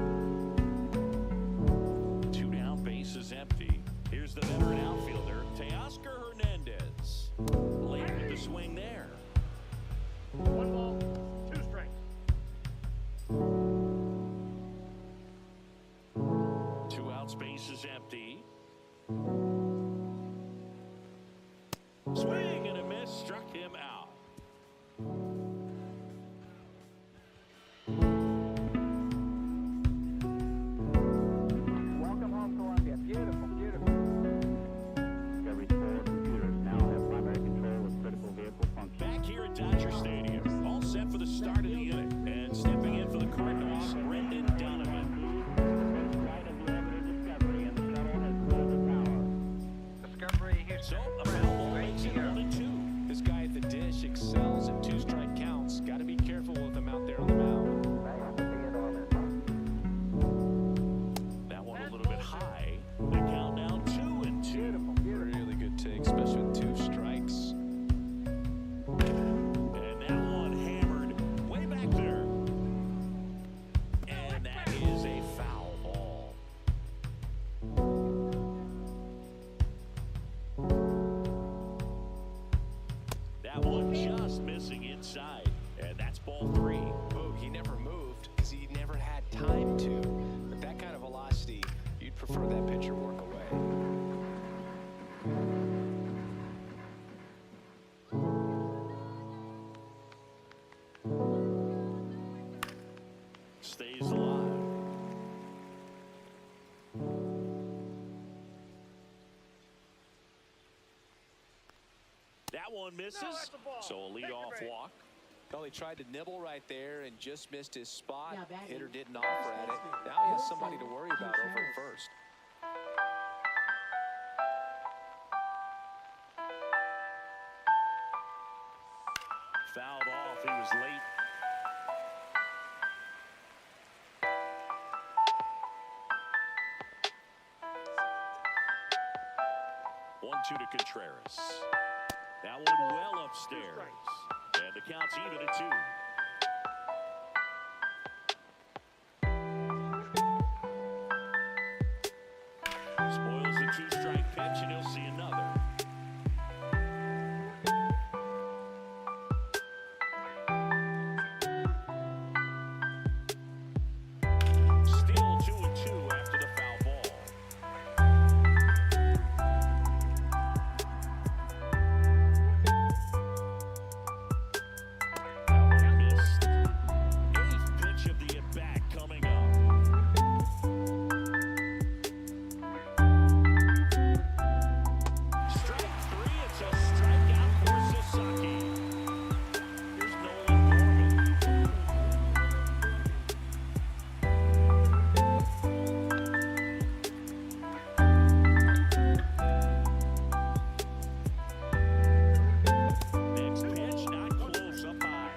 2 down, bases empty. Here's the veteran outfielder, Teoscar Hernandez. Late with the swing there. 1 ball, 2 strikes. 2 outs, bases empty. Swing and a miss, struck ball 3. Oh, he never moved because he never had time to. With that kind of velocity, you'd prefer that pitcher work away. Stays alive. That one misses. So a leadoff walk. Well, he tried to nibble right there and just missed his spot. Now batting. Hitter didn't offer at it. Now he has somebody to worry about over at first. Fouled off. He was late. One-two to Contreras. That one well upstairs. And the count's even at 2. Spoils the 2-strike pitch, and he'll see another. Still 2-2 after the foul ball. That one missed. 8th pitch of the at-bat coming up. Strike 3, it's a strikeout for Sasaki. Here's Nolan Gorman. Next pitch, not close, up high.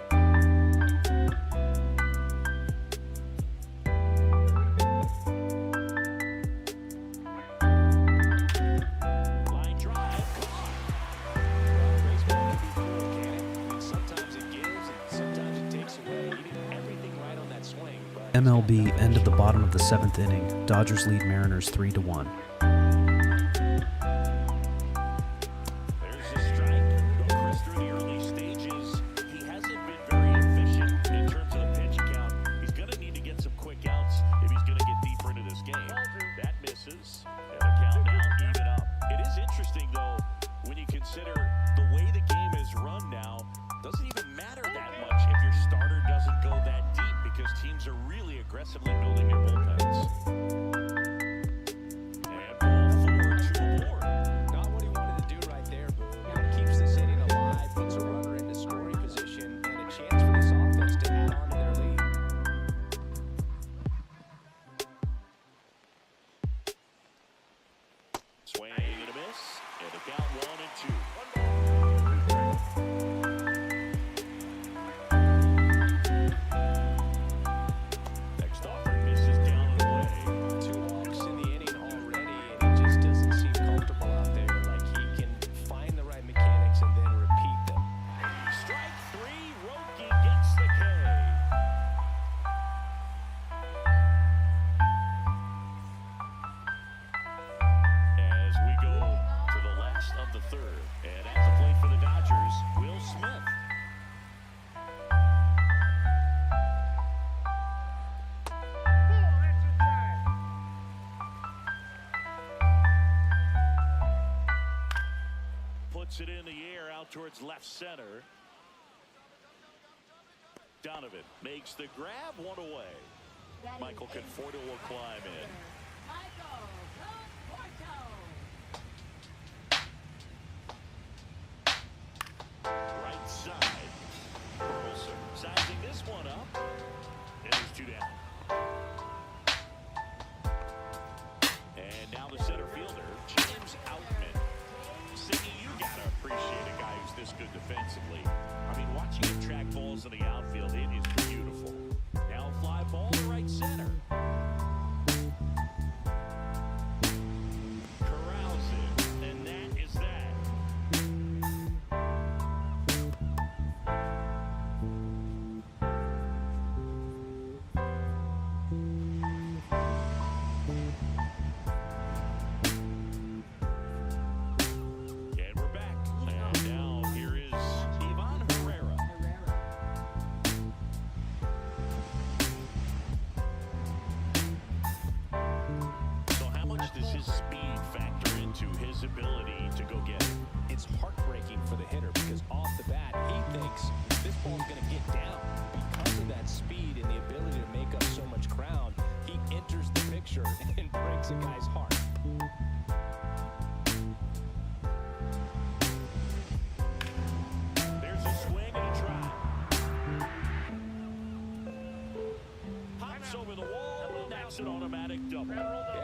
Line drive, caught. Baseball can be cool, can it? I mean, sometimes it gives and sometimes it takes away. He did everything right on that swing, but MLB ended the bottom of the 7th inning. Dodgers lead Mariners 3-1. There's the strike. Though Chris, through the early stages, he hasn't been very efficient in terms of the pitch count. He's going to need to get some quick outs if he's going to get deeper into this game. That misses, and the count now even up. It is interesting, though, when you consider the way the game is run now, doesn't even matter that much if your starter doesn't go that deep because teams are really aggressively building their bullpens. And ball 4 to Ward. not what he wanted to do right there, Boo. It keeps this inning alive, puts a runner into scoring position, and a chance for this offense to add on to their lead. Swing and a miss, and the count 1-2. Next offering misses down and away. 2 walks in the inning already, and it just doesn't seem comfortable out there. Like he can find the right mechanics and then repeat them. Strike 3, Roki gets the K. As we go to the last of the 3rd, and at the plate for the Dodgers, Will Smith. Puts it in the air out towards left center. Donovan makes the grab, one away. Michael Conforto will climb in. Michael Conforto. Right side. Burleson sizing this one up. And he's 2 down. And now the center fielder, James Outman. Siggy, you gotta appreciate a guy who's this good defensively. I mean, watching him track balls in the outfield, it is beautiful. Now a fly ball to right center. going to get down. Because of that speed and the ability to make up so much ground, he enters the picture and breaks a guy's heart. There's a swing and a try. Pops over the wall, and that's an automatic double.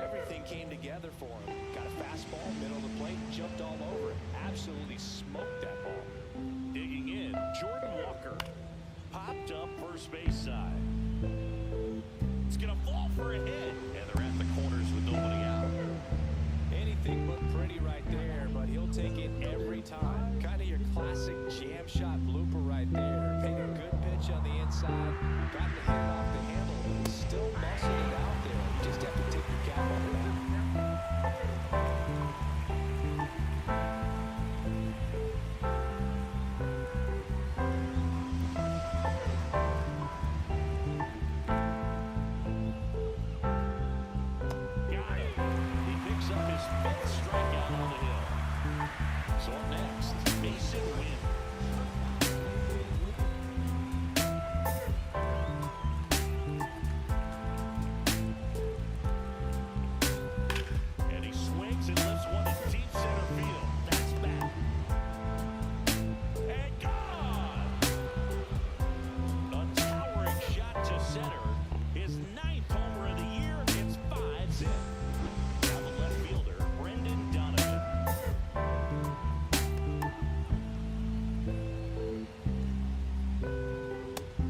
Everything came together for him. Got a fastball, middle of the plate, jumped all over it. Absolutely smoked that ball. Digging in, Jordan Walker. Popped up first base side. It's going to fall for a hit. And they're at the corners with nobody out. Anything but pretty right there, but he'll take it every time. Kind of your classic jam shot blooper right there. Made a good pitch on the inside. Got the hit off the handle, but he's still messing it out there. You just have to take your cap off of that. Got it. He picks up his 5th strikeout on the hill. So up next, Mason Wynn. And he swings and lifts one to deep center field. That's back. And gone! A towering shot to center. His 9th homer of the year. It's 5's in. Now the left fielder, Brendan Donovan.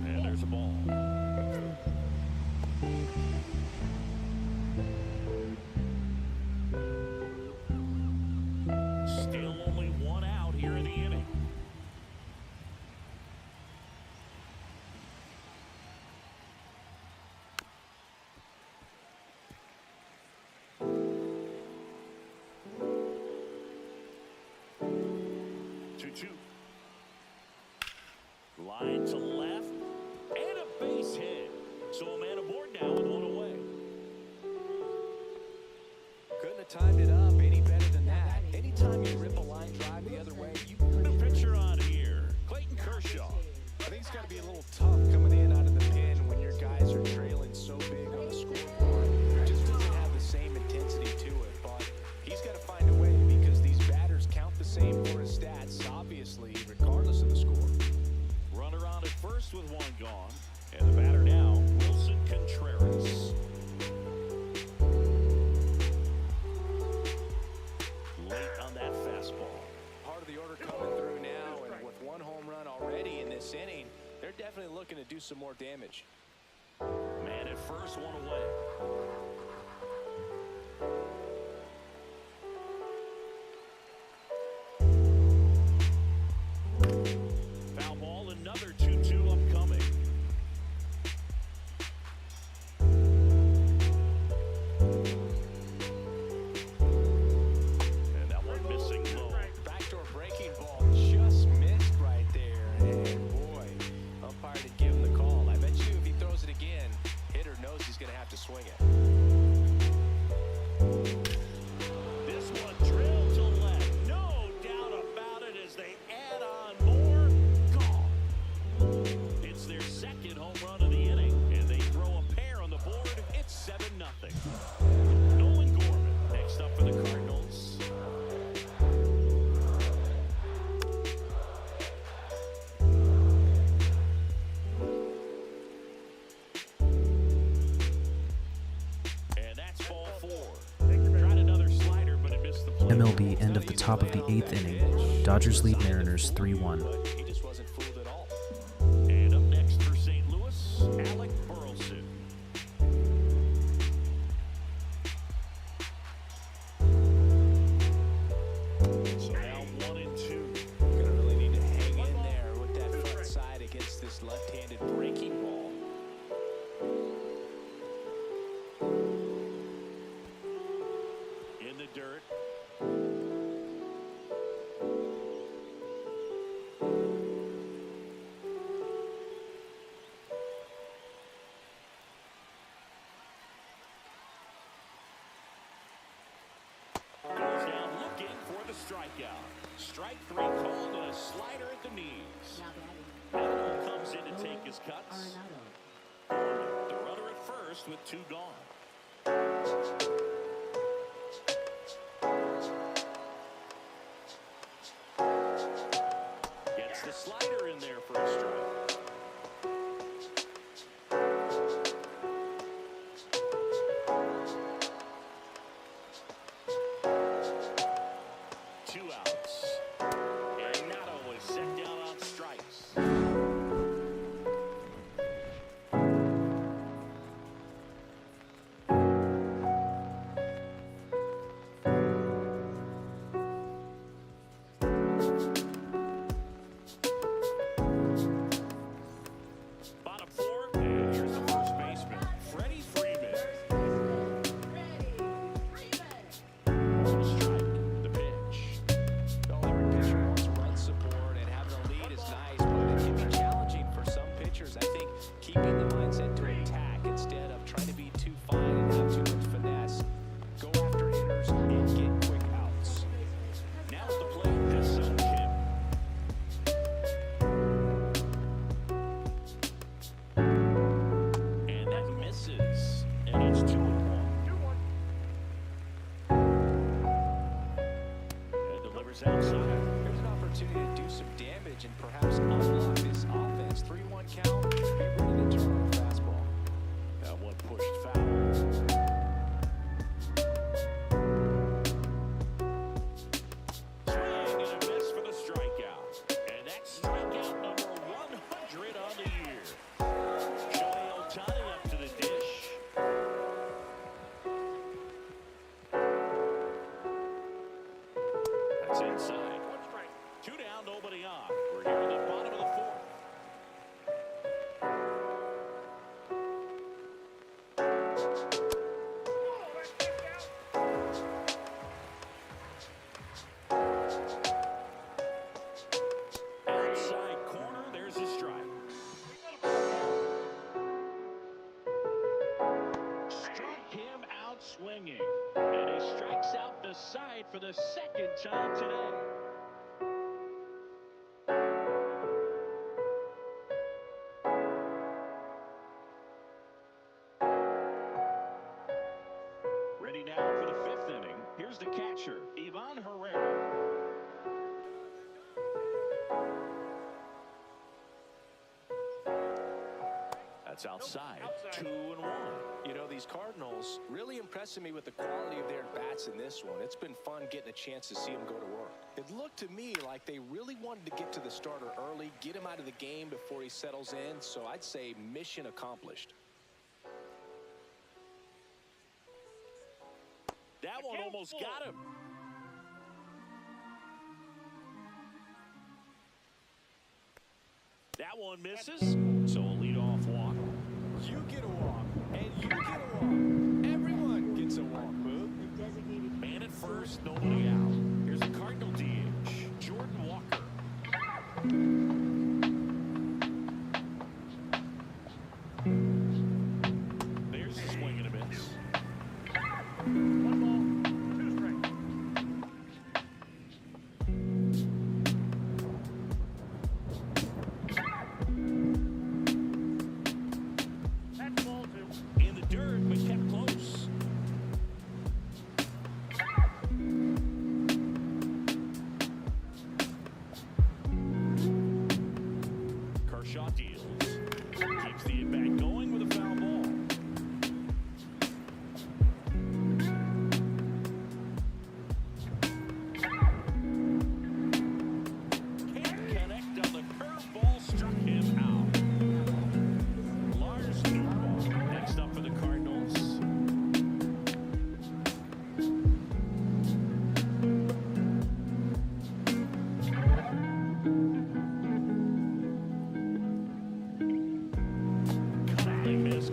And there's a ball. Still only one out here in the inning. Two. Line to left. And a base hit. So a man aboard now with one away. Couldn't have timed it up any better than that. Anytime you rip a line drive the other way, you The pitcher on here, Clayton Kershaw. I think it's got to be a little tough coming in out of the pen when your guys are trailing so big on the scoreboard. It just doesn't have the same intensity to it, but he's got to find a way because these batters count the same for his stats, obviously, regardless of the score. Runner on at first with one gone. And the batter now, Wilson Contreras. Late on that fastball. Part of the order coming through now, and with one home run already in this inning, they're definitely looking to do some more damage. Man at first, one away. Foul ball, another 2-2 upcoming. And that one missing low. Backdoor breaking ball just missed right there, and boy, umpire didn't give him the call. I bet you if he throws it again, hitter knows he's going to have to swing it. This one drilled to left. No doubt about it as they add on more. Gone. It's their 2nd home run of the inning, and they throw a pair on the board. It's 7-0. Nolan Gorman next up for the Cardinals. And that's ball 4. Tried another slider, but it missed the plate. MLB end of the top of the 8th inning. Dodgers lead Mariners 3-1. But he just wasn't fooled at all. And up next for St. Louis, Alec Burleson. So now 1-2. Gonna really need to hang in there with that front side against this left-handed breaking ball. In the dirt. Goes down looking for the strikeout. Strike 3 called and a slider at the knees. Now batting, Allen comes in to take his cuts. Arenado. The runner at first with 2 gone. Gets the slider in there for a strike. 2 outs. Arenado is set down on strikes. Bottom 4, and here's the first baseman, Freddie Freeman. On a strike, the pitch. Well, every pitcher wants run support, and having a lead is nice, but it can be challenging for some pitchers. I think keeping the mindset to attack instead of trying to be too fine and have too much finesse. Go after hitters and get quick outs. Now at the plate, this Sun Kim. And that misses. And it's 2-1. And delivers outside. There's an opportunity to do some damage and perhaps unlock this offense. 3-1 count. Be ready to turn on the fastball. That one pushed foul. Swing and a miss for the strikeout. And that's strikeout number 100 on the year. Shohei Ohtani up to the dish. That's inside. 2 down, nobody on. We're here in the bottom of the 4th. Outside corner, there's a strike. Struck him out swinging. And he strikes out the side for the 2nd time today. Ready now for the 5th inning. Here's the catcher, Ivan Herrera. That's outside. 2-1. You know, these Cardinals really impressing me with the quality of their bats in this one. It's been fun getting a chance to see them go to work. It looked to me like they really wanted to get to the starter early, get him out of the game before he settles in. So I'd say mission accomplished. That one almost got him. That one misses. So a leadoff walk. You get a walk, and you get a walk. Everyone gets a walk, Boog. Man at first, nobody out. Here's the Cardinal DH, Jordan Walker. There's the swing and a miss. 1 ball, 2 strikes. That's ball 2. In the dirt, but kept close. Kershaw deals. Keeps the at-bat going with a foul ball. Can't connect on the curveball, struck him out. Lars Nootbaar next up for the Cardinals. Cunningly missed.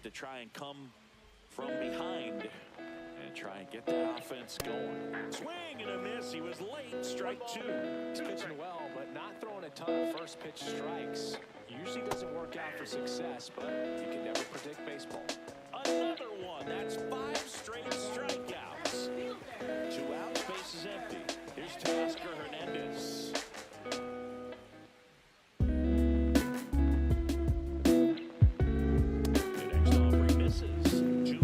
to try and come from behind and try and get that offense going. Swing and a miss. He was late. Strike two. He's pitching well, but not throwing a ton of first pitch strikes. Usually doesn't work out for success, but you can never predict baseball. Another one. That's 5 straight strikeouts. 2 outs, base is empty. Here's Teoscar Hernandez. The next offering misses. 2-1.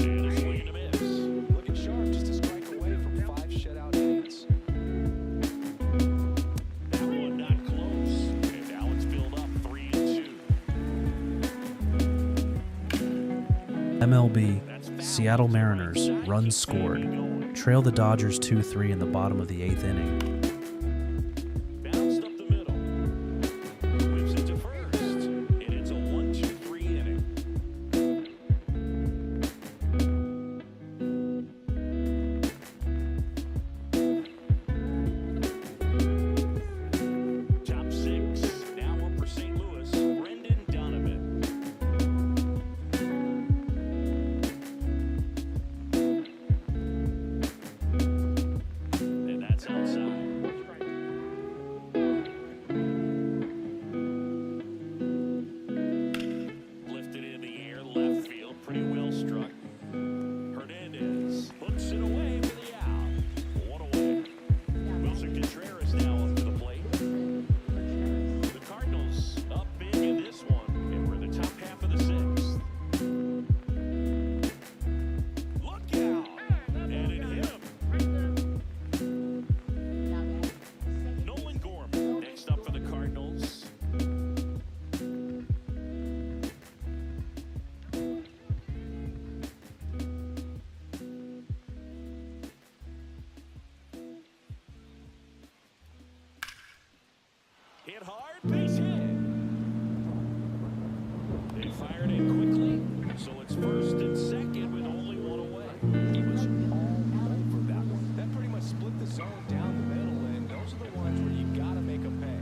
And a swing and a miss. Looking sharp, just a strike away from 5 shutout innings. That one not close. And now it's filled up 3-2. MLB, Seattle Mariners, runs scored. Trail the Dodgers 2-3 in the bottom of the 8th inning. Bounced up the middle. Whips it to first. And it's a 1-2-3 inning. Top 6. Now one for St. Louis. Brendan Donovan. And that's outside. Lifted in the air, left field, pretty well struck. Hernandez hooks it away for the out. 1 away. Wilson Contreras now up to the plate. The Cardinals up big in this one, and we're in the top half of the 6th. Look out! And it hit him. Nolan Gorman next up for the Cardinals. Hit hard, base hit. They fired it quickly, so it's first and second with only 1 away. He was all over that one. That pretty much split the zone down the middle, and those are the ones where you gotta make them pay.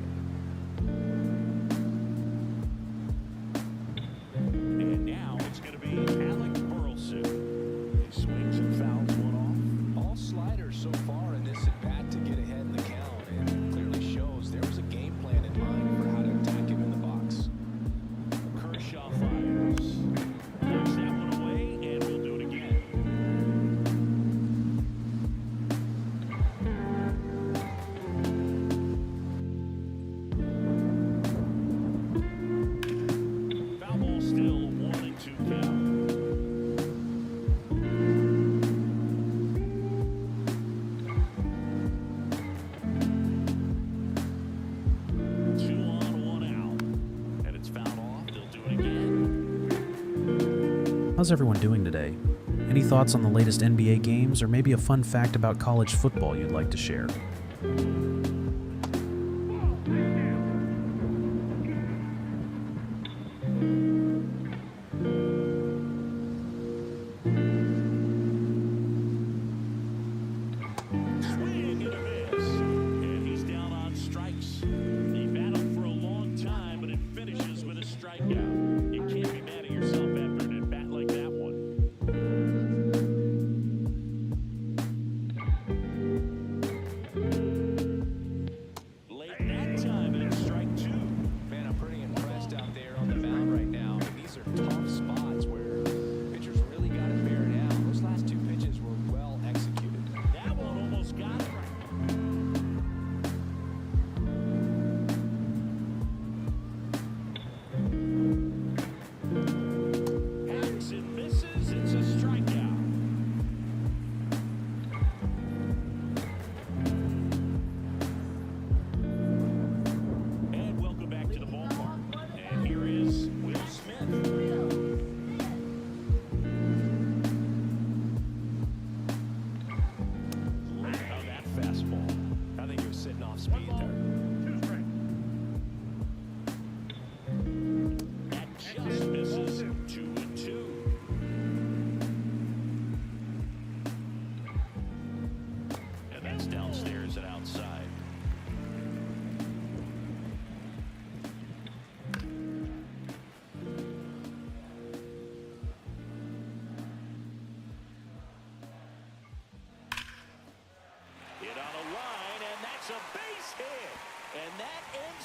And now it's going to be Alec Burleson. He swings and fouls one off. All sliders so far in this at bat to get ahead in the count, and clearly shows there was a game plan in mind for how to attack him in the box. Kershaw fires. Knocks that one away, and we'll do it again. Foul ball still 1-2 count. Two on, 1 out. And it's fouled off. They'll do it again. How's everyone doing today? Any thoughts on the latest NBA games, or maybe a fun fact about college football you'd like to share? Swing and a miss. And he's down on strikes. He battled for a long time, but it finishes with a strikeout. You can't be mad at yourself after an at-bat like that one.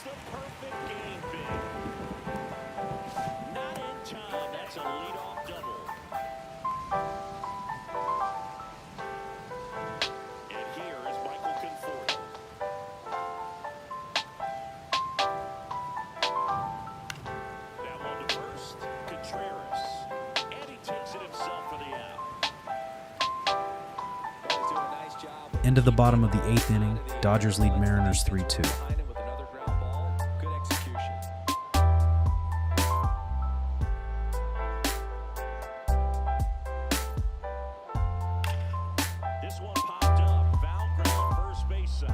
the perfect game big. Not in time. That's a leadoff double. And here is Michael Conforto. That one to first. Contreras. And he takes it himself for the out. He's doing a nice job. End of the bottom of the 8th inning. Dodgers lead Mariners 3-2. Behind him with another ground ball. Good execution. This one popped up. Foul ground first base side.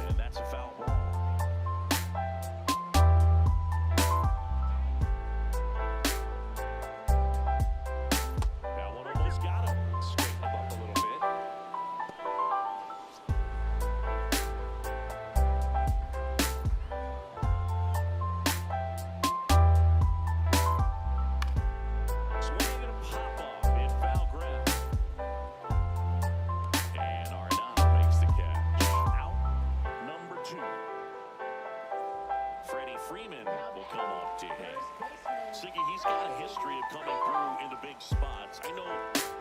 And that's a foul ball. That one almost got him. Straighten him up a little bit. Swing and a pop-off in foul ground. And Arenado makes the catch. Out number 2. Freddie Freeman will come up to hit. Siggy, he's got a history of coming through in the big spots. I know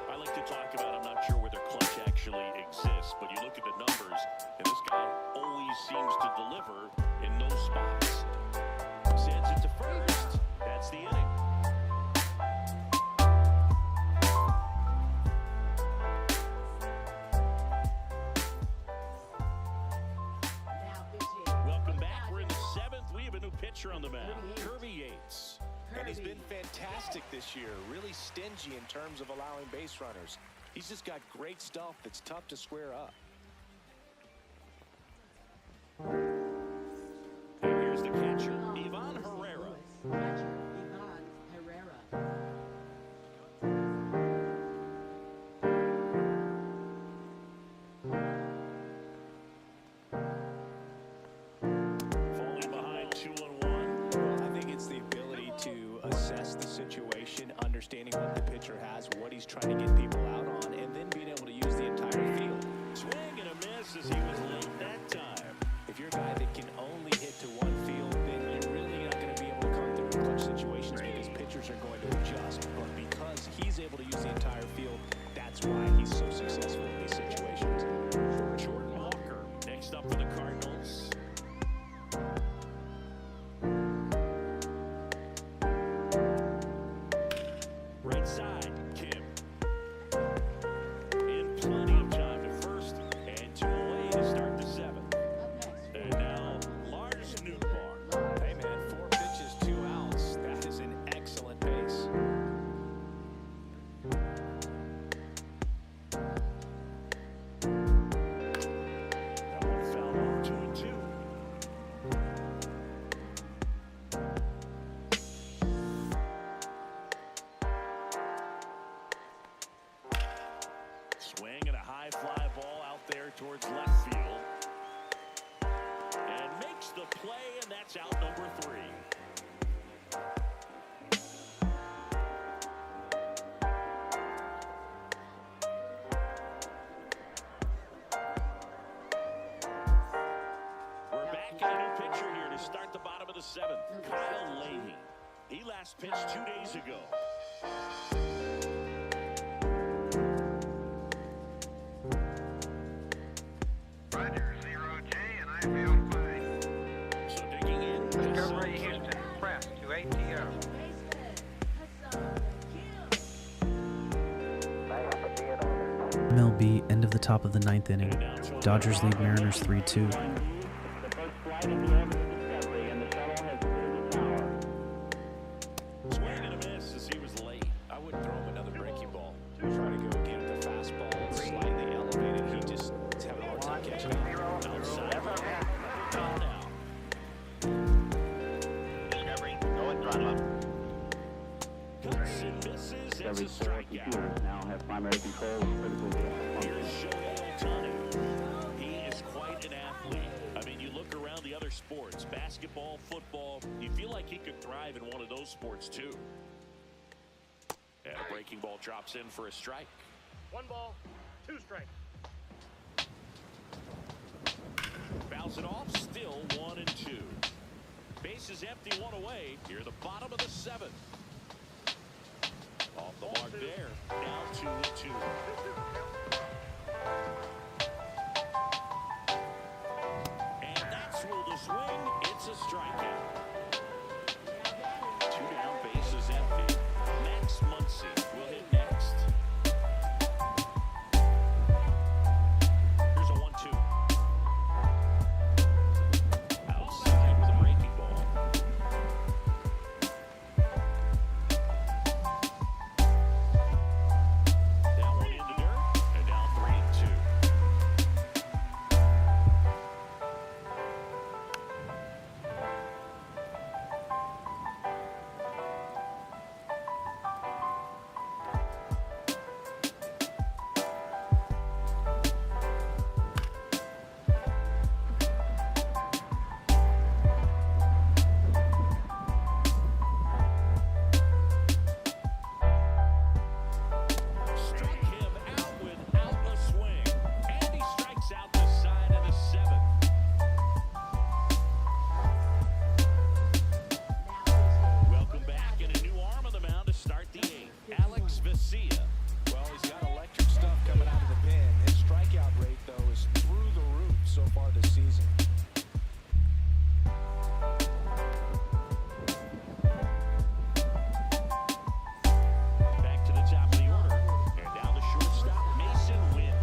I like to talk about, I'm not sure whether clutch actually exists, but you look at the numbers, and this guy always seems to deliver in those spots. Sends it to first. That's the inning. Now pitching. Welcome back. We're in the 7th. We have a new pitcher on the mound, Kirby Yates. And he's been fantastic this year. Really stingy in terms of allowing base runners. He's just got great stuff that's tough to square up. And here's the catcher, Ivan Herrera. Catcher Ivan Herrera. Falling behind 2-1. I think it's the ability to assess the situation, understanding what the pitcher has, what he's trying to get people out on, and then being able to use the entire field. Swing and a miss as he was late that time. If you're a guy that can only hit to one field, then you're really not going to be able to come through in clutch situations because pitchers are going to adjust. But because he's able to use the entire field, that's why he's so successful in these situations. Jordan Walker next up for the Cardinals. Right side, Kim. In plenty of time to first and 2 away to start the 7th. Up next. And now Lars Nootbaar. Hey, man, 4 pitches, 2 outs. That is an excellent pace. That one foul off 2-2. Swing and a high fly ball out there towards left field. And makes the play, and that's out number 3. We're back in a new pitcher here to start the bottom of the 7th. Kyle Leahy. He last pitched 2 days ago. Roger, 0J, and I feel fine. So digging in. Discovery Houston, press to ATO. Baseman. Hassan Kim. MLB, end of the top of the 9th inning. Dodgers lead Mariners 3-2. The first flight of the air Discovery, and the shuttle has cleared the tower. Swing and a miss as he was late. I wouldn't throw him another breaking ball. Try to go again with the fastball, slightly elevated. He just is having a hard time catching up. Outside. Down now. Discovery, go and throttle up. Cuts and misses. It's a Discovery core strikeout. computers now have primary control of critical vehicle Here's functions. Shohei Ohtani. He is quite an athlete. I mean, you look around the other sports, basketball, football, you feel like he could thrive in one of those sports too. And a breaking ball drops in for a strike. 1 ball, 2 strikes. Fouls it off. Still 1-2. Bases empty, one away. Here the bottom of the 7th. Off the mark there. Now 2-2. And that's ruled a swing. It's a strikeout. 2 down, bases empty. Max Muncy will hit next. Here's a 1-2. Outside with a breaking ball. That one in the dirt, and now 3-2. Struck him out without a swing. And he strikes out the side of the 7th. Welcome back, and a new arm on the mound to start the 8th. Alex Vesia. Well, he's got electric stuff coming out of the pen. His strikeout rate, though, is through the roof so far this season. Back to the top of the order. And down the shortstop, Mason Wynn.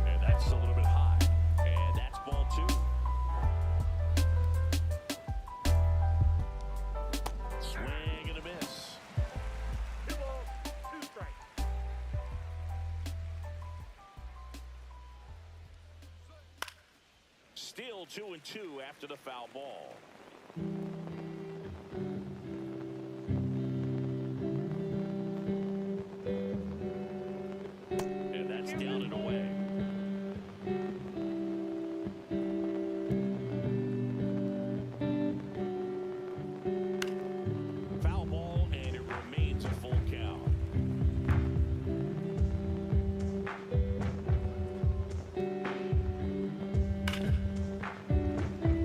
And that's a little bit high. And that's ball 2. Swing and a miss. 2 balls, 2 strikes. Still 2-2 after the foul ball. And that's down and away. Foul ball, and it remains a full count.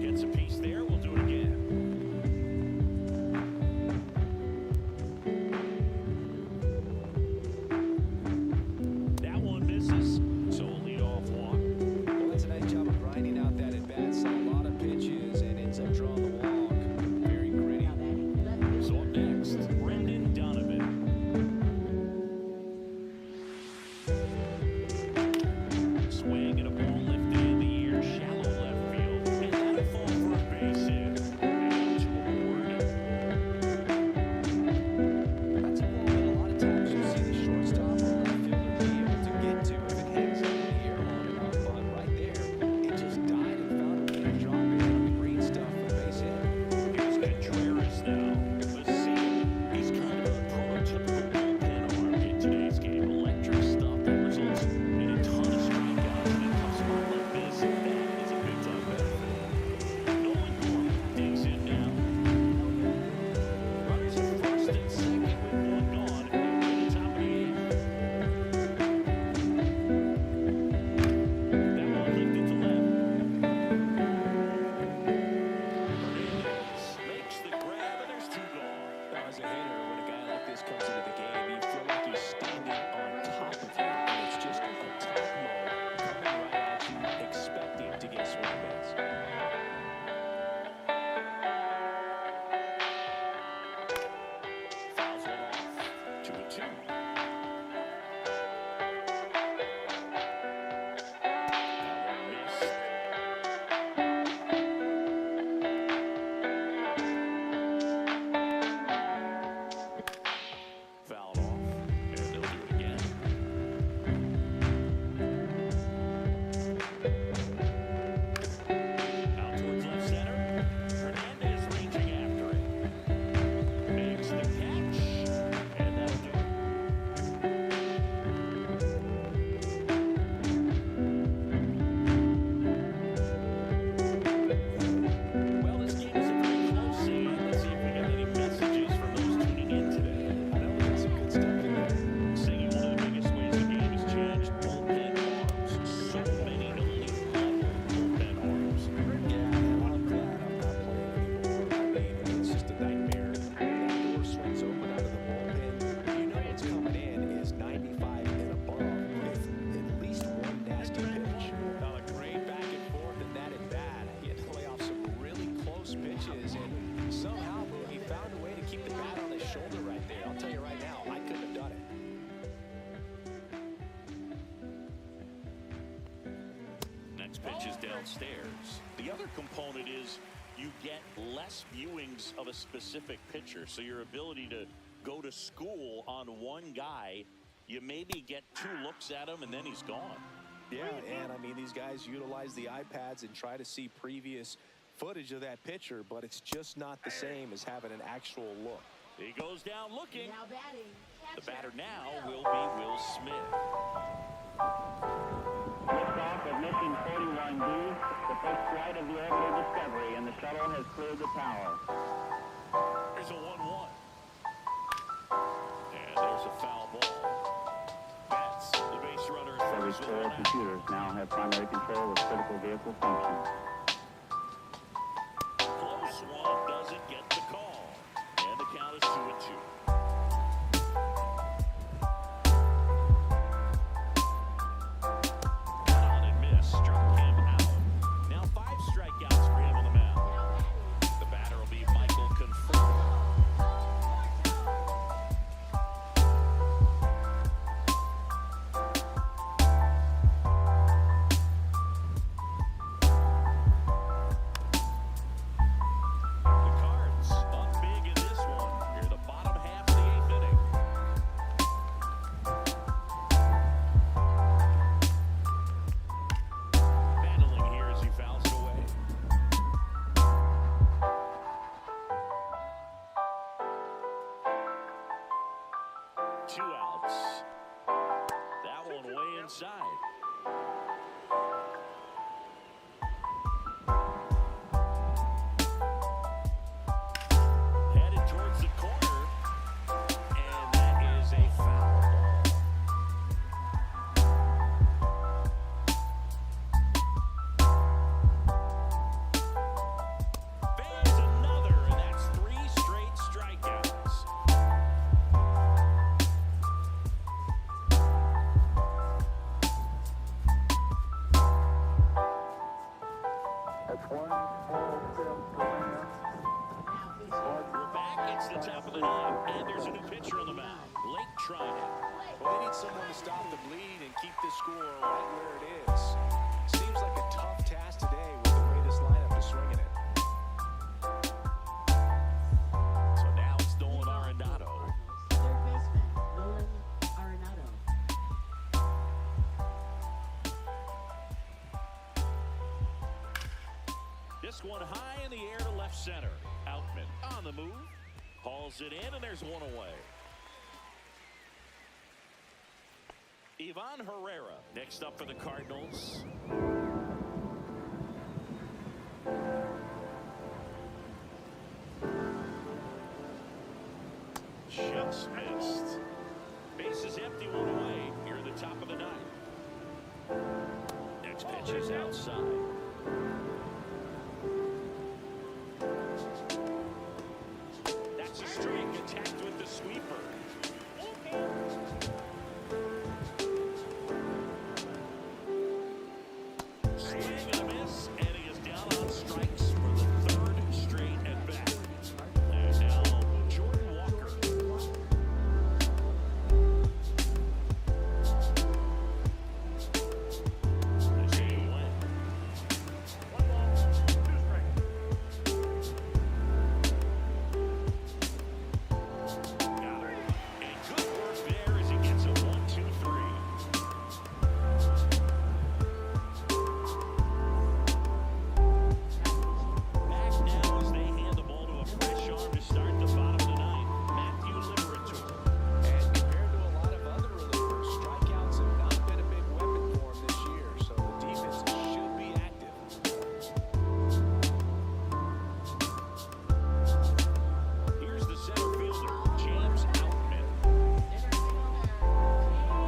Gets a piece there. We'll do it again. pitches downstairs. The other component is you get less viewings of a specific pitcher, so your ability to go to school on one guy, you maybe get 2 looks at him and then he's gone. Yeah, and I mean, these guys utilize the iPads and try to see previous footage of that pitcher, but it's just not the same as having an actual look. He goes down looking. Now batting. The Catcher, batter now Will. will be Will Smith. Liftoff of mission 41B, the first flight of the orbital Discovery, and the shuttle has cleared the tower. There's a 1-1. And there's a foul ball. That's the base runner. Discovery's core computers now have primary control of critical vehicle functions. Close one doesn't get the call. And the count is 2-2. On and miss. Struck him out. Now 5 strikeouts for him on the mound. Now batting. The batter will be Michael Conforto. The Cards up big in this one. Near the bottom half of the 8th inning. Battling here as he fouls it away. Two outs. That one way inside. Headed towards the corner, and that is a foul ball. Bangs another, and that's 3 straight strikeouts. Now he's We're back. It's the top of the 9th, and there's a new pitcher on the mound. Lake trying it. Well, they need someone to stop the bleed and keep the score right where it is. Seems like a tough task today with the way this lineup is swinging it. So now it's Nolan Arenado. third baseman, Nolan Arenado. This one high in the air to left center. Outman on the move. Hauls it in, and there's one away. Ivan Herrera next up for the Cardinals. Just missed. Base is empty, one away. Near the top of the 9th. Next pitch is outside. That's a strike, attacked with the sweeper. Swing and a miss, and he is down on strikes for the 3rd straight at bat. And now Jordan Walker. As he went. 1 ball, 2 strikes. Got it. And good work there as he gets a 1-2-3. Back now as they hand the ball to a fresh arm to start the bottom of the 9th. Matthew Liberator. And compared to a lot of other relievers, strikeouts have not been a big weapon for him this year, so the defense should be active. Here's the center fielder, James Outman. Center fielder, James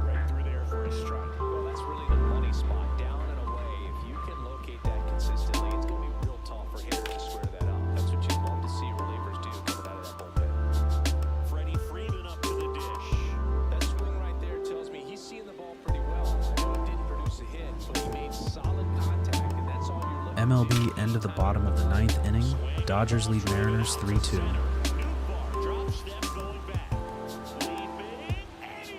Right through there for a strike. Well, that's really the money spot, down and away. If you can locate that consistently, it's going to be real tough for hitters to square that up. That's what you love to see relievers do coming out of that bullpen. Freddie Freeman up to the dish. That swing right there tells me he's seeing the ball pretty well. I know it didn't produce a hit, but he made solid contact, and that's all you're looking MLB end of the bottom of the 9th inning. Dodgers lead Mariners 3-2. Newbar drop step going back. Lead big, and he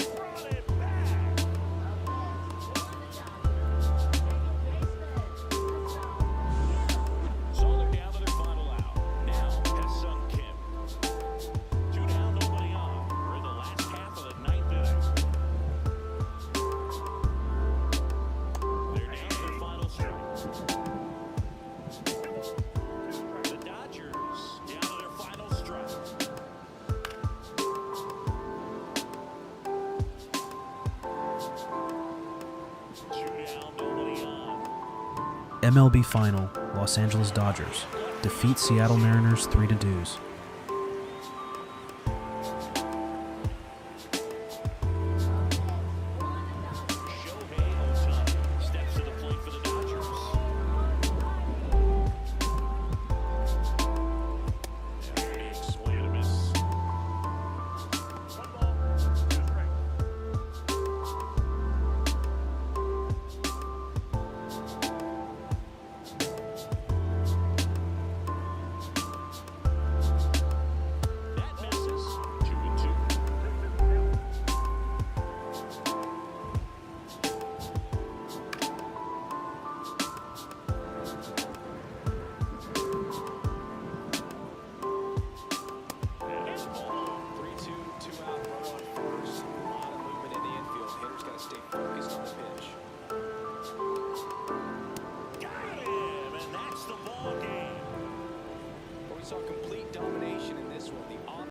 MLB Final, Los Angeles Dodgers defeat Seattle Mariners 3-2.